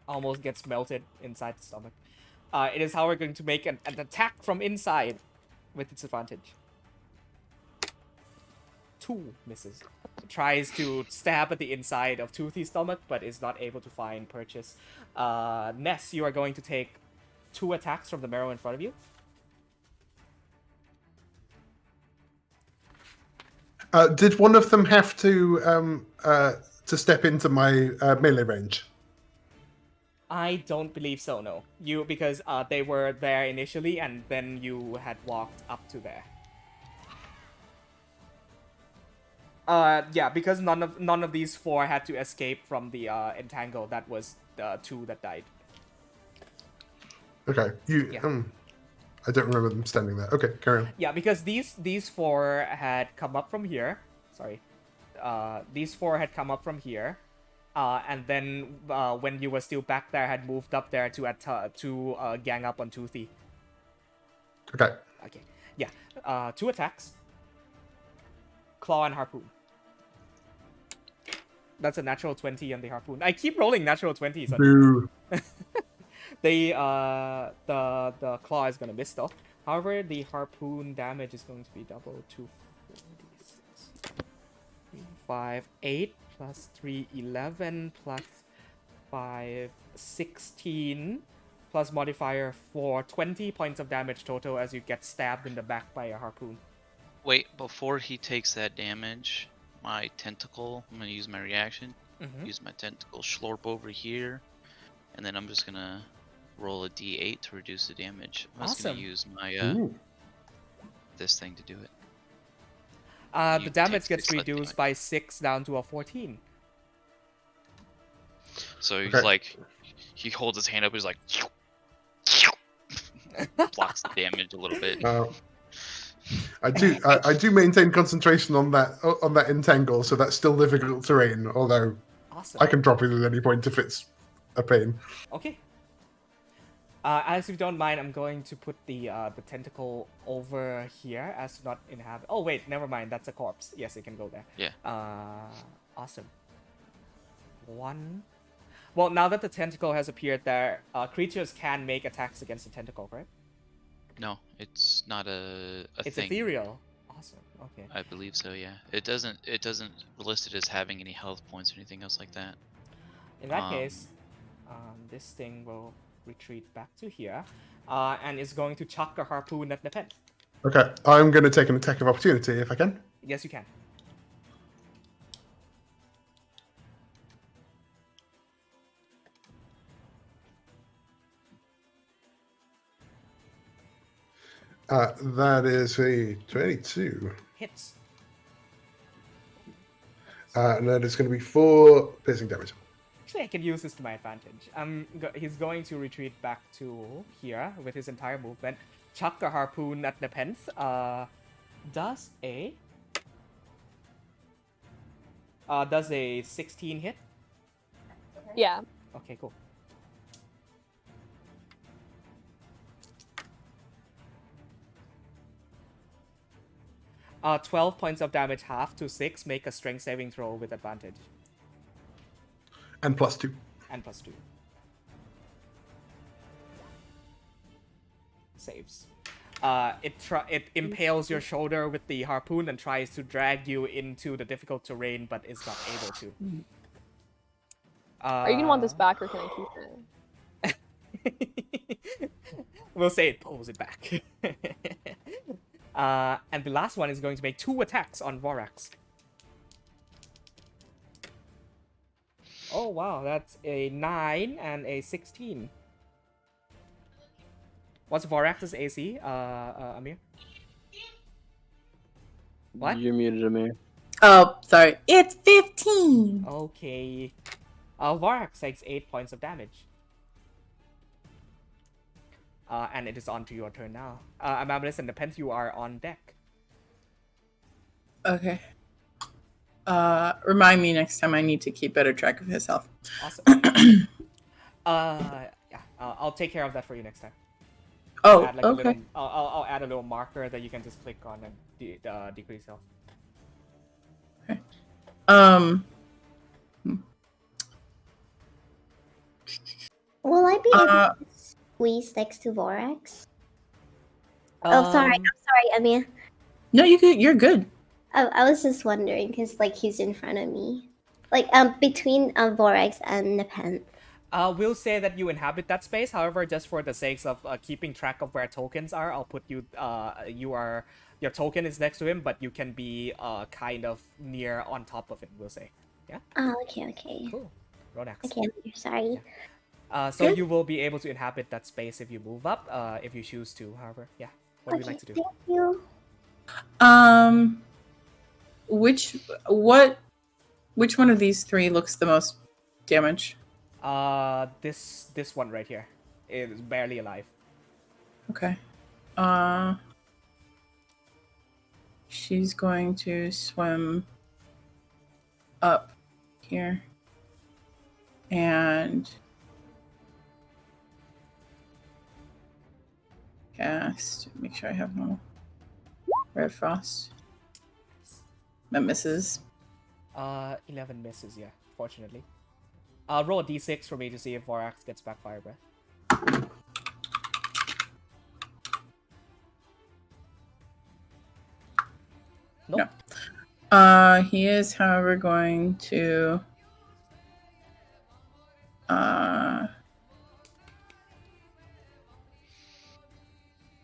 Almost gets melted inside the stomach. It is, however, going to make an attack from inside with its advantage. 2 misses. Tries to stab at the inside of Toothy's stomach, but is not able to find purchase. Ness, you are going to take 2 attacks from the marrow in front of you. Did one of them have to step into my melee range? I don't believe so, no. Because they were there initially, and then you had walked up to there. Yeah, because none of these 4 had to escape from the entangle. That was the 2 that died. Okay, Yeah. I don't remember them standing there. Okay, carry on. Yeah, because these 4 had come up from here. Sorry. These 4 had come up from here. And then when you were still back there, had moved up there to gang up on Toothy. Okay. Okay. Yeah. 2 attacks. Claw and harpoon. That's a natural 20 on the harpoon. I keep rolling natural 20s on Boo. the claw is gonna miss though. However, the harpoon damage is going to be double to 5, 8 plus 3, 11 plus 5, 16 plus modifier 4, 20 points of damage total as you get stabbed in the back by a harpoon. Wait, before he takes that damage, my tentacle, I'm gonna use my reaction, use my tentacle slurp over here, and then I'm just gonna roll a d8 to reduce the damage. I'm just gonna use my this thing to do it. The damage take gets 6 reduced by 6 down to a 14. So he's Okay. like, he holds his hand up, he's like, blocks the damage a little bit. I do maintain concentration on that entangle, so that's still difficult terrain. Although Awesome. I can drop it at any point if it's a pain. Okay. As if you don't mind, I'm going to put the tentacle over here as to not inhabit. Oh wait, never mind. That's a corpse. Yes, it can go there. Yeah. Awesome. One. Well, now that the tentacle has appeared there, creatures can make attacks against the tentacle, right? No, it's not a It's thing. ethereal. Awesome. Okay. I believe so. Yeah. It doesn't list it as having any health points or anything else like that. In that case, this thing will retreat back to here, and is going to chuck a harpoon at Nepent. Okay, I'm going to take an attack of opportunity if I can. Yes, you can. That is a 22. Hits. And that is going to be 4 piercing damage. Actually, I can use this to my advantage. He's going to retreat back to here with his entire movement. Chuck the harpoon at Nepenthe. Does a 16 hit? Yeah. Okay, cool. Uh, 12 points of damage, half to 6. Make a strength saving throw with advantage. And +2. And +2. Saves. It impales your shoulder with the harpoon and tries to drag you into the difficult terrain, but is not able to. Are you gonna want this back, or can I keep it? We'll say it pulls it back. And the last one is going to make 2 attacks on Vorax. Oh wow, that's a 9 and a 16. What's Vorax's AC, Amir? What? You're muted, Amir. Oh, sorry. It's 15. Okay. Vorax takes 8 points of damage. And it is on to your turn now. Amabilis and Nepenthe, you are on deck. Okay. Remind me next time I need to keep better track of his health. Awesome. Yeah, I'll take care of that for you next time. Oh, Add, like, okay. I'll add a little marker that you can just click on and decrease health. Okay. Will I be able to squeeze next to Vorax? Oh, sorry. I'm sorry, Amir. No, you're good. I was just wondering because like he's in front of me, like between Vorax and Nepenthe. We'll say that you inhabit that space. However, just for the sakes of keeping track of where tokens are, I'll put you. Your token is next to him, but you can be kind of near on top of it. We'll say, yeah. Oh, okay. Cool. Ronax. Okay, sorry. So you will be able to inhabit that space if you move up. If you choose to, however, yeah. What would you like to do? Thank you. Which one of these 3 looks the most damaged? This one right here is barely alive. Okay. She's going to swim up here and cast. Make sure I have no red frost. That misses. 11 misses, yeah, fortunately. Roll a d6 for me to see if Vorax gets back fire breath. Nope. No. He is, however, going to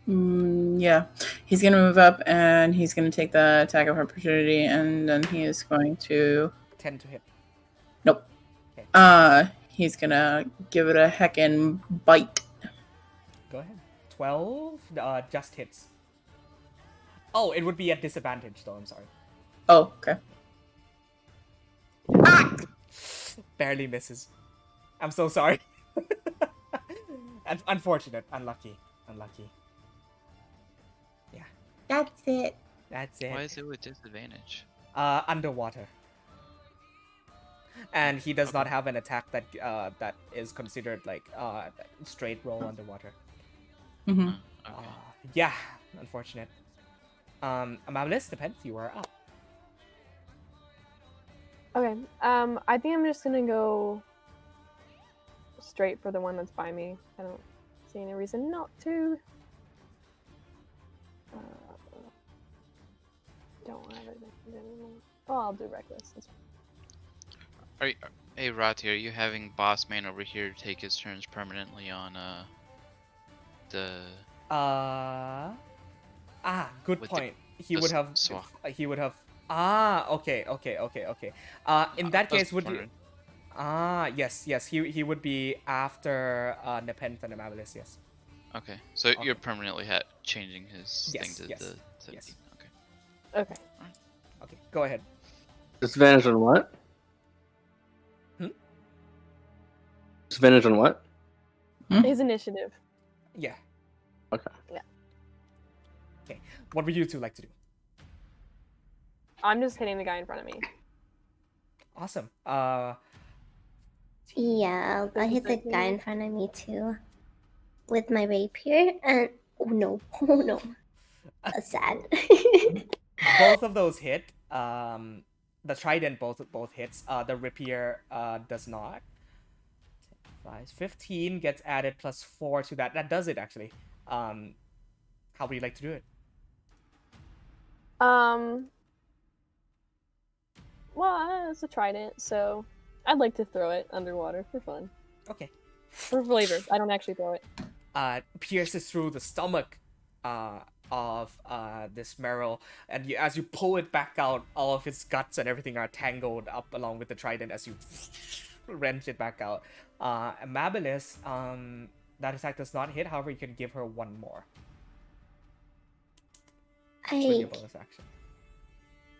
yeah, he's gonna move up and he's gonna take the attack of opportunity, and then he is going to 10 to hit. Nope. Okay. He's gonna give it a heckin' bite. Go ahead. 12 just hits. Oh, it would be at disadvantage though, I'm sorry. Oh, okay. Barely misses. I'm so sorry. Unfortunate. Unlucky. Yeah. That's it. That's it. Why is it with disadvantage? Underwater. And he does not Okay. have an attack that that is considered like straight roll underwater. Mm-hmm. Okay. Yeah, unfortunate. Amabilis, depends. You are up. Okay. I think I'm just gonna go straight for the one that's by me. I don't see any reason not to. Don't have it anymore. Oh, I'll do reckless. Hey Rati, are you having Boss Man over here take his turns permanently on the Good With point. He the would have. swap. He would have. Okay. In that I was case, would you? wondering. Yes. He would be after Nepenthe and Amabilis. Yes. Okay, so Okay. you're permanently changing his Yes, thing to yes, the 17. yes. Okay. Okay. Okay. Go ahead. Disadvantage on what? Hmm? Disadvantage on what? His initiative. Yeah. Okay. Yeah. Okay. What would you two like to do? I'm just hitting the guy in front of me. Awesome. Yeah, I'll hit the guy in front of me too. With my rapier and oh no. That's sad. Both of those hit. The trident both hits. The rapier does not. 15 gets added plus 4 to that. That does it actually. How would you like to do it? Well, it's a trident, so I'd like to throw it underwater for fun. Okay. For flavor. I don't actually throw it. Pierces through the stomach of this Meryl, and as you pull it back out, all of its guts and everything are tangled up along with the trident as you wrench it back out. Amabilis, that attack does not hit, however you can give her one more. With your bonus action.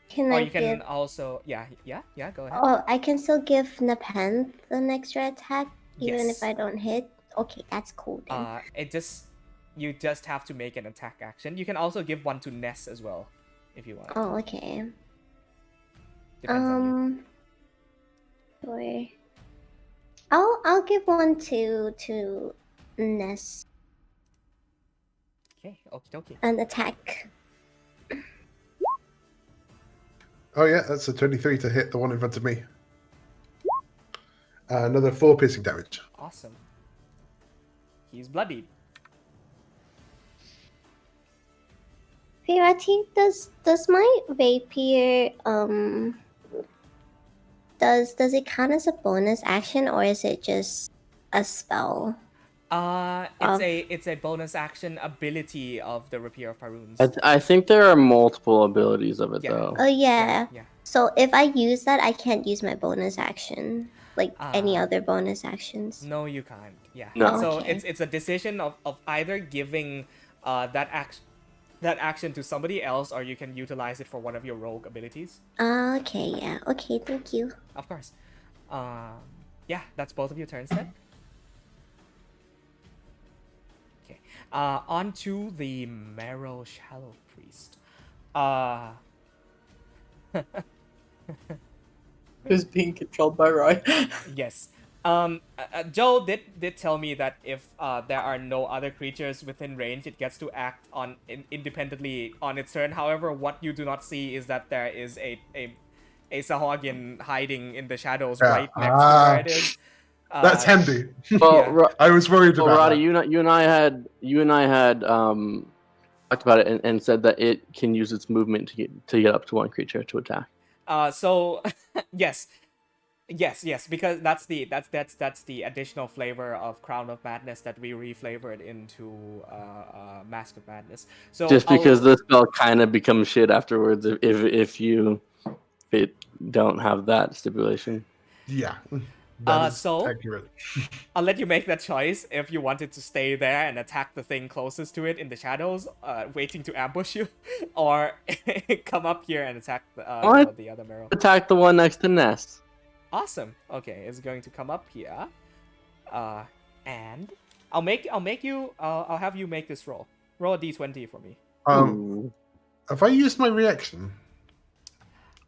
Can Or I you can give... also go ahead. Oh, I can still give Nepenthe an extra attack even Yes. if I don't hit? Okay, that's cool then. You just have to make an attack action. You can also give one to Ness as well, if you want. Oh, okay. Depends on you. Sure. I'll give one to Ness. Okay, okie dokie. An attack. Oh yeah, that's a 23 to hit the one in front of me. Another 4 piercing damage. Awesome. He's bloodied. Virati, does my rapier does it count as a bonus action or is it just a spell? It's a bonus action ability of the Rapier of Paruns. I think there are multiple abilities of it Yeah. though. Oh yeah. Yeah. So if I use that, I can't use my bonus action, like any other bonus actions. No, you can't. Yeah. No. So Okay. it's a decision of either giving that action to somebody else, or you can utilize it for one of your rogue abilities. Okay, yeah. Okay, thank you. Of course. Yeah, that's both of your turns then. Okay. On to the Marrow Shallow Priest. Who's being controlled by Roy? Yes. Joe did tell me that if there are no other creatures within range, it gets to act independently on its turn. However, what you do not see is that there is a Sahagin hiding in the shadows right next to where it is. That's handy. Well, I was worried about Roddy, that. you and I had talked about it and said that it can use its movement to get up to one creature to attack. So yes, because that's the additional flavor of Crown of Madness that we reflavored into Mask of Madness. So just because the spell kind of becomes shit afterwards if you don't have that stipulation. Yeah. That is so accurate. I'll let you make that choice if you wanted to stay there and attack the thing closest to it in the shadows, waiting to ambush you, or come up here and attack the other Marrow. Attack the one next to Ness. Awesome. Okay, it's going to come up here, and I'll have you make this roll. Roll a d20 for me. Have I used my reaction?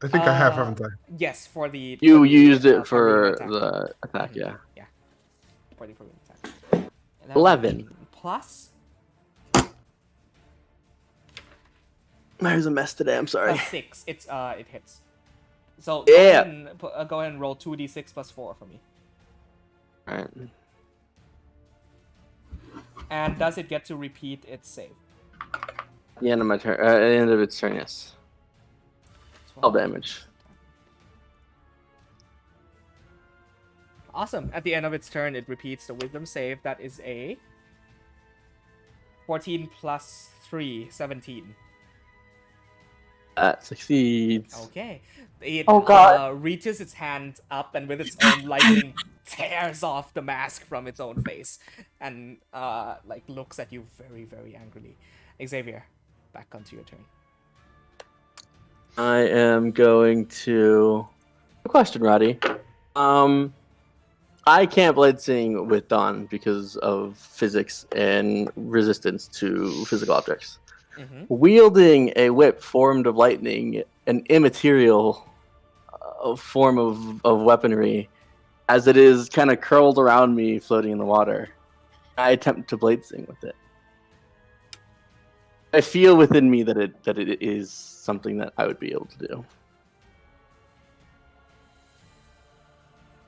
I think I have, haven't I? Yes, for the You for the, used it balloon for attack. the attack, Mhm. yeah. Yeah, for the balloon attack. 11 plus. There's a mess today. I'm sorry. 6. It hits. So Yeah. go ahead and roll 2d6 plus 4 for me. All right. And does it get to repeat its save? The end of my turn. The end of its turn. Yes. 12 damage. Awesome. At the end of its turn, it repeats the wisdom save. That is a 14 plus 3, 17. That succeeds. Okay. It Oh, God. reaches its hand up and with its own lightning tears off the mask from its own face and like looks at you very, very angrily. Xavier, back onto your turn. I am going to. A question, Roddy. I can't blade sing with Dawn because of physics and resistance to physical objects. Mm-hmm. Wielding a whip formed of lightning, an immaterial form of weaponry, as it is kind of curled around me, floating in the water, I attempt to blade sing with it. I feel within me that it is something that I would be able to do.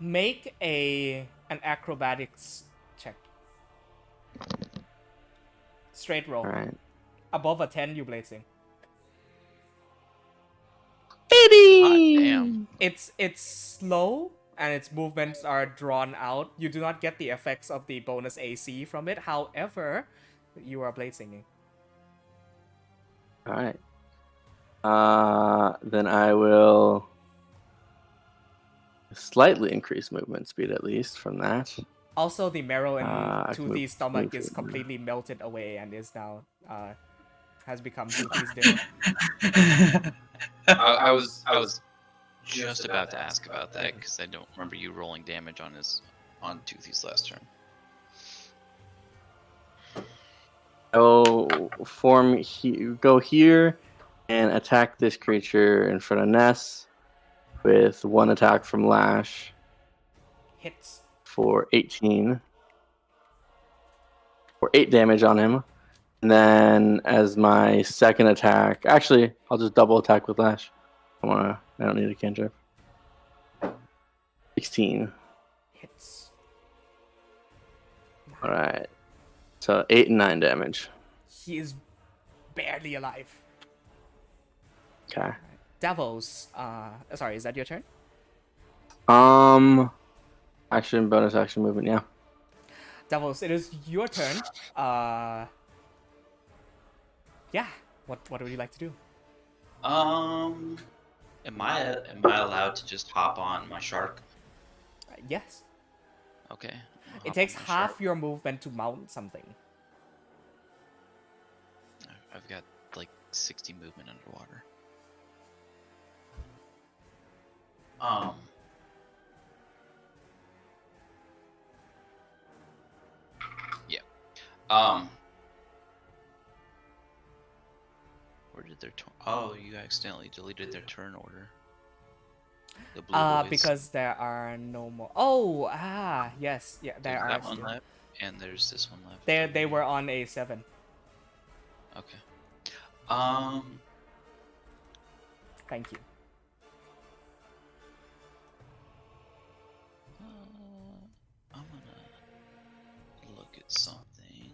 Make an acrobatics check. Straight roll. All right. Above a 10, you blade sing. Hot damn. It's slow and its movements are drawn out. You do not get the effects of the bonus AC from it. However, you are blade singing. All right. Then I will slightly increase movement speed, at least from that. Also, the marrow in I can Toothy's stomach move is it. completely melted away and is now has become Toothy's dinner. I was just about to ask about that because I don't remember you rolling damage on Toothy's last turn. I will go here and attack this creature in front of Ness with one attack from Lash Hits. for 18. For 8 damage on him. And then as my second attack, actually, I'll just double attack with Lash. I don't need a cantrip. 16. Hits. Alright. So 8 and 9 damage. He is barely alive. Okay. Davos, sorry, is that your turn? Action, bonus action movement, yeah. Davos, it is your turn. Yeah. What would you like to do? Am I allowed to just hop on my shark? Yes. Okay. I'll It hop takes on my half shark. your movement to mount something. I've got like 60 movement underwater. Yeah. Where did their oh, you accidentally deleted their turn order. The blue boys. Because there are no more. Oh, yes, yeah, there There's are. that one Still. left, and there's this one left. They were on a 7. Okay. Thank you. I'm gonna look at something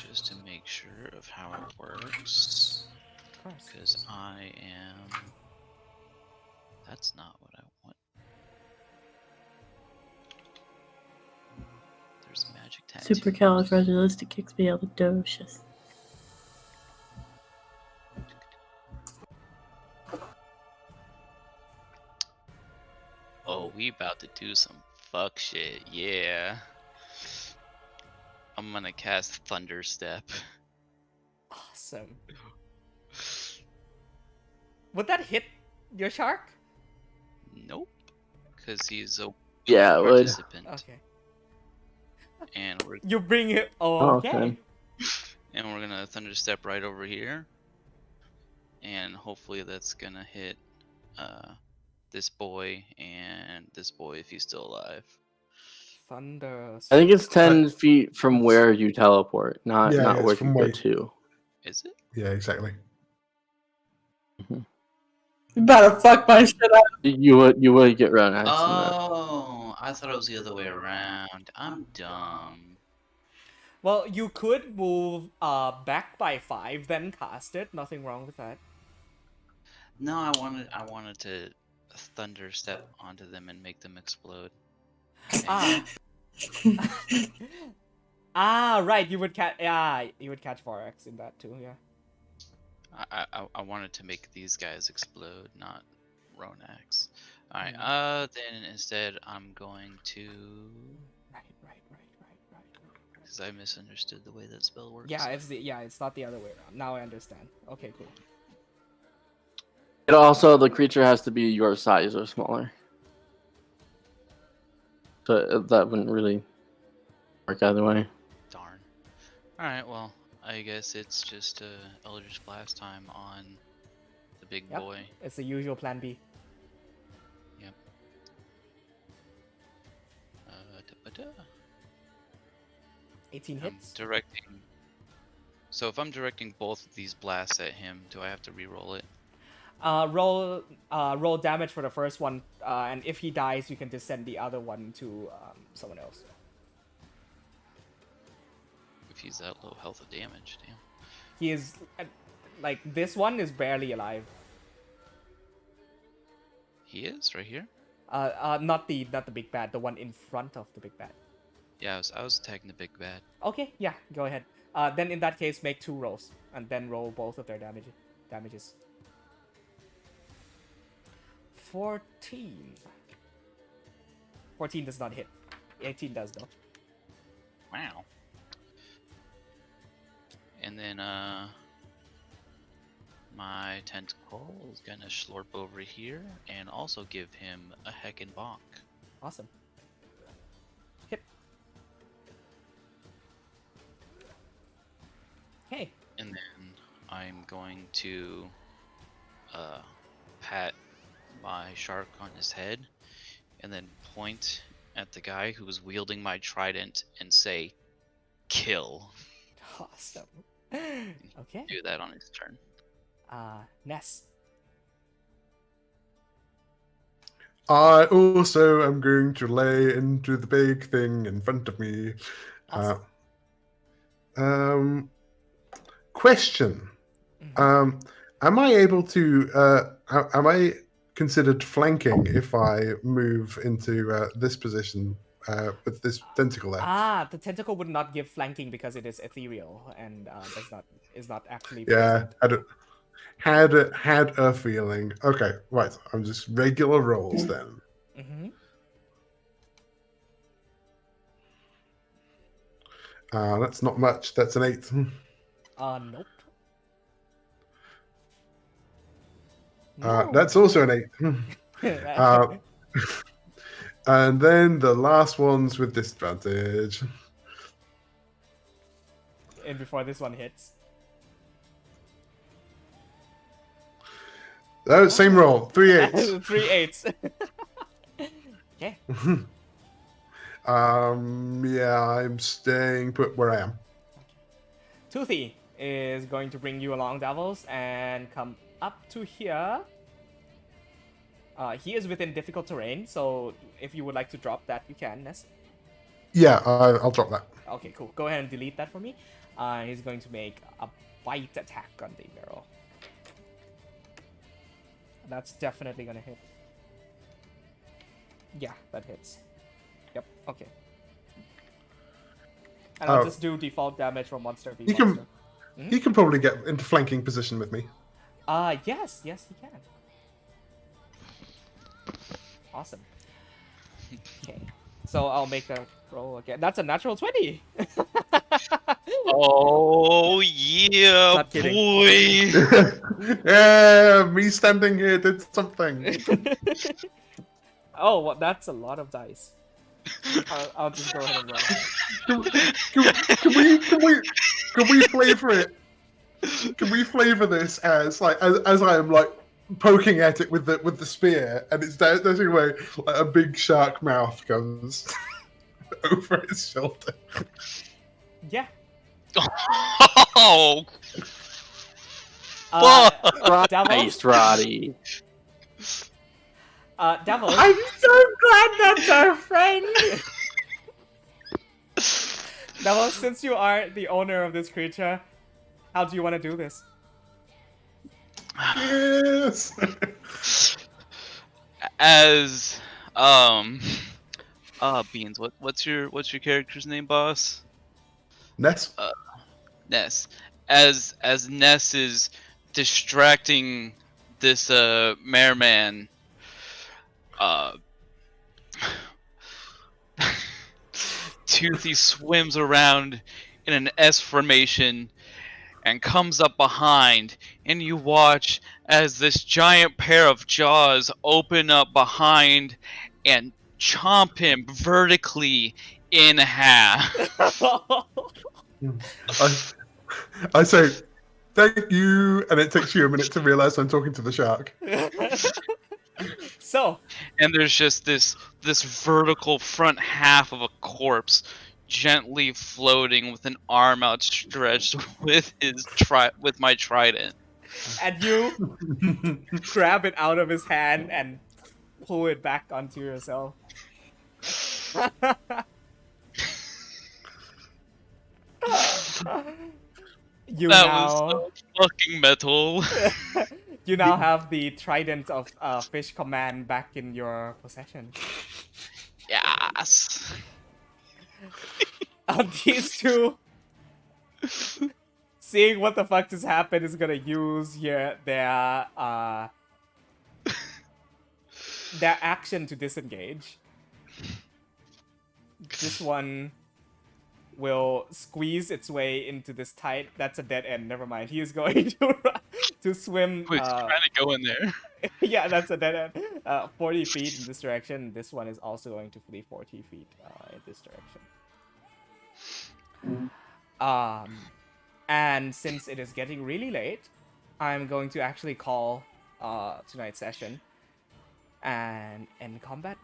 just to make sure of how it works. Of course. Because I am. That's not what I want. There's magic tattoos. Supercalifragilisticexpialidocious. Oh, we about to do some fuck shit, yeah. I'm gonna cast Thunder Step. Awesome. Would that hit your shark? Nope. Because he's a Yeah, it would. participant. Okay. And we're You bring it. Oh, Oh, okay. okay. and we're gonna Thunder Step right over here. and hopefully that's gonna hit this boy and this boy if he's still alive. Thunder. I think it's 10 feet from where you teleport, not Yeah, it's where you from go where- to. Is it? Yeah, exactly. You better fuck my shit up. You would get round axed in that. Oh, I thought it was the other way around. I'm dumb. Well, you could move back by 5, then cast it. Nothing wrong with that. No, I wanted to thunder step onto them and make them explode. Ah. Ah, right. You would catch. Yeah, you would catch Vorax in that too. Yeah. I wanted to make these guys explode, not Ronax. Alright, then instead I'm going to... Right. Because I misunderstood the way that spell works. Yeah, it's not the other way around. Now I understand. Okay, cool. It also, the creature has to be your size or smaller. So that wouldn't really work either way. Darn. Alright, well, I guess it's just Eldritch Blast time on the big Yep. boy. It's the usual plan B. Yep. Da-ba-da. 18 I'm hits. directing... So if I'm directing both of these blasts at him, do I have to re-roll it? Roll damage for the first one, and if he dies, you can just send the other one to someone else. If he's that low health of damage, damn. He is like this one is barely alive. He is right here. Not the big bad, the one in front of the big bad. Yeah, I was attacking the big bad. Okay, yeah, go ahead. Then in that case, make 2 rolls and then roll both of their damages. 14. 14 does not hit. 18 does though. Wow. And then my tentacle is gonna slurp over here and also give him a heckin' bonk. Awesome. Hit. Okay. And then I'm going to pat my shark on his head and then point at the guy who was wielding my trident and say, "Kill." Awesome. Okay. Do that on his turn. Ness. I also am going to lay into the big thing in front of me. Awesome. Question. Mhm. Am I able to? Am I considered flanking if I move into this position with this tentacle there? The tentacle would not give flanking because it is ethereal and is not actually Yeah, present. had a feeling. Okay, right. I'm just regular rolls then. Mm-hmm. That's not much. That's an 8. Nope. No. That's also an 8. And then the last one's with disadvantage. And before this one hits. Oh, same roll. 3 8s. 3 8s. Okay. Yeah, I'm staying put where I am. Toothy is going to bring you along, Davos, and come up to here. He is within difficult terrain, so if you would like to drop that, you can, Ness. Yeah, I'll drop that. Okay, cool. Go ahead and delete that for me. He's going to make a bite attack on the barrel. That's definitely gonna hit. Yeah, that hits. Yep, okay. And I'll just do default damage from monster v monster. He can probably get into flanking position with me. Yes, he can. Awesome. Okay. So I'll make the roll again. That's a natural 20! Oh yeah, Not kidding. boy. Yeah, me standing here did something. Oh, well, that's a lot of dice. I'll just go ahead and roll. Can we play for it? Can we flavor this as like as I am like poking at it with the spear, and it's there's a way like a big shark mouth comes over his shoulder. Yeah. Oh, Devil. Christ, Roddy. Devil. I'm so glad that's our friend. Devil, since you are the owner of this creature, how do you want to do this? Yes. as Beans, what's your character's name, boss? Ness. Ness. As Ness is distracting this merman, Toothy swims around in an S formation and comes up behind, and you watch as this giant pair of jaws open up behind and chomp him vertically in half. I say thank you, and it takes you a minute to realize I'm talking to the shark. So, And there's just this vertical front half of a corpse gently floating with an arm outstretched with with my trident. and you grab it out of his hand and pull it back onto yourself. You That now was so fucking metal. you now have the trident of fish command back in your possession. Yes. These two, seeing what the fuck just happened, is gonna use their action to disengage. This one will squeeze its way into this tight. That's a dead end. Never mind. He is going to swim. Wait, trying to go in there. Yeah, that's a dead end. 40 feet in this direction. This one is also going to flee 40 feet in this direction. And since it is getting really late, I'm going to actually call tonight's session and end combat.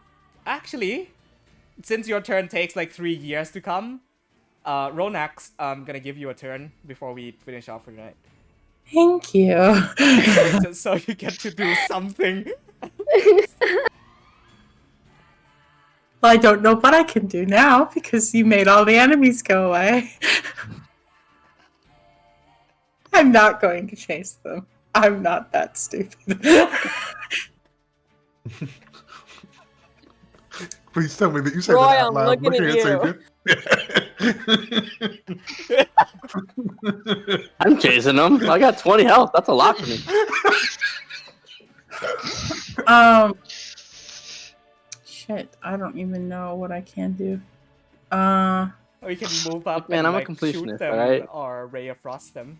Actually, since your turn takes like 3 years to come, Ronax, I'm gonna give you a turn before we finish off for tonight. Thank you. So you get to do something. Well, I don't know what I can do now because you made all the enemies go away. I'm not going to chase them. I'm not that stupid. Please tell me that you said Roy, that out I'm loud, looking at you. Savior. I'm chasing them. I got 20 health. That's a lot for me. Shit, I don't even know what I can do. Or you can move up Man, and I'm a like shoot completionist, them alright? or Ray of Frost them.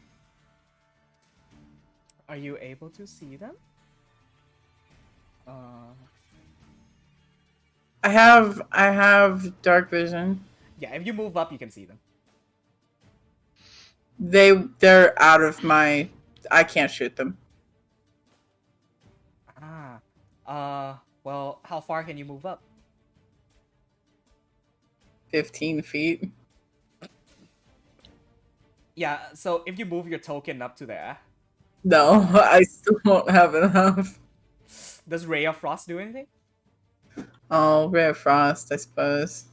Are you able to see them? I have dark vision. Yeah, if you move up, you can see them. They're out of my. I can't shoot them. Well, how far can you move up? 15 feet. Yeah, so if you move your token up to there, No, I still won't have enough. does Ray of Frost do anything? Oh, Ray of Frost, I suppose.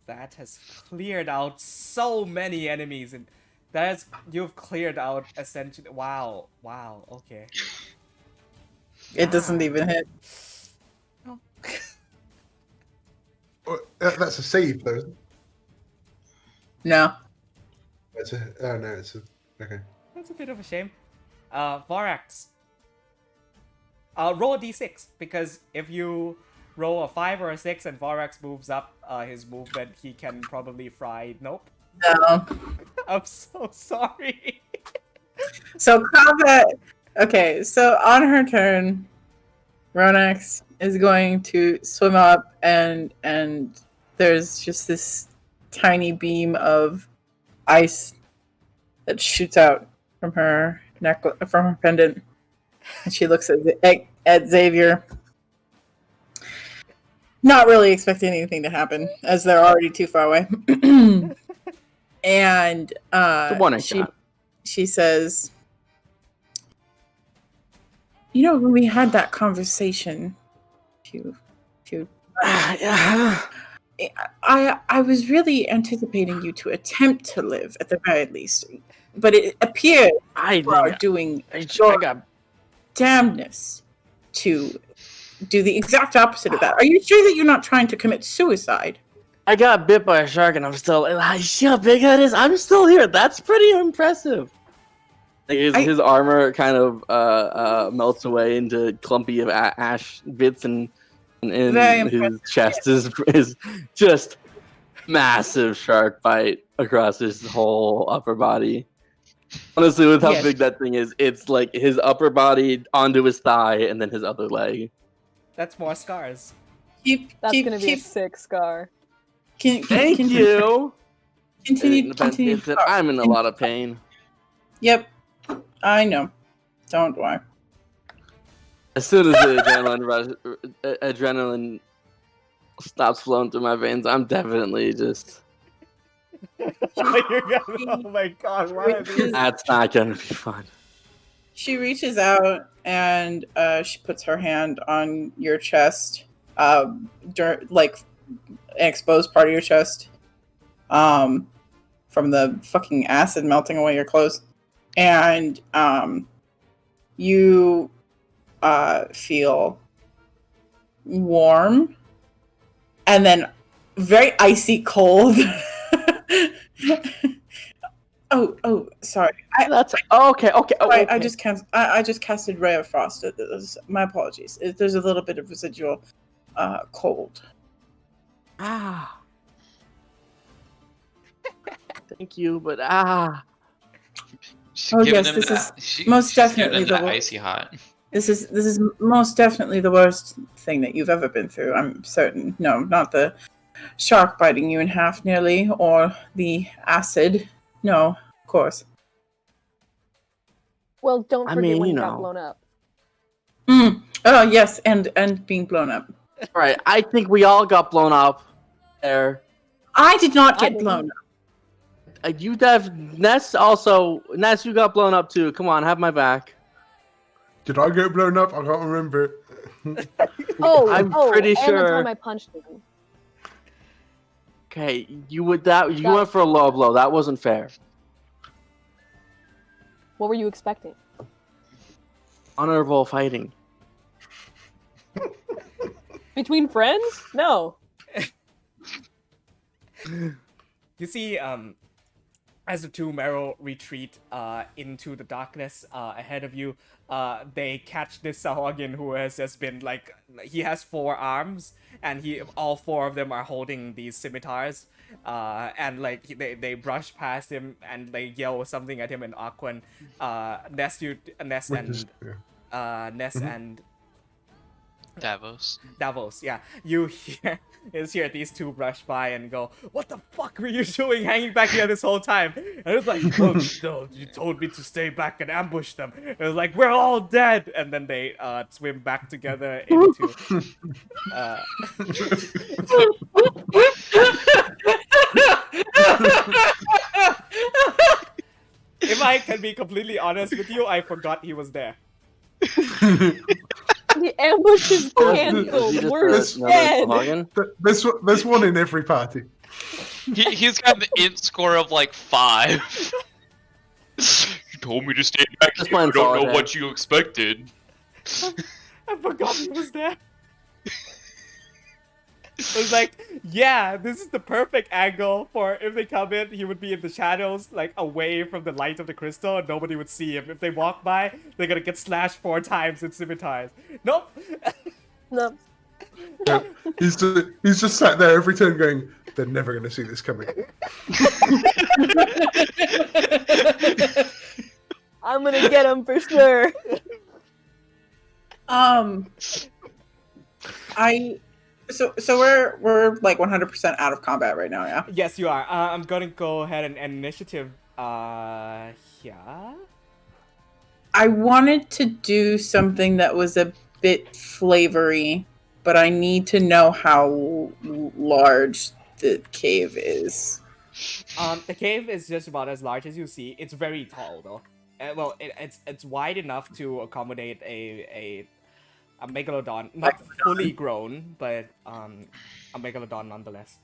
That has cleared out so many enemies, and you've cleared out essentially. Wow, okay. It doesn't even hit. Oh. That's a save, though. Isn't it? No. It's a. Oh no, it's a. Okay. That's a bit of a shame. Vorax. Roll a d6, because if you roll a 5 or a 6 and Vorax moves up his movement, he can probably fry. Nope. No. I'm so sorry. So combat. Okay, so on her turn, Ronax is going to swim up, and there's just this tiny beam of ice that shoots out from her from her pendant, and she looks at Xavier, not really expecting anything to happen, as they're already too far away. And she says, "You know, when we had that conversation, I was really anticipating you to attempt to live at the very least, but it appears you are doing your damnness to do the exact opposite of that. Are you sure that you're not trying to commit suicide?" I got bit by a shark and I'm still. See how big that is? I'm still here. That's pretty impressive. Like his armor kind of melts away into clumpy of ash bits, and his chest is just massive shark bite across his whole upper body. Honestly, with how big that thing is, it's like his upper body onto his thigh and then his other leg. That's more scars. That's gonna be a sick scar. Thank you. Continue. I'm in a lot of pain. Yep, I know. Don't worry. As soon as the adrenaline stops flowing through my veins, I'm definitely just. Oh my god! Why are these? That's not gonna be fun. She reaches out and she puts her hand on your chest, like an exposed part of your chest, from the fucking acid melting away your clothes, and you feel warm, and then very icy cold. Oh, sorry. Okay. I just casted Ray of Frost. My apologies. There's a little bit of residual cold. Thank you, but Yes, this is most definitely the icy hot. This is most definitely the worst thing that you've ever been through. I'm certain. No, not the shark biting you in half nearly, or the acid. No, of course. Well, don't forget when you got blown up. Oh yes, and being blown up. Right. I think we all got blown up there. I did not get blown up. You Ness also. Ness, you got blown up too. Come on, have my back. Did I get blown up? I can't remember. I'm pretty sure. And the time I punched him. Okay, you went for a low blow. That wasn't fair. What were you expecting? Honorable fighting. Between friends? No. You see, as the two Meryl retreat into the darkness ahead of you, they catch this Sahagin who has just been like, he has 4 arms, and all 4 of them are holding these scimitars, and like they brush past him and they yell something at him in Aquan. Ness and Davos, yeah. You hear these two brush by and go, "What the fuck were you doing hanging back here this whole time?" And it's like, "Oh, no, you told me to stay back and ambush them." It was like, "We're all dead!" And then they swim back together into... If I can be completely honest with you, I forgot he was there. The ambush is cancelled. We're dead. There's one in every party. He's got an int score of like 5. You told me to stay back here. I don't know what you expected. I forgot he was there. It was like, yeah, this is the perfect angle for if they come in, he would be in the shadows, like away from the light of the crystal, and nobody would see him. If they walk by, they're gonna get slashed 4 times in scimitars. Nope. No. Yeah. He's just sat there every turn going, they're never gonna see this coming. I'm gonna get him for sure. So we're like 100% out of combat right now, yeah. Yes, you are. I'm gonna go ahead and initiative. Yeah. I wanted to do something that was a bit flavory, but I need to know how large the cave is. The cave is just about as large as you see. It's very tall though. Well, it's wide enough to accommodate a megalodon, not fully grown, but a megalodon nonetheless.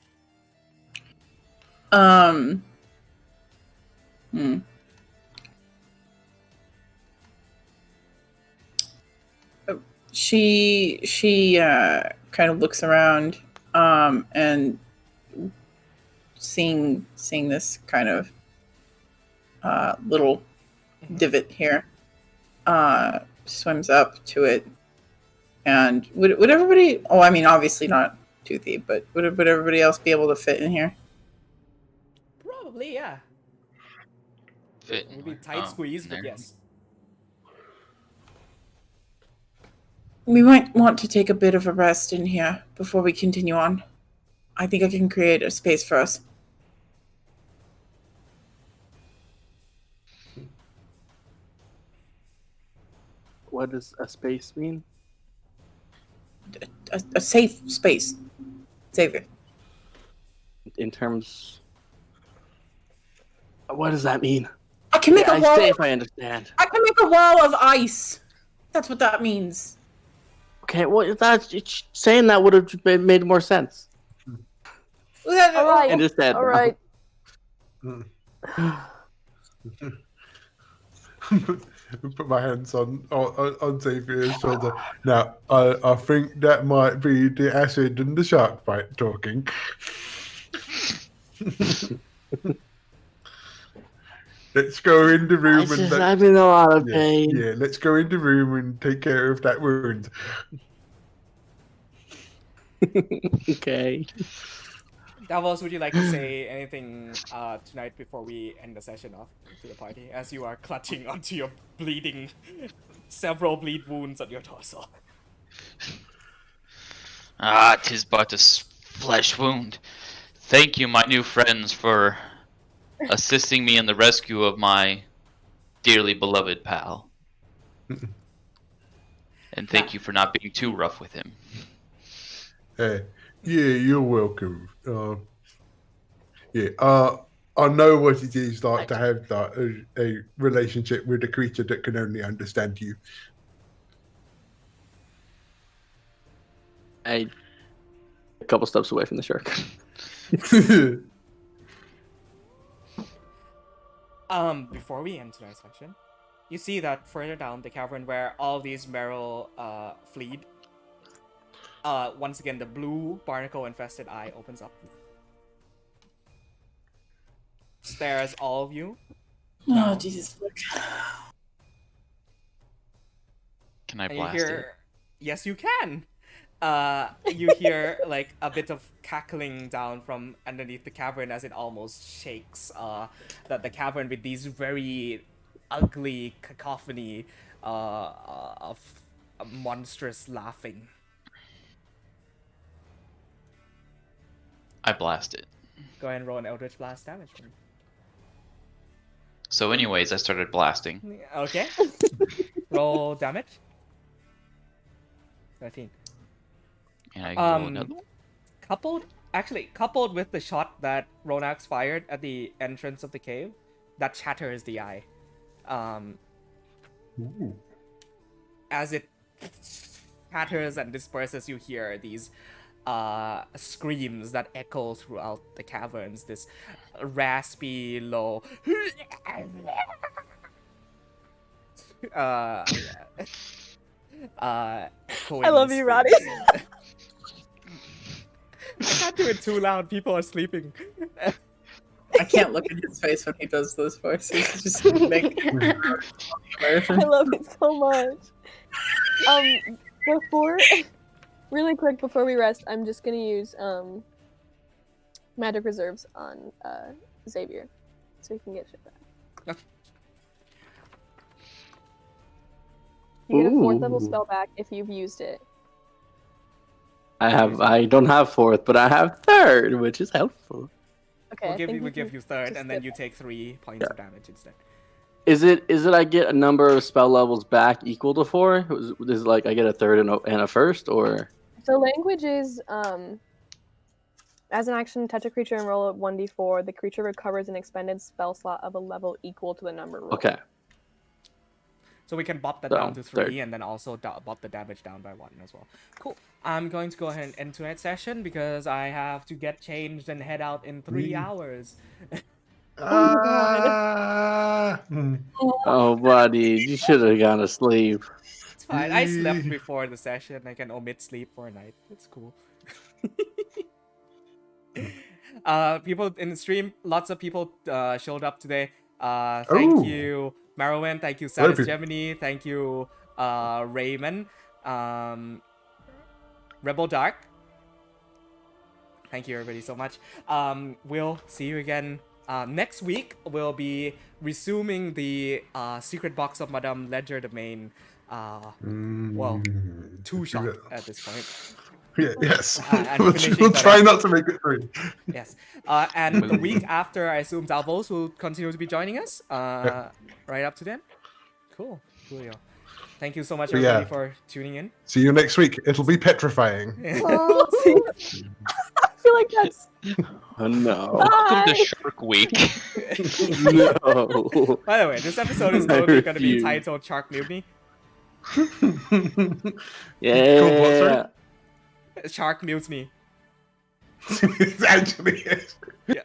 Hmm. She kind of looks around and seeing this kind of little divot here, swims up to it. And would everybody, oh, I mean, obviously not Toothy, but would everybody else be able to fit in here? Probably, yeah. Fit It would be in tight where? squeeze, In but there? yes. We might want to take a bit of a rest in here before we continue on. I think I can create a space for us. What does a space mean? A safe space. Xavier. In terms, what does that mean? I can make Yeah, a wall. safe, I understand. I can make a wall of ice. That's what that means. Okay, well, saying that would have made more sense. All right. Understand. All right. Put my hands on Xavier's shoulder. Now, I think that might be the acid and the shark bite talking. Let's go in the room I'm in a lot of pain. Yeah, let's go in the room and take care of that wound. Okay. Davos, would you like to say anything tonight before we end the session off to the party, as you are clutching onto your several bleed wounds on your torso? Ah, 'tis but a flesh wound. Thank you, my new friends, for assisting me in the rescue of my dearly beloved pal. And thank you for not being too rough with him. Yeah, you're welcome. I know what it is like to have like a relationship with a creature that can only understand you. A couple steps away from the shark. Before we end tonight's session, you see that further down the cavern where all these Meryl fleed, once again the blue barnacle-infested eye opens up. Stares all of you. Oh, down. Jesus. Can I And you blast hear, it? yes, you can. You hear like a bit of cackling down from underneath the cavern as it almost shakes. The cavern with these very ugly cacophony of monstrous laughing. I blast it. Go ahead and roll an Eldritch Blast damage for me. So anyways, I started blasting. Okay. Roll damage. 13. And I can roll another one? Coupled with the shot that Ronax fired at the entrance of the cave, that shatters the eye. Ooh. As it shatters and disperses, you hear these screams that echo throughout the caverns. This raspy, low. I love you, Roddy. I can't do it too loud. People are sleeping. I can't look at his face when he does those voices. It's just make I love it so much. Really quick before we rest, I'm just gonna use magic reserves on Xavier, so he can get shit back. Okay. You get a 4th level Ooh. spell back if you've used it. I don't have fourth, but I have third, which is helpful. Okay. We'll I give think you, we we'll give can you third, just and then skip you take 3 points of damage instead. Is it I get a number of spell levels back equal to 4? Is it like I get a third and a first, or? The language is as an action, touch a creature and roll a 1d4. The creature recovers an expended spell slot of a level equal to the number rolled. Okay. So we can bop that So, down to 3, third. and then also bop the damage down by 1 as well. Cool. I'm going to go ahead and end tonight's session because I have to get changed and head out in 3 hours. Oh, buddy, you should have gone to sleep. It's fine. I slept before the session. I can omit sleep for a night. It's cool. People in the stream, lots of people showed up today. Thank you, Marowin. Thank you, Satis Gemini. Thank you, Raymond. Rebel Dark. Thank you, everybody, so much. We'll see you again next week. We'll be resuming the Secret Box of Madame Ledger, the main, well, 2-shot at this point. Yeah, yes. And We'll try not to make it 3. Yes. And the week after, I assume Davos will continue to be joining us. Right up to then. Cool. Coolio. Thank you so much, everybody, for tuning in. See you next week. It'll be petrifying. Oh, I feel like that's. Oh, no. Welcome to Shark Week. No. By the way, this episode is totally going to be titled Shark Mutiny. Yeah. Cool, what, sorry? Shark Mutiny. It actually is. Yeah.